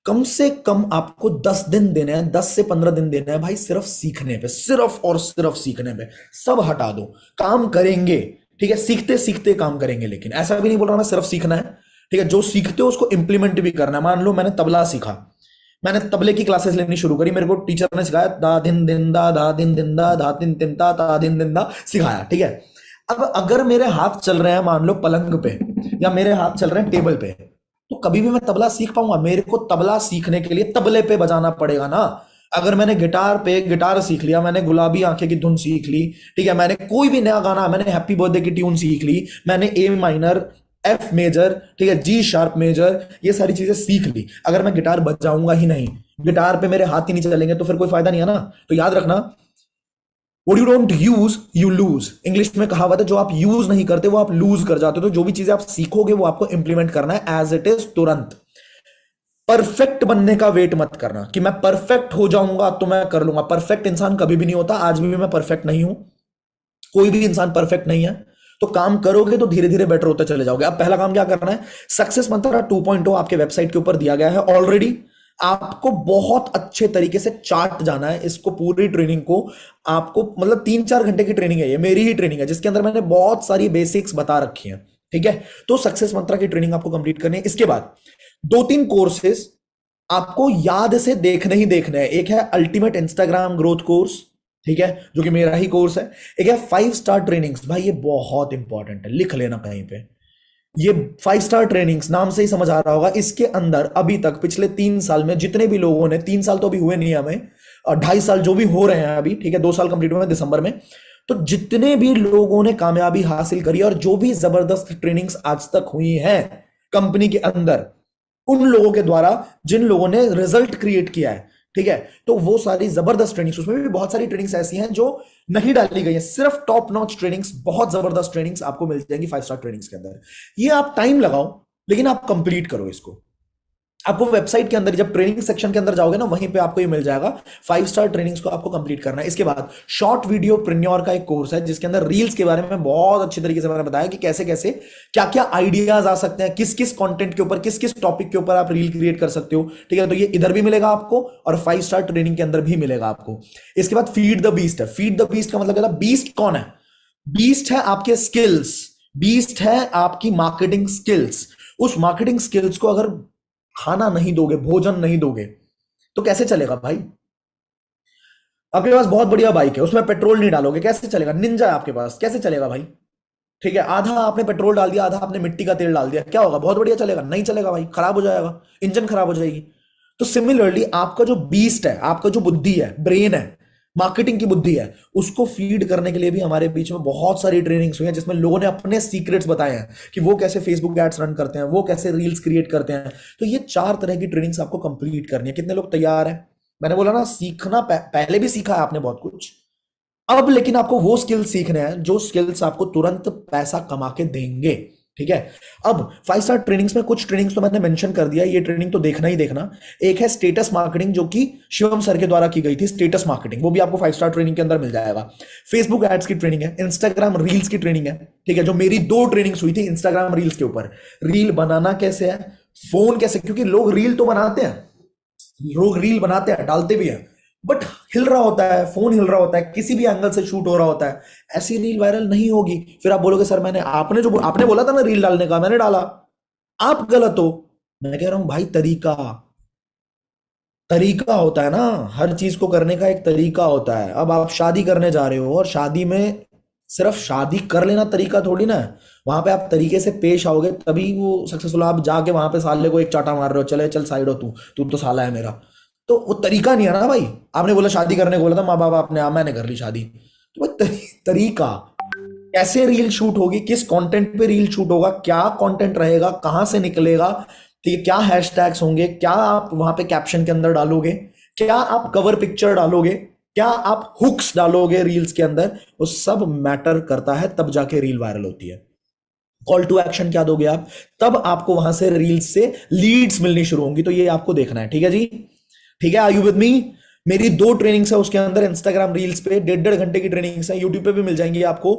कम से कम आपको 10 दिन देने हैं, 10 से 15 दिन देने हैं भाई, सिर्फ सीखने पे, सिर्फ और सिर्फ सीखने पे। सब हटा दो, काम करेंगे, ठीक है, सीखते सीखते काम करेंगे। लेकिन ऐसा भी नहीं बोल रहा मैं सिर्फ सीखना है, ठीक है, जो सीखते हो उसको इंप्लीमेंट भी करना है। मान लो मैंने तबला सीखा, मैंने तबले की क्लासेस लेनी शुरू करी, मेरे को टीचर ने सिखाया दा दिन दिन दा, धा दिन दिन दा, धा दिन दिन ता, ता दिन दिन दा सिखाया, ठीक है। अब अगर मेरे हाथ चल रहे हैं मान लो पलंग पे, या मेरे हाथ चल रहे हैं टेबल पे, तो कभी भी मैं तबला सीख पाऊंगा? मेरे को तबला सीखने के लिए तबले पे बजाना पड़ेगा ना। अगर मैंने गिटार पे गिटार सीख लिया, मैंने गुलाबी आंखें की धुन सीख ली, ठीक है, मैंने कोई भी नया गाना, मैंने हैप्पी बर्थडे की ट्यून सीख ली, मैंने ए माइनर, एफ मेजर, ठीक है, जी शार्प मेजर, ये सारी चीजें सीख ली, अगर मैं गिटार बजाऊंगा ही नहीं, गिटार पे मेरे हाथ ही नहीं चलेंगे तो फिर कोई फायदा नहीं है ना। तो याद रखना, what you don't use you lose. English में कहावत है, जो आप यूज नहीं करते वो आप लूज कर जाते हो। तो जो भी चीजें आप सीखोगे वो आपको इंप्लीमेंट करना है एज इट इज, तुरंत। परफेक्ट बनने का वेट मत करना कि मैं परफेक्ट हो जाऊंगा तो मैं कर लूंगा। परफेक्ट इंसान कभी भी नहीं होता। आज भी मैं परफेक्ट नहीं हूं, कोई भी इंसान परफेक्ट नहीं है। तो काम करोगे तो धीरे धीरे बेटर होते चले जाओगे। अब पहला काम क्या करना है, सक्सेस मंत्रा 2.0 आपके वेबसाइट के ऊपर दिया गया है ऑलरेडी। आपको बहुत अच्छे तरीके से चार्ट जाना है इसको, पूरी ट्रेनिंग को। आपको मतलब 3-4 घंटे की ट्रेनिंग है, ये मेरी ही ट्रेनिंग है जिसके अंदर मैंने बहुत सारी बेसिक्स बता रखी हैं, ठीक है। तो सक्सेस मंत्रा की ट्रेनिंग आपको कंप्लीट करनी है। इसके बाद 2-3 कोर्सेस आपको याद से देखने ही देखने हैं। एक है अल्टीमेट इंस्टाग्राम ग्रोथ कोर्स, ठीक है, जो कि मेरा ही कोर्स है। एक है 5 स्टार ट्रेनिंग्स। भाई ये बहुत इंपॉर्टेंट है, लिख लेना कहीं पे। ये 5 स्टार ट्रेनिंग्स नाम से ही समझ आ रहा होगा। इसके अंदर अभी तक पिछले 3 साल में जितने भी लोगों ने, 3 साल तो अभी हुए नहीं हमें, और 2.5 साल जो भी हो रहे हैं अभी, ठीक है, 2 साल कंप्लीट हुए दिसंबर में। तो जितने भी लोगों ने कामयाबी हासिल करी और जो भी जबरदस्त ट्रेनिंग्स आज तक हुई हैं कंपनी के अंदर, उन लोगों के द्वारा जिन लोगों ने रिजल्ट क्रिएट किया है, ठीक है, तो वो सारी जबरदस्त ट्रेनिंग्स, उसमें भी बहुत सारी ट्रेनिंग्स ऐसी हैं जो नहीं डाली गई हैं। सिर्फ टॉप नॉच ट्रेनिंग्स, बहुत जबरदस्त ट्रेनिंग्स आपको मिल जाएंगी 5 स्टार ट्रेनिंग्स के अंदर। ये आप टाइम लगाओ लेकिन आप कंप्लीट करो इसको। आपको वेबसाइट के अंदर जब ट्रेनिंग सेक्शन के अंदर जाओगे ना, वहीं पे आपको ये मिल जाएगा। 5 स्टार ट्रेनिंग्स को आपको कंप्लीट करना है। इसके बाद शॉर्ट वीडियो प्रेन्योर का एक कोर्स है जिसके अंदर रील्स के बारे में बहुत अच्छे तरीके से मैंने बताया कि कैसे कैसे क्या क्या आइडियाज आ सकते हैं, किस किस कंटेंट के ऊपर, किस किस टॉपिक के ऊपर आप रील क्रिएट कर सकते हो, ठीक है। तो ये इधर भी मिलेगा आपको और 5 स्टार ट्रेनिंग के अंदर भी मिलेगा आपको। इसके बाद फीड द बीस्ट है। फीड द बीस्ट का मतलब क्या था? बीस्ट कौन है? बीस्ट है आपके स्किल्स, बीस्ट है आपकी मार्केटिंग स्किल्स। उस मार्केटिंग स्किल्स को अगर खाना नहीं दोगे, भोजन नहीं दोगे, तो कैसे चलेगा भाई? आपके पास बहुत बढ़िया बाइक है, उसमें पेट्रोल नहीं डालोगे, कैसे चलेगा? निंजा है आपके पास, कैसे चलेगा भाई? ठीक है, आधा आपने पेट्रोल डाल दिया, आधा आपने मिट्टी का तेल डाल दिया, क्या होगा? बहुत बढ़िया चलेगा? नहीं चलेगा भाई, खराब हो जाएगा, इंजन खराब हो जाएगी। तो सिमिलरली आपका जो बीस्ट है, आपका जो बुद्धि है, ब्रेन है, मार्केटिंग की बुद्धि है, उसको फीड करने के लिए भी हमारे बीच में बहुत सारी ट्रेनिंग्स हुई हैं जिसमें लोगों ने अपने सीक्रेट्स बताए हैं कि वो कैसे फेसबुक एड्स रन करते हैं, वो कैसे रील्स क्रिएट करते हैं। तो ये 4 तरह की ट्रेनिंग्स आपको कंप्लीट करनी है। कितने लोग तैयार हैं? मैंने बोला ना, सीखना पहले भी सीखा है आपने बहुत कुछ, अब लेकिन आपको वो स्किल्स सीखने हैं जो स्किल्स आपको तुरंत पैसा कमा के देंगे, ठीक है। अब 5 स्टार ट्रेनिंग्स में कुछ ट्रेनिंग्स तो मैंने मेंशन कर दिया, ये ट्रेनिंग तो देखना ही देखना। एक है स्टेटस मार्केटिंग, जो कि शिवम सर के द्वारा की गई थी, स्टेटस मार्केटिंग, वो भी आपको 5 स्टार ट्रेनिंग के अंदर मिल जाएगा। फेसबुक एड्स की ट्रेनिंग है, इंस्टाग्राम रील्स की ट्रेनिंग है, ठीक है, जो मेरी 2 ट्रेनिंग्स हुई थी इंस्टाग्राम रील्स के ऊपर। रील बनाना कैसे है, फोन कैसे, क्योंकि लोग रील तो बनाते हैं, लोग रील बनाते हैं, डालते भी हैं, बट हिल रहा होता है, फोन हिल रहा होता है, किसी भी एंगल से शूट हो रहा होता है, ऐसी रील वायरल नहीं होगी। फिर आप बोलोगे सर मैंने, आपने बोला था ना रील डालने का, मैंने डाला, आप गलत हो। मैं कह रहा हूं भाई, तरीका होता है ना, हर चीज को करने का एक तरीका होता है। अब आप शादी करने जा रहे हो और शादी में सिर्फ शादी कर लेना तरीका थोड़ी ना है, वहां पे आप तरीके से पेश आओगे तभी वो सक्सेसफुल। आप जाके वहां पे साले को एक चाटा मार रहे हो, चले चल साइड हो, तू तो साला है मेरा, तो वो तरीका नहीं है ना भाई। आपने बोला शादी करने को बोला था, माँ बाप आपने, मैंने कर ली शादी, तो भाई तरीका, कैसे रील शूट होगी, किस कंटेंट पे रील शूट होगा, क्या कंटेंट रहेगा, कहां से निकलेगा, ठीक है, क्या हैशटैग्स होंगे, क्या आप वहां पे कैप्शन के अंदर डालोगे, क्या आप कवर पिक्चर डालोगे, क्या आप हुक्स डालोगे रील्स के अंदर, वो सब मैटर करता है। तब जाके रील वायरल होती है। कॉल टू एक्शन क्या दोगे आप, तब आपको वहां से रील्स से लीड्स मिलनी शुरू होंगी। तो ये आपको देखना है, ठीक है जी, ठीक है। Are you with me? मेरी 2 ट्रेनिंग्स है उसके अंदर, इंस्टाग्राम रील्स पे 1.5 घंटे की ट्रेनिंग्स है, यूट्यूब पे भी मिल जाएंगी आपको,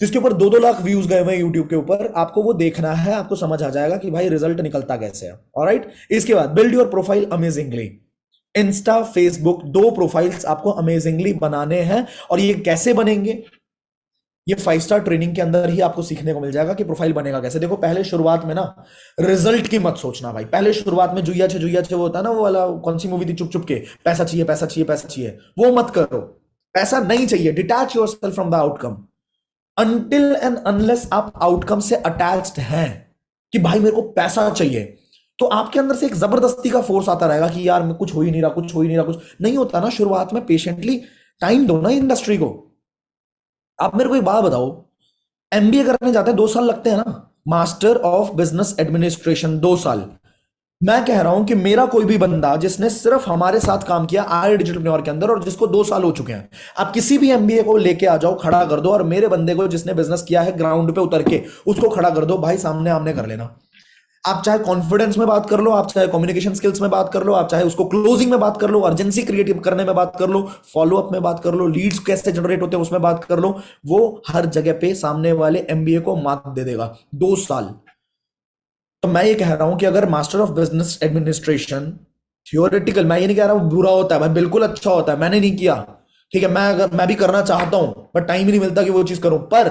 जिसके ऊपर 2-2 लाख व्यूज गए हुए यूट्यूब के ऊपर। आपको वो देखना है, आपको समझ आ जाएगा कि भाई रिजल्ट निकलता कैसे है। ऑलराइट, इसके बाद build your profile amazingly. Insta, Facebook, 2 profiles आपको अमेजिंगली बनाने हैं। और ये कैसे बनेंगे, ये 5 स्टार ट्रेनिंग के अंदर ही आपको सीखने को मिल जाएगा कि प्रोफाइल बनेगा कैसे। देखो, पहले शुरुआत में ना रिजल्ट की मत सोचना भाई। पहले शुरुआत में जुइया छे वो होता है ना, वो वाला, कौन सी मूवी थी, चुप चुप के, पैसा चाहिए पैसा चाहिए पैसा चाहिए, वो मत करो। पैसा नहीं चाहिए, detach yourself from the outcome. Until and unless आप आउटकम से अटैच्ड हैं कि भाई मेरे को पैसा चाहिए, तो आपके अंदर से एक जबरदस्ती का फोर्स आता रहेगा कि यार कुछ हो ही नहीं रहा, कुछ हो ही नहीं रहा, कुछ नहीं होता ना। शुरुआत में पेशेंटली टाइम दो ना इंडस्ट्री को। आप मेरे को एक बात बताओ, एमबीए करने जाते हैं 2 साल लगते हैं ना, मास्टर ऑफ बिजनेस एडमिनिस्ट्रेशन 2 साल, मैं कह रहा हूं कि मेरा कोई भी बंदा जिसने सिर्फ हमारे साथ काम किया आए डिजिटल के अंदर और जिसको 2 साल हो चुके हैं, आप किसी भी एमबीए को लेके आ जाओ, खड़ा कर दो, और मेरे बंदे को जिसने बिजनेस किया है ग्राउंड पे उतर के उसको खड़ा कर दो, भाई सामने आमने कर लेना। आप चाहे कॉन्फिडेंस में बात कर लो, आप चाहे कम्युनिकेशन स्किल्स में बात कर लो, आप चाहे उसको क्लोजिंग में बात कर लो, अर्जेंसी क्रिएट करने में बात कर लो, फॉलो अप में बात कर लो, लीड्स कैसे जनरेट होते हैं उसमें बात कर लो, वो हर जगह पे सामने वाले एमबीए को मात दे देगा। 2 साल। तो मैं ये कह रहा हूं कि अगर master of business administration theoretical, मैं ये नहीं कह रहा हूं बुरा होता है, मैं बिल्कुल अच्छा होता है, मैंने नहीं किया, ठीक है, मैं भी करना चाहता हूं पर टाइम ही नहीं मिलता कि वो चीज करूं, पर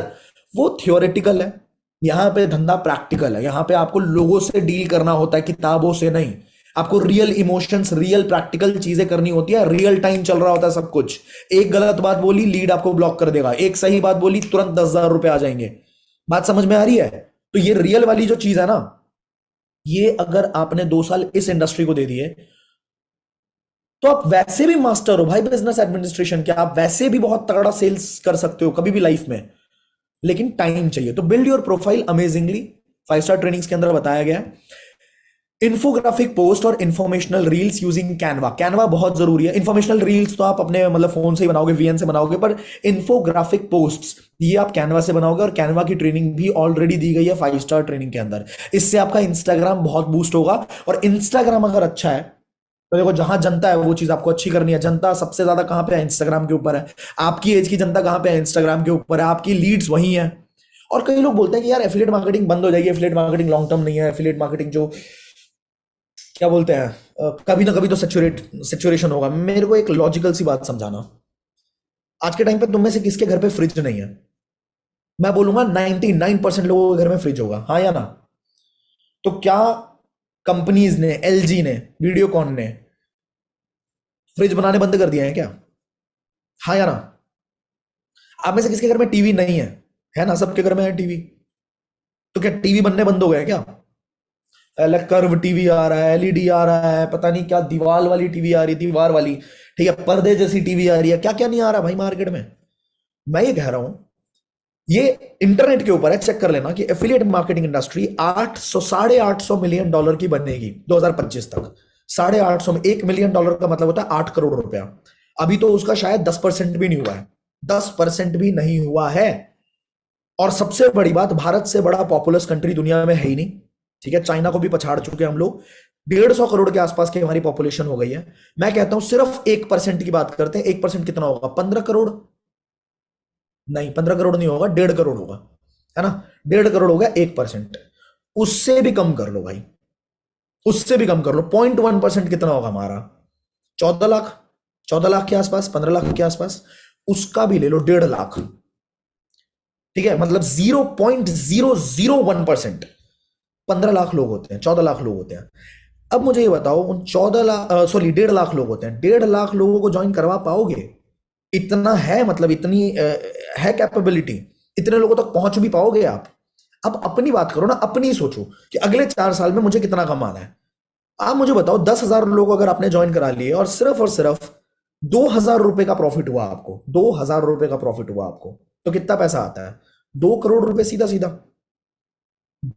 वो थियोरेटिकल है। यहां पे धंधा प्रैक्टिकल है, यहां पे आपको लोगों से डील करना होता है, किताबों से नहीं। आपको रियल इमोशंस, रियल प्रैक्टिकल चीजें करनी होती है, रियल टाइम चल रहा होता है सब कुछ। एक गलत बात बोली, लीड आपको ब्लॉक कर देगा, एक सही बात बोली, तुरंत 10,000 रुपए आ जाएंगे। बात समझ में आ रही है? तो ये रियल वाली जो चीज है ना, ये अगर आपने 2 साल इस इंडस्ट्री को दे दिए तो आप वैसे भी मास्टर हो भाई बिजनेस एडमिनिस्ट्रेशन के, आप वैसे भी बहुत तगड़ा सेल्स कर सकते हो कभी भी लाइफ में, लेकिन टाइम चाहिए। तो build your profile amazingly, 5 star trainings के अंदर बताया गया है। इन्फोग्राफिक पोस्ट और informational reels using Canva. Canva बहुत जरूरी है। इन्फॉर्मेशनल रील्स तो आप अपने मतलब फोन से ही बनाओगे, वीएन से बनाओगे, पर इन्फोग्राफिक पोस्ट्स ये आप कैनवा से बनाओगे, और कैनवा की ट्रेनिंग भी ऑलरेडी दी गई है 5 स्टार ट्रेनिंग के अंदर। इससे आपका इंस्टाग्राम बहुत बूस्ट होगा, और इंस्टाग्राम अगर अच्छा है तो देखो, जहां जनता है वो चीज आपको अच्छी करनी है। जनता सबसे ज्यादा कहां पे है? इंस्टाग्राम के ऊपर है। आपकी एज की जनता कहां पे है? इंस्टाग्राम के ऊपर है। आपकी लीड्स वही है। और कई लोग बोलते हैं कि यार एफिलिएट मार्केटिंग बंद हो जाएगी, एफिलिएट मार्केटिंग लॉन्ग टर्म नहीं है, एफिलिएट मार्केटिंग जो क्या बोलते हैं कभी ना कभी तो सेचुरेशन होगा। मेरे को एक लॉजिकल सी बात समझाना, आज के टाइम पे तुम में से किसके घर पे फ्रिज नहीं है? मैं बोलूंगा 99% लोगों के घर में फ्रिज होगा, हाँ या ना? तो क्या कंपनीज ने, एलजी ने, वीडियोकॉन ने फ्रिज बनाने बंद कर दिए हैं क्या? हाँ या ना? आप में से किसके घर में टीवी नहीं है? है ना, सबके घर में है टीवी। तो क्या टीवी बनने बंद हो गए क्या? कर्व टीवी आ रहा है, एलईडी आ रहा है, पता नहीं क्या दीवार वाली टीवी आ रही, दीवार वाली, ठीक है, पर्दे जैसी टीवी आ रही है, क्या क्या नहीं आ रहा भाई मार्केट में। मैं ये कह रहा हूं, ये इंटरनेट के ऊपर है, चेक कर लेना कि एफिलिएट मार्केटिंग इंडस्ट्री 800 $850 मिलियन की बनेगी 2025 तक। 850 में $1 मिलियन का मतलब होता है 8 करोड़ रुपया। अभी तो उसका शायद 10% भी नहीं हुआ है, 10% भी नहीं हुआ है। और सबसे बड़ी बात, भारत से बड़ा पॉपुलस कंट्री दुनिया में है ही नहीं, ठीक है, चाइना को भी पछाड़ चुके हम लोग। 150 करोड़ के आसपास की हमारी पॉपुलेशन हो गई है। मैं कहता हूं सिर्फ 1% की बात करते हैं। 1% कितना होगा? 15 करोड़? नहीं, 15 करोड़ नहीं होगा, 1.5 करोड़ होगा, है ना? 1.5 करोड़ होगा 1%। उससे भी कम कर लो भाई, उससे भी कम कर लो। 0.1% कितना होगा हमारा? 14 लाख, 14 लाख के आसपास, 15 लाख के आसपास। उसका भी ले लो 1.5 लाख, ठीक है, मतलब 0.001%। 15 लाख लोग होते हैं, 14 लाख लोग होते हैं। अब मुझे ये बताओ, उन 14 लाख, सॉरी 1.5 लाख लोग होते हैं, 1.5 लाख लोगों को ज्वाइन करवा पाओगे? इतना है, मतलब इतनी है कैपेबिलिटी, इतने लोगों तक पहुंच भी पाओगे आप? अब अपनी बात करो ना, अपनी सोचो कि अगले 4 साल में मुझे कितना कमाना है। आप मुझे बताओ, 10,000 लोग अगर आपने ज्वाइन करा लिए और सिर्फ 2,000 रुपए का प्रॉफिट हुआ आपको, 2,000 रुपए का प्रॉफिट हुआ आपको, तो कितना पैसा आता है? 2 करोड़ रुपए सीधा सीधा,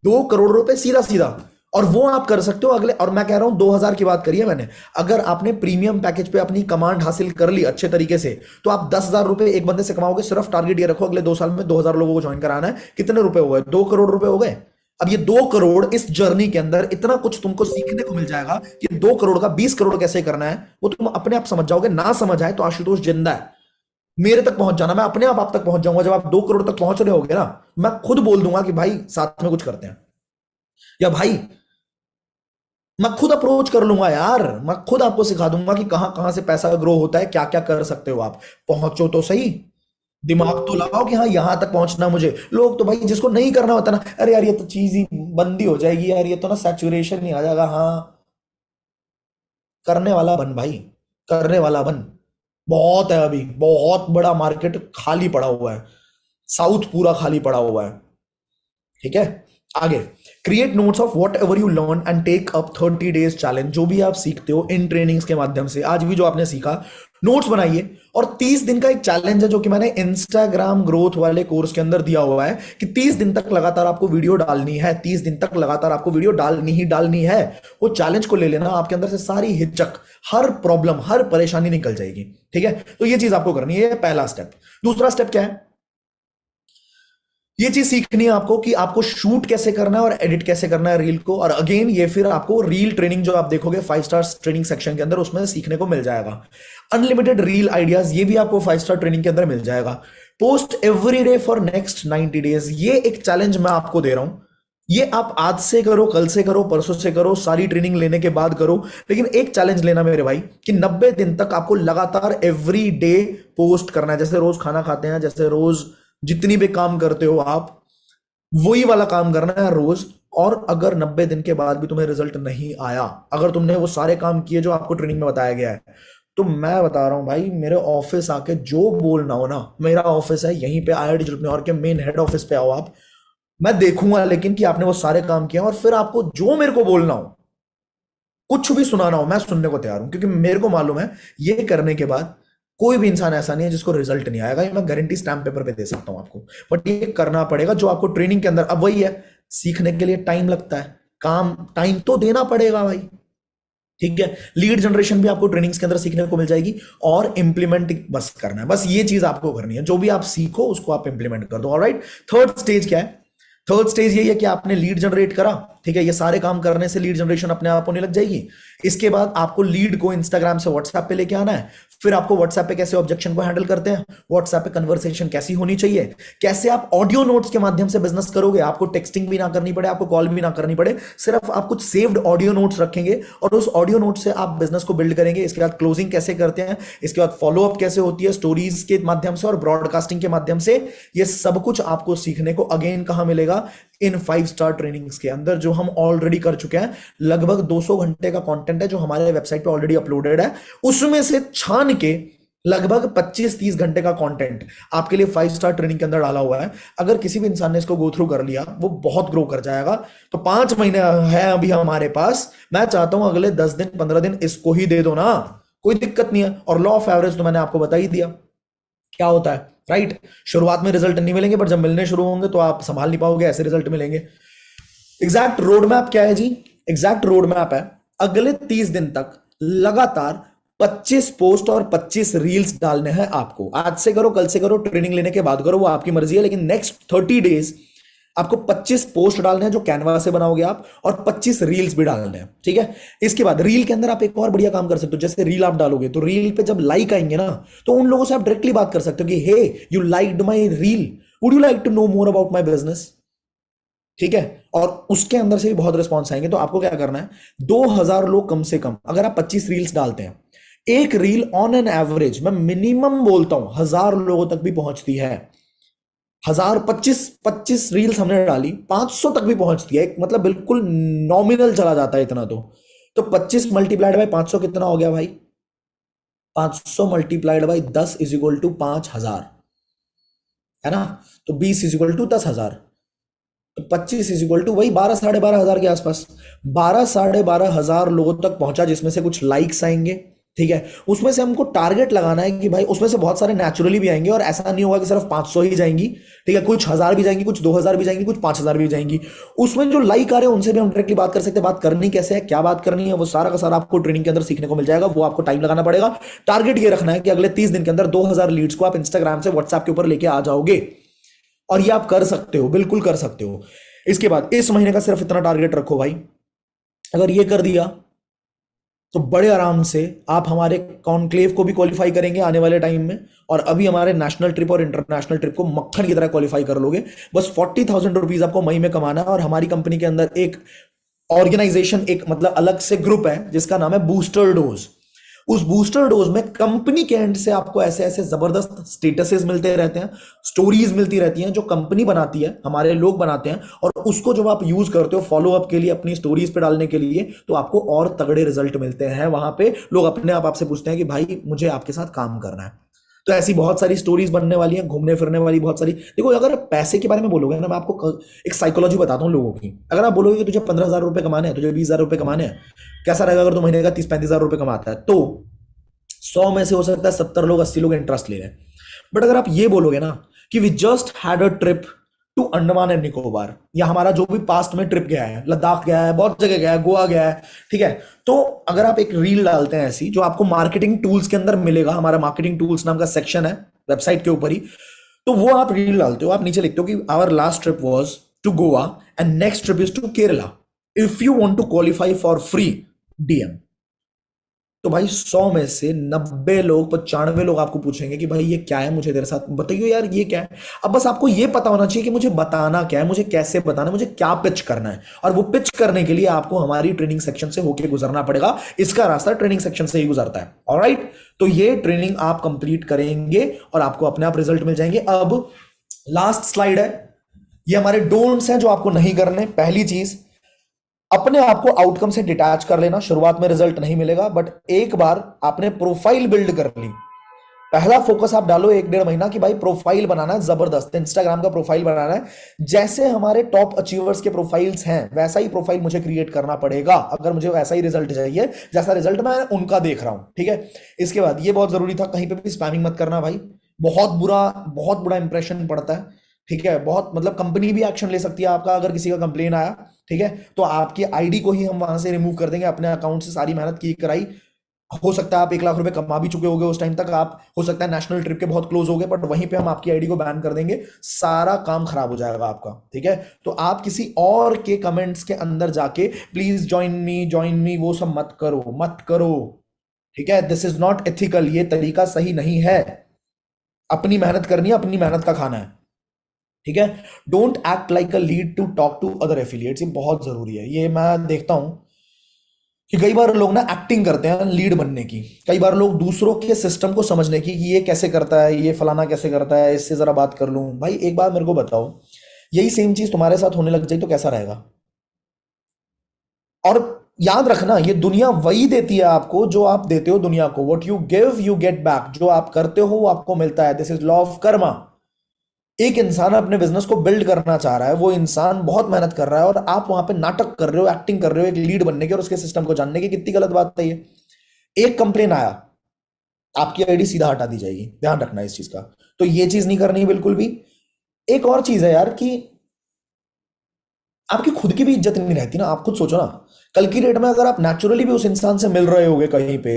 2 करोड़ रुपए सीधा सीधा। और वो आप कर सकते हो अगले, और मैं कह रहा हूं 2,000 की बात करिए मैंने, अगर आपने प्रीमियम पैकेज पे अपनी कमांड हासिल कर ली अच्छे तरीके से, तो आप 10,000 रुपए एक बंदे से कमाओगे। सिर्फ टारगेट ये रखो, अगले 2 साल में 2,000 लोगों को ज्वाइन कराना है। कितने रुपए हो गए? 2 करोड़ रुपए हो गए। अब ये 2 करोड़, इस जर्नी के अंदर इतना कुछ तुमको सीखने को मिल जाएगा कि 2 करोड़ का 20 करोड़ कैसे करना है, वो तुम अपने आप समझ जाओगे। ना समझ आए तो आशुतोष जिंदा है, मेरे तक पहुंच जाना, मैं अपने आप तक पहुंच जाऊंगा। जब आप 2 करोड़ तक पहुंच रहे होगे ना, मैं खुद बोल दूंगा कि भाई साथ में कुछ करते हैं, या भाई मैं खुद अप्रोच कर लूंगा यार, मैं खुद आपको सिखा दूंगा कि कहां कहां से पैसा ग्रो होता है, क्या क्या कर सकते हो आप। पहुंचो तो सही, दिमाग तो लगाओ कि हाँ यहां तक पहुंचना मुझे। लोग तो भाई जिसको नहीं करना होता ना, अरे यार ये तो चीज ही बंदी हो जाएगी यार, ये तो ना सैचुरेशन ही आ जाएगा। हाँ, करने वाला बन भाई, करने वाला बन। बहुत है, अभी बहुत बड़ा मार्केट खाली पड़ा हुआ है, साउथ पूरा खाली पड़ा हुआ है, ठीक है। आगे, create notes of whatever you learn and take up 30 days challenge. जो भी आप सीखते हो इन ट्रेनिंग्स के माध्यम से, आज भी जो आपने सीखा, नोट्स बनाइए। और 30 दिन का एक चैलेंज है जो कि मैंने इंस्टाग्राम ग्रोथ वाले कोर्स के अंदर दिया हुआ है कि 30 दिन तक लगातार आपको वीडियो डालनी है, 30 दिन तक लगातार आपको वीडियो डालनी ही डालनी है। वो चैलेंज को ले लेना, आपके अंदर से सारी हिचक, हर प्रॉब्लम, हर परेशानी निकल जाएगी। ठीक है, तो ये चीज आपको करनी है, ये पहला स्टेप। दूसरा स्टेप क्या है? ये चीज सीखनी है आपको कि आपको शूट कैसे करना है और एडिट कैसे करना है रील को। और अगेन ये फिर आपको रील ट्रेनिंग जो आप देखोगे 5 स्टार ट्रेनिंग सेक्शन के अंदर, उसमें सीखने को मिल जाएगा। अनलिमिटेड रील आइडियाज, ये भी आपको 5 स्टार ट्रेनिंग के अंदर मिल जाएगा। Post every day for next 90 days, ये एक चैलेंज मैं आपको दे रहा हूं। ये आप आज से करो, कल से करो, परसों से करो, सारी ट्रेनिंग लेने के बाद करो, लेकिन एक चैलेंज लेना मेरे भाई कि 90 दिन तक आपको लगातार एवरी डे पोस्ट करना है। जैसे रोज खाना खाते हैं, जैसे रोज जितनी भी काम करते हो आप, वही वाला काम करना है रोज। और अगर 90 दिन के बाद भी तुम्हें रिजल्ट नहीं आया, अगर तुमने वो सारे काम किए जो आपको ट्रेनिंग में बताया गया है, तो मैं बता रहा हूं भाई, मेरे ऑफिस आके जो बोलना हो ना, मेरा ऑफिस है यहीं पे IIT जूनियर के मेन हेड ऑफिस पे आओ आप, मैं देखूंगा लेकिन कि आपने वो सारे काम किया। और फिर आपको जो मेरे को बोलना हो, कुछ भी सुनाना हो, मैं सुनने को तैयार हूं, क्योंकि मेरे को मालूम है ये करने के बाद कोई भी इंसान ऐसा नहीं है जिसको रिजल्ट नहीं आएगा। ये मैं गारंटी स्टैम्प पेपर पे दे सकता हूं आपको, बट ये करना पड़ेगा जो आपको ट्रेनिंग के अंदर। अब वही है, सीखने के लिए टाइम लगता है, काम टाइम तो देना पड़ेगा भाई। ठीक है, लीड जनरेशन भी आपको ट्रेनिंग्स के अंदर सीखने को मिल जाएगी, और इंप्लीमेंट बस करना है। बस ये चीज आपको करनी है, जो भी आप सीखो उसको आप इंप्लीमेंट कर दो। ऑलराइट, थर्ड स्टेज क्या है? थर्ड स्टेज यही है कि आपने लीड जनरेट करा। ठीक है, ये सारे काम करने से लीड जनरेशन अपने आप होने लग जाएगी। इसके बाद आपको लीड को इंस्टाग्राम से व्हाट्सएप पे लेके आना है। फिर आपको व्हाट्सएप पे कैसे ऑब्जेक्शन को हैंडल करते हैं, व्हाट्सएप पे कन्वर्सेशन कैसी होनी चाहिए, कैसे आप ऑडियो नोट्स के माध्यम से बिजनेस करोगे, आपको टेक्सटिंग भी ना करनी पड़े, आपको कॉल भी ना करनी पड़े, सिर्फ आप कुछ सेव्ड ऑडियो नोट्स रखेंगे और उस ऑडियो नोट से आप बिजनेस को बिल्ड करेंगे। इसके बाद क्लोजिंग कैसे करते हैं, इसके बाद फॉलोअप कैसे होती है स्टोरीज के माध्यम से और ब्रॉडकास्टिंग के माध्यम से। ये सब कुछ आपको सीखने को अगेन कहां मिलेगा? इन 5 स्टार ट्रेनिंग्स के अंदर, जो हम ऑलरेडी कर चुके हैं। लगभग 200 घंटे का कंटेंट है जो हमारे वेबसाइट पे ऑलरेडी अपलोडेड है। उसमें से छान के लगभग 25-30 घंटे का कंटेंट आपके लिए 5 स्टार ट्रेनिंग के अंदर डाला हुआ है। अगर किसी भी इंसान ने इसको गो थ्रू कर लिया, वो बहुत ग्रो कर जाएगा। तो 5 महीने है अभी हमारे पास। मैं चाहता हूं अगले 10 दिन 15 दिन इसको ही दे दो ना, कोई दिक्कत नहीं है। और लॉ ऑफ एवरेज तो मैंने आपको बता ही दिया क्या होता है, राइट? शुरुआत में रिजल्ट नहीं मिलेंगे, पर जब मिलने शुरू होंगे तो आप संभाल नहीं पाओगे, ऐसे रिजल्ट मिलेंगे। एग्जैक्ट रोड मैप क्या है जी? एग्जैक्ट रोड मैप है, अगले 30 दिन तक लगातार 25 पोस्ट और 25 रील्स डालने हैं आपको। आज से करो, कल से करो, ट्रेनिंग लेने के बाद करो, वो आपकी मर्जी है। लेकिन नेक्स्ट 30 डेज आपको 25 पोस्ट डालने हैं जो कैनवा से बनाओगे आप, और 25 रील्स भी डालने हैं। ठीक है, इसके बाद रील के अंदर आप एक और बढ़िया काम कर सकते हो। जैसे रील आप डालोगे तो रील पे जब लाइक आएंगे ना, तो उन लोगों से आप डायरेक्टली बात कर सकते हो कि hey, you liked my reel, would you like to know more about my business. ठीक है, और उसके अंदर से भी बहुत रिस्पॉन्स आएंगे। तो आपको क्या करना है, 2000 लोग कम से कम, अगर आप 25 रील्स डालते हैं, एक रील ऑन एन एवरेज, मैं मिनिमम बोलता हूं 1000 लोगों तक भी पहुंचती है। 25 रील्स हमने डाली, 500 तक भी पहुंचती है। मतलब बिल्कुल नॉमिनल चला जाता है इतना। तो 25 मल्टीप्लाइड बाय 500 कितना हो गया भाई? 500 multiplied by 10 is equal to 5000, है ना? तो 20 इज इक्वल टू 10,000, तो 25 इज इक्वल टू वही 12 साढ़े 12 हजार के आसपास। 12 साढ़े 12 हजार लोगों तक पहुंचा, जिसमें से कुछ लाइक्स आएंगे। ठीक है, उसमें से हमको टारगेट लगाना है कि भाई उसमें से बहुत सारे नेचुरली भी आएंगे, और ऐसा नहीं होगा कि सिर्फ 500 ही जाएंगी। ठीक है, कुछ 1000 भी जाएंगी, कुछ 2000 भी जाएंगी, कुछ 5000 भी जाएंगी। उसमें जो लाइक आ रहे हैं उनसे भी हम डायरेक्टली बात कर सकते हैं। बात करनी कैसे है, क्या बात करनी है, वो सारा का सारा आपको ट्रेनिंग के अंदर सीखने को मिल जाएगा। वो आपको टाइम लगाना पड़ेगा। टारगेट ये रखना है कि अगले 30 दिन के अंदर 2000 लीड्स को आप इंस्टाग्राम से व्हाट्सएप के ऊपर लेके आ जाओगे, और ये आप कर सकते हो, बिल्कुल कर सकते हो। इसके बाद इस महीने का सिर्फ इतना टारगेट रखो भाई। अगर ये कर दिया तो बड़े आराम से आप हमारे कॉन्क्लेव को भी क्वालिफाई करेंगे आने वाले टाइम में, और अभी हमारे नेशनल ट्रिप और इंटरनेशनल ट्रिप को मक्खन की तरह क्वालिफाई कर लोगे। बस 40,000 रुपीज आपको मई में कमाना है। और हमारी कंपनी के अंदर एक ऑर्गेनाइजेशन, एक मतलब अलग से ग्रुप है जिसका नाम है बूस्टर डोज। उस बूस्टर डोज में कंपनी के एंड से आपको ऐसे ऐसे जबरदस्त स्टेटसेस मिलते रहते हैं, स्टोरीज मिलती रहती हैं जो कंपनी बनाती है, हमारे लोग बनाते हैं, और उसको जब आप यूज करते हो फॉलो अप के लिए, अपनी स्टोरीज पे डालने के लिए, तो आपको और तगड़े रिजल्ट मिलते हैं। वहां पे लोग अपने आप आपसे पूछते हैं कि भाई मुझे आपके साथ काम करना है। तो ऐसी बहुत सारी स्टोरीज बनने वाली हैं, घूमने फिरने वाली बहुत सारी। देखो अगर पैसे के बारे में बोलोगे ना, मैं आपको एक साइकोलॉजी बताता हूँ लोगों की। अगर आप बोलोगे कि तुझे 15,000 रुपए कमाने हैं, तुझे 20,000 रुपए कमाने हैं, कैसा रहेगा अगर तू महीने का 30-35,000 रुपए कमाता है, तो 100 में से हो सकता है 70 लोग 80 लोग इंटरेस्ट ले लें। बट अगर आप ये बोलोगे ना कि we just had a trip to Andaman and Nicobar, या हमारा जो भी पास्ट में ट्रिप गया है, लद्दाख गया है, बहुत जगह गया है, गोवा गया है, ठीक है, तो अगर आप एक रील डालते हैं ऐसी, जो आपको मार्केटिंग टूल्स के अंदर मिलेगा, हमारा मार्केटिंग टूल्स नाम का सेक्शन है वेबसाइट के ऊपर ही, तो वो आप रील डालते हो, आप नीचे लिखते हो कि our last trip was to Goa and next trip is to Kerala, if you want to qualify for free DM. तो भाई 100 में से 90 लोग 95 लोग आपको पूछेंगे कि भाई ये क्या है, मुझे तेरे साथ बताइए यार ये क्या है। अब बस आपको ये पता होना चाहिए कि मुझे बताना क्या है, मुझे कैसे बताना है, मुझे क्या पिच करना है, और वो पिच करने के लिए आपको हमारी ट्रेनिंग सेक्शन से होके गुजरना पड़ेगा। इसका रास्ता ट्रेनिंग सेक्शन से ही गुजरता है। ऑलराइट, तो ये ट्रेनिंग आप कंप्लीट करेंगे और आपको अपने आप रिजल्ट मिल जाएंगे। अब लास्ट स्लाइड है, ये हमारे डोंट्स हैं जो आपको नहीं करने। पहली चीज, अपने आप को आउटकम से डिटैच कर लेना। शुरुआत में रिजल्ट नहीं मिलेगा, बट एक बार आपने प्रोफाइल बिल्ड कर ली, पहला फोकस आप डालो 1-1.5 महीना कि भाई प्रोफाइल बनाना है, जबरदस्त इंस्टाग्राम का प्रोफाइल बनाना है। जैसे हमारे टॉप अचीवर्स के प्रोफाइल्स हैं वैसा ही प्रोफाइल मुझे क्रिएट करना पड़ेगा, अगर मुझे वैसा ही रिजल्ट चाहिए जैसा रिजल्ट मैं उनका देख रहा हूं, ठीक है। इसके बाद ये बहुत जरूरी था, कहीं पे भी स्पैमिंग मत करना भाई, बहुत बुरा इंप्रेशन पड़ता है, ठीक है। बहुत मतलब कंपनी भी एक्शन ले सकती है आपका, अगर किसी का कंप्लेन आया, ठीक है, तो आपकी आईडी को ही हम वहां से रिमूव कर देंगे, अपने अकाउंट से सारी मेहनत की कराई। हो सकता है आप 1 लाख रुपए कमा भी चुके होगे उस टाइम तक, आप हो सकता है नेशनल ट्रिप के बहुत क्लोज हो गए, बट वहीं पे हम आपकी आईडी को बैन कर देंगे, सारा काम खराब हो जाएगा आपका, ठीक है। तो आप किसी और के कमेंट्स के अंदर जाके प्लीज ज्वाइन मी वो सब मत करो, ठीक है। दिस इज नॉट एथिकल, ये तरीका सही नहीं है। अपनी मेहनत करनी है, अपनी मेहनत का खाना है, ठीक है। Don't act like a lead to talk to other affiliates, ये बहुत जरूरी है। ये मैं देखता हूं कि कई बार लोग ना एक्टिंग करते हैं लीड बनने की, कई बार लोग दूसरों के सिस्टम को समझने की कि ये कैसे करता है, ये फलाना कैसे करता है, इससे जरा बात कर लूं। भाई एक बार मेरे को बताओ, यही सेम चीज तुम्हारे साथ होने लग जाए तो कैसा रहेगा। और याद रखना, ये दुनिया वही देती है आपको जो आप देते हो दुनिया को। What you give you get back, जो आप करते हो वो आपको मिलता है। This is law of Karma. एक इंसान अपने बिजनेस को बिल्ड करना चाह रहा है, वो इंसान बहुत मेहनत कर रहा है, और आप वहां पे नाटक कर रहे हो, एक्टिंग कर रहे हो एक लीड बनने की और उसके सिस्टम को जानने की। कितनी गलत बात है ये। एक कंप्लेन आया, आपकी आईडी सीधा हटा दी जाएगी, ध्यान रखना इस चीज का। तो ये चीज नहीं करनी बिल्कुल भी। एक और चीज है यार कि आपकी खुद की भी इज्जत नहीं रहती ना। आप खुद सोचो ना, कल की डेट में अगर आप नेचुरली भी उस इंसान से मिल रहे होगे, कहीं पे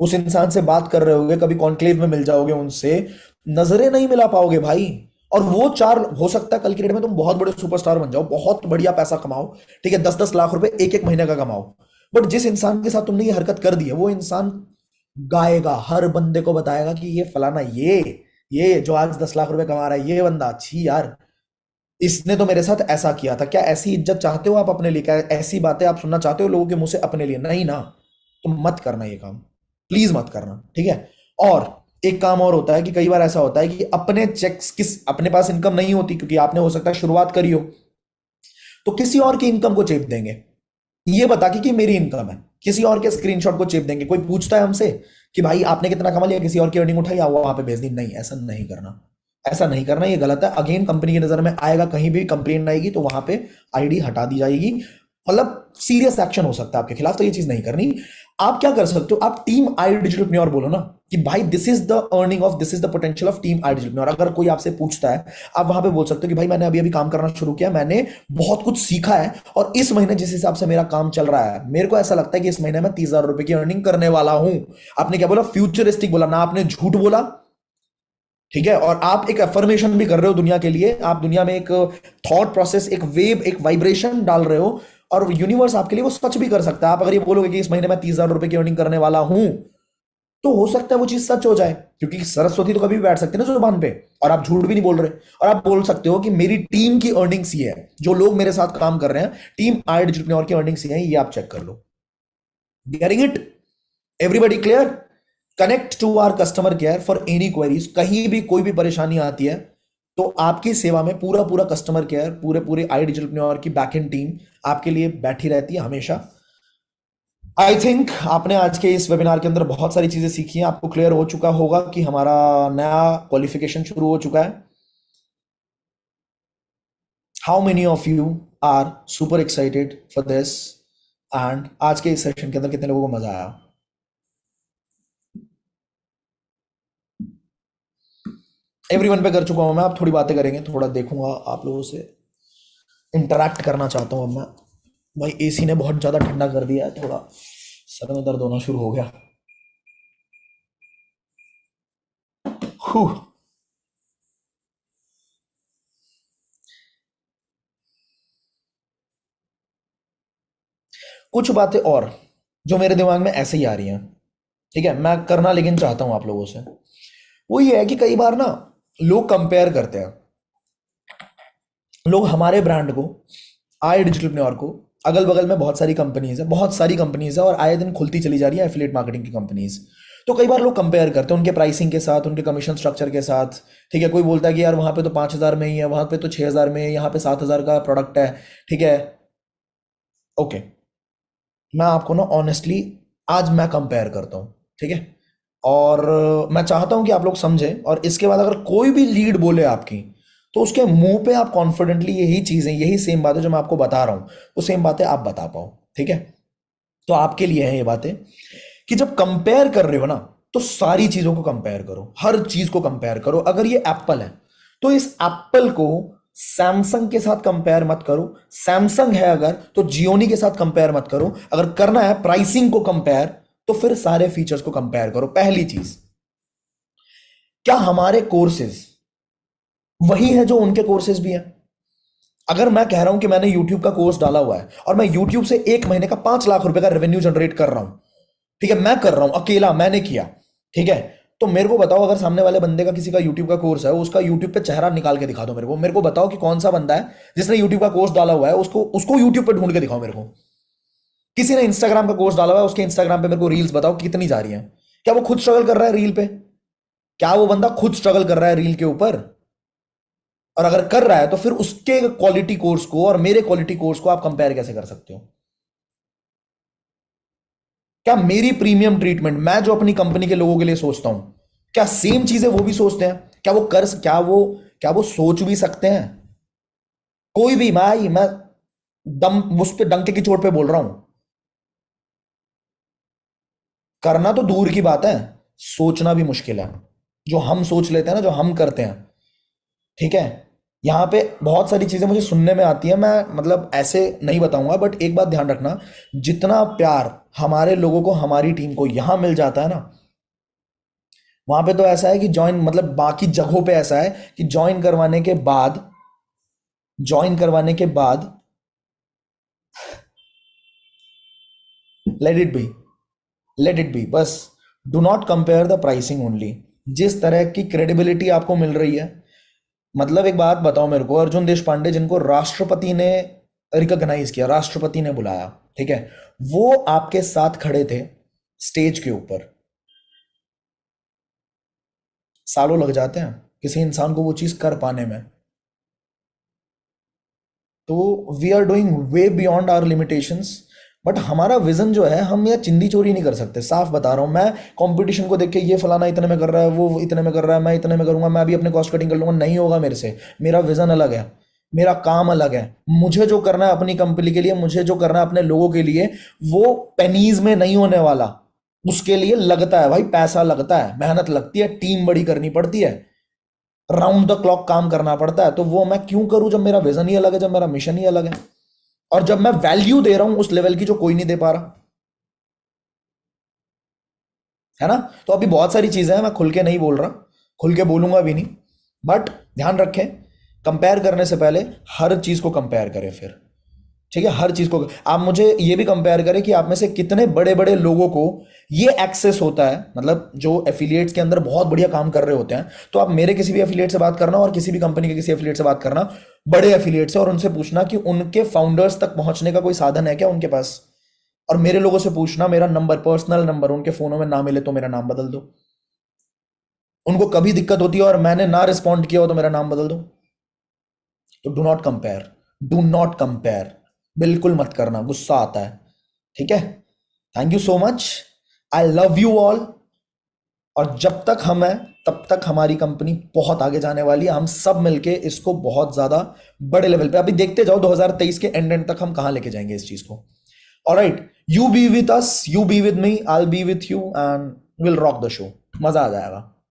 उस इंसान से बात कर रहे होगे, कभी कॉन्क्लेव में मिल जाओगे उनसे, नजरें नहीं मिला पाओगे भाई। और वो 4 हो सकता है कल की डेट में तुम बहुत बड़े सुपरस्टार बन जाओ, बहुत बढ़िया पैसा कमाओ, ठीक है, 10-10 लाख रुपए एक महीने का कमाओ, बट जिस इंसान के साथ तुमने ये हरकत कर दी है, वो इंसान गाएगा, हर बंदे को बताएगा कि ये फलाना, ये जो आज 10 लाख रुपए कमा रहा है, ये बंदा, अच्छी यार, इसने तो मेरे साथ ऐसा किया था। क्या ऐसी इज्जत चाहते हो आप अपने लिए? क्या ऐसी बातें आप सुनना चाहते हो लोगों के मुंह से अपने लिए? नहीं ना, तुम मत करना ये काम, प्लीज मत करना, ठीक है। और एक काम और होता है कि कई बार ऐसा होता है कि अपने चेक्स अपने पास इनकम नहीं होती, क्योंकि आपने हो सकता है शुरुआत करी हो, तो किसी और की इनकम को चेप देंगे, ये बता के कि मेरी इनकम है, किसी और के स्क्रीनशॉट को चेप देंगे। कोई पूछता है हमसे कि भाई आपने कितना कमा लिया, किसी और की अर्निंग उठाई, वहां पे भेज दी। नहीं, ऐसा नहीं करना, ऐसा नहीं करना, ये गलत है। अगेन कंपनी की नजर में आएगा, कहीं भी कंप्लेंट आएगी तो वहां पे आईडी हटा दी जाएगी, मतलब सीरियस एक्शन हो सकता है आपके खिलाफ। तो ये चीज नहीं करनी। आप क्या कर सकते हो, आप टीम आई डिजिटलप्रेन्योर बोलो ना कि भाई this is the earning of, this is the potential of team I digitalpreneur. अगर कोई आपसे पूछता है, आप वहां पे बोल सकते हो कि भाई मैंने अभी काम करना शुरू किया, मैंने बहुत कुछ सीखा है, और इस महीने जिस हिसाब से मेरा काम चल रहा है, मेरे को ऐसा लगता है कि इस महीने में 30,000 रुपए की अर्निंग करने वाला हूं। आपने क्या बोला? फ्यूचरिस्टिक बोला ना, आपने झूठ बोला, ठीक है। और आप एक अफर्मेशन भी कर रहे हो दुनिया के लिए, आप दुनिया में एक थॉट प्रोसेस, एक वेव, एक वाइब्रेशन डाल रहे हो, और यूनिवर्स आपके लिए वो सच भी कर सकता है। आप अगर ये बोलोगे कि इस महीने में 30,000 रुपए की अर्निंग करने वाला हूं, तो हो सकता है वो चीज सच हो जाए, क्योंकि सरस्वती तो कभी भी बैठ सकते हैं ना जुबान पे, और आप झूठ भी नहीं बोल रहे। और आप बोल सकते हो कि मेरी टीम की अर्निंग्स ये है, जो लोग मेरे साथ काम कर रहे हैं, टीम आई डिजिटलप्रेन्योर की अर्निंग्स ये है, ये आप चेक कर लो। Getting it? Everybody clear? Connect to our customer care for any queries. कहीं भी कोई भी परेशानी आती है तो आपकी सेवा में पूरा कस्टमर केयर, पूरे आई डिजिटलप्रेन्योर की बैकएंड टीम आपके लिए बैठी रहती है हमेशा। आई थिंक आपने आज के इस वेबिनार के अंदर बहुत सारी चीजें सीखी हैं। आपको क्लियर हो चुका होगा कि हमारा नया क्वालिफिकेशन शुरू हो चुका है। How many of you are super excited for this? And आज के इस सेशन के अंदर कितने लोगों को मजा आया? एवरीवन पे कर चुका हूं मैं। आप थोड़ी बातें करेंगे, थोड़ा देखूंगा आप लोगों से, इंटरैक्ट करना चाहता हूं अब मैं। भाई एसी ने बहुत ज्यादा ठंडा कर दिया है, थोड़ा सर में दर्द होना शुरू हो गया। Whew. कुछ बातें और जो मेरे दिमाग में ऐसे ही आ रही हैं, ठीक है, मैं करना लेकिन चाहता हूं आप लोगों से। वो ये है कि कई बार ना लोग कंपेयर करते हैं, लोग हमारे ब्रांड को, आए डिजिटलप्रेन्योर को, अगल बगल में बहुत सारी कंपनीज है, बहुत सारी कंपनीज है और आए दिन खुलती चली जा रही है एफिलिएट मार्केटिंग की कंपनीज। तो कई बार लोग कंपेयर करते हैं उनके प्राइसिंग के साथ, उनके कमीशन स्ट्रक्चर के साथ। ठीक है, कोई बोलता है कि यार वहां पे तो 5,000 में ही है, वहां पे तो 6,000 में है, यहाँ पे 7,000 का प्रोडक्ट है। ठीक है, ओके, मैं आपको ना ऑनेस्टली आज मैं कंपेयर करता हूँ, ठीक है, और मैं चाहता हूँ कि आप लोग समझें। और इसके बाद अगर कोई भी लीड बोले आपकी, तो उसके मुंह पे आप कॉन्फिडेंटली यही चीजें, यही सेम बातें जो मैं आपको बता रहा हूँ, वो सेम बातें आप बता पाओ। ठीक है, तो आपके लिए है ये बातें कि जब कंपेयर कर रहे हो ना, तो सारी चीजों को कंपेयर करो, हर चीज को कंपेयर करो। अगर ये एप्पल है तो इस एप्पल को सैमसंग के साथ कंपेयर मत करो। सैमसंग है अगर तो जियोनी के साथ कंपेयर मत करो। अगर करना है प्राइसिंग को कंपेयर, तो फिर सारे फीचर्स को कंपेयर करो। पहली चीज, क्या हमारे कोर्सेज वही है जो उनके कोर्सेज भी हैं? अगर मैं कह रहा हूं कि मैंने YouTube का कोर्स डाला हुआ है और मैं YouTube से 1 महीने का 5 लाख रुपए का रेवेन्यू जनरेट कर रहा हूं, ठीक है, मैं कर रहा हूं अकेला, मैंने किया, ठीक है, तो मेरे को बताओ, अगर सामने वाले बंदे का किसी का YouTube का कोर्स है, उसका YouTube पे चेहरा निकाल के दिखा दो मेरे को बताओ कि कौन सा बंदा है जिसने YouTube का कोर्स डाला हुआ है, उसको YouTube पे ढूंढ के दिखाओ मेरे को। किसी ने इंस्टाग्राम का कोर्स डाला हुआ है, उसके इंस्टाग्राम पे मेरे को रील्स बताओ कितनी जा रही है। क्या वो खुद स्ट्रगल कर रहा है रील पे? क्या वो बंदा खुद स्ट्रगल कर रहा है रील के ऊपर? और अगर कर रहा है तो फिर उसके क्वालिटी कोर्स को और मेरे क्वालिटी कोर्स को आप कंपेयर कैसे कर सकते हो? क्या मेरी प्रीमियम ट्रीटमेंट, मैं जो अपनी कंपनी के लोगों के लिए सोचता हूं, क्या सेम चीजें वो भी सोचते हैं? क्या वो सोच भी सकते हैं? कोई भी, मैं दम उस पे डंके की चोट पे बोल रहा हूं। करना तो दूर की बात है, सोचना भी मुश्किल है। जो हम सोच लेते हैं ना, जो हम करते हैं, ठीक है, यहाँ पे बहुत सारी चीजें मुझे सुनने में आती है। मैं मतलब ऐसे नहीं बताऊंगा, बट एक बात ध्यान रखना, जितना प्यार हमारे लोगों को, हमारी टीम को यहां मिल जाता है ना, वहां पे तो ऐसा है कि ज्वाइन, मतलब बाकी जगहों पे ऐसा है कि ज्वाइन करवाने के बाद लेट इट बी बस। Do not compare the pricing only. जिस तरह की क्रेडिबिलिटी आपको मिल रही है, मतलब एक बात बताओ मेरे को, अर्जुन देश पांडे जिनको राष्ट्रपति ने रिकॉग्नाइज किया, राष्ट्रपति ने बुलाया, ठीक है, वो आपके साथ खड़े थे स्टेज के ऊपर। सालों लग जाते हैं किसी इंसान को वो चीज कर पाने में। तो we are doing way beyond our limitations. But हमारा विजन जो है, हम यह चिंदी चोरी नहीं कर सकते। साफ बता रहा हूं मैं, कंपटीशन को देख के ये फलाना इतने में कर रहा है, वो इतने में कर रहा है, मैं इतने में करूंगा, मैं भी अपने कॉस्ट कटिंग कर लूंगा, नहीं होगा मेरे से। मेरा विजन अलग है, मेरा काम अलग है। मुझे जो करना है अपनी कंपनी के लिए, मुझे जो करना है अपने लोगों के लिए, वो पेनीज में नहीं होने वाला। उसके लिए लगता है भाई, पैसा लगता है, मेहनत लगती है, टीम बड़ी करनी पड़ती है, राउंड द क्लॉक काम करना पड़ता है। तो वो मैं क्यों करूं जब मेरा विजन ही अलग है, जब मेरा मिशन ही अलग है, और जब मैं वैल्यू दे रहा हूं उस लेवल की जो कोई नहीं दे पा रहा है ना। तो अभी बहुत सारी चीजें हैं, मैं खुल के नहीं बोल रहा, खुल के बोलूंगा भी नहीं, बट ध्यान रखें, कंपेयर करने से पहले हर चीज को कंपेयर करें फिर, ठीक है, हर चीज को। आप मुझे ये भी कंपेयर करें कि आप में से कितने बड़े बड़े लोगों को ये एक्सेस होता है, मतलब जो एफिलिएट्स के अंदर बहुत बढ़िया काम कर रहे होते हैं। तो आप मेरे किसी भी एफिलिएट से बात करना और किसी भी कंपनी के किसी एफिलिएट से बात करना, बड़े एफिलिएट से, और उनसे पूछना कि उनके फाउंडर्स तक पहुंचने का कोई साधन है क्या उनके पास। और मेरे लोगों से पूछना, मेरा नंबर, पर्सनल नंबर उनके फोनों में ना मिले तो मेरा नाम बदल दो। उनको कभी दिक्कत होती है और मैंने ना रिस्पॉन्ड किया हो तो मेरा नाम बदल दो। तो do not compare, do not compare, बिल्कुल मत करना, गुस्सा आता है, ठीक है। Thank you so much, I love you all. और जब तक हम हैं तब तक हमारी कंपनी बहुत आगे जाने वाली है। हम सब मिलके इसको बहुत ज्यादा बड़े लेवल पे, अभी देखते जाओ 2023 के एंड तक हम कहां लेके जाएंगे इस चीज को। Alright, you B with us, you B with me, I B with you, and will rock the show. मजा आ जाएगा।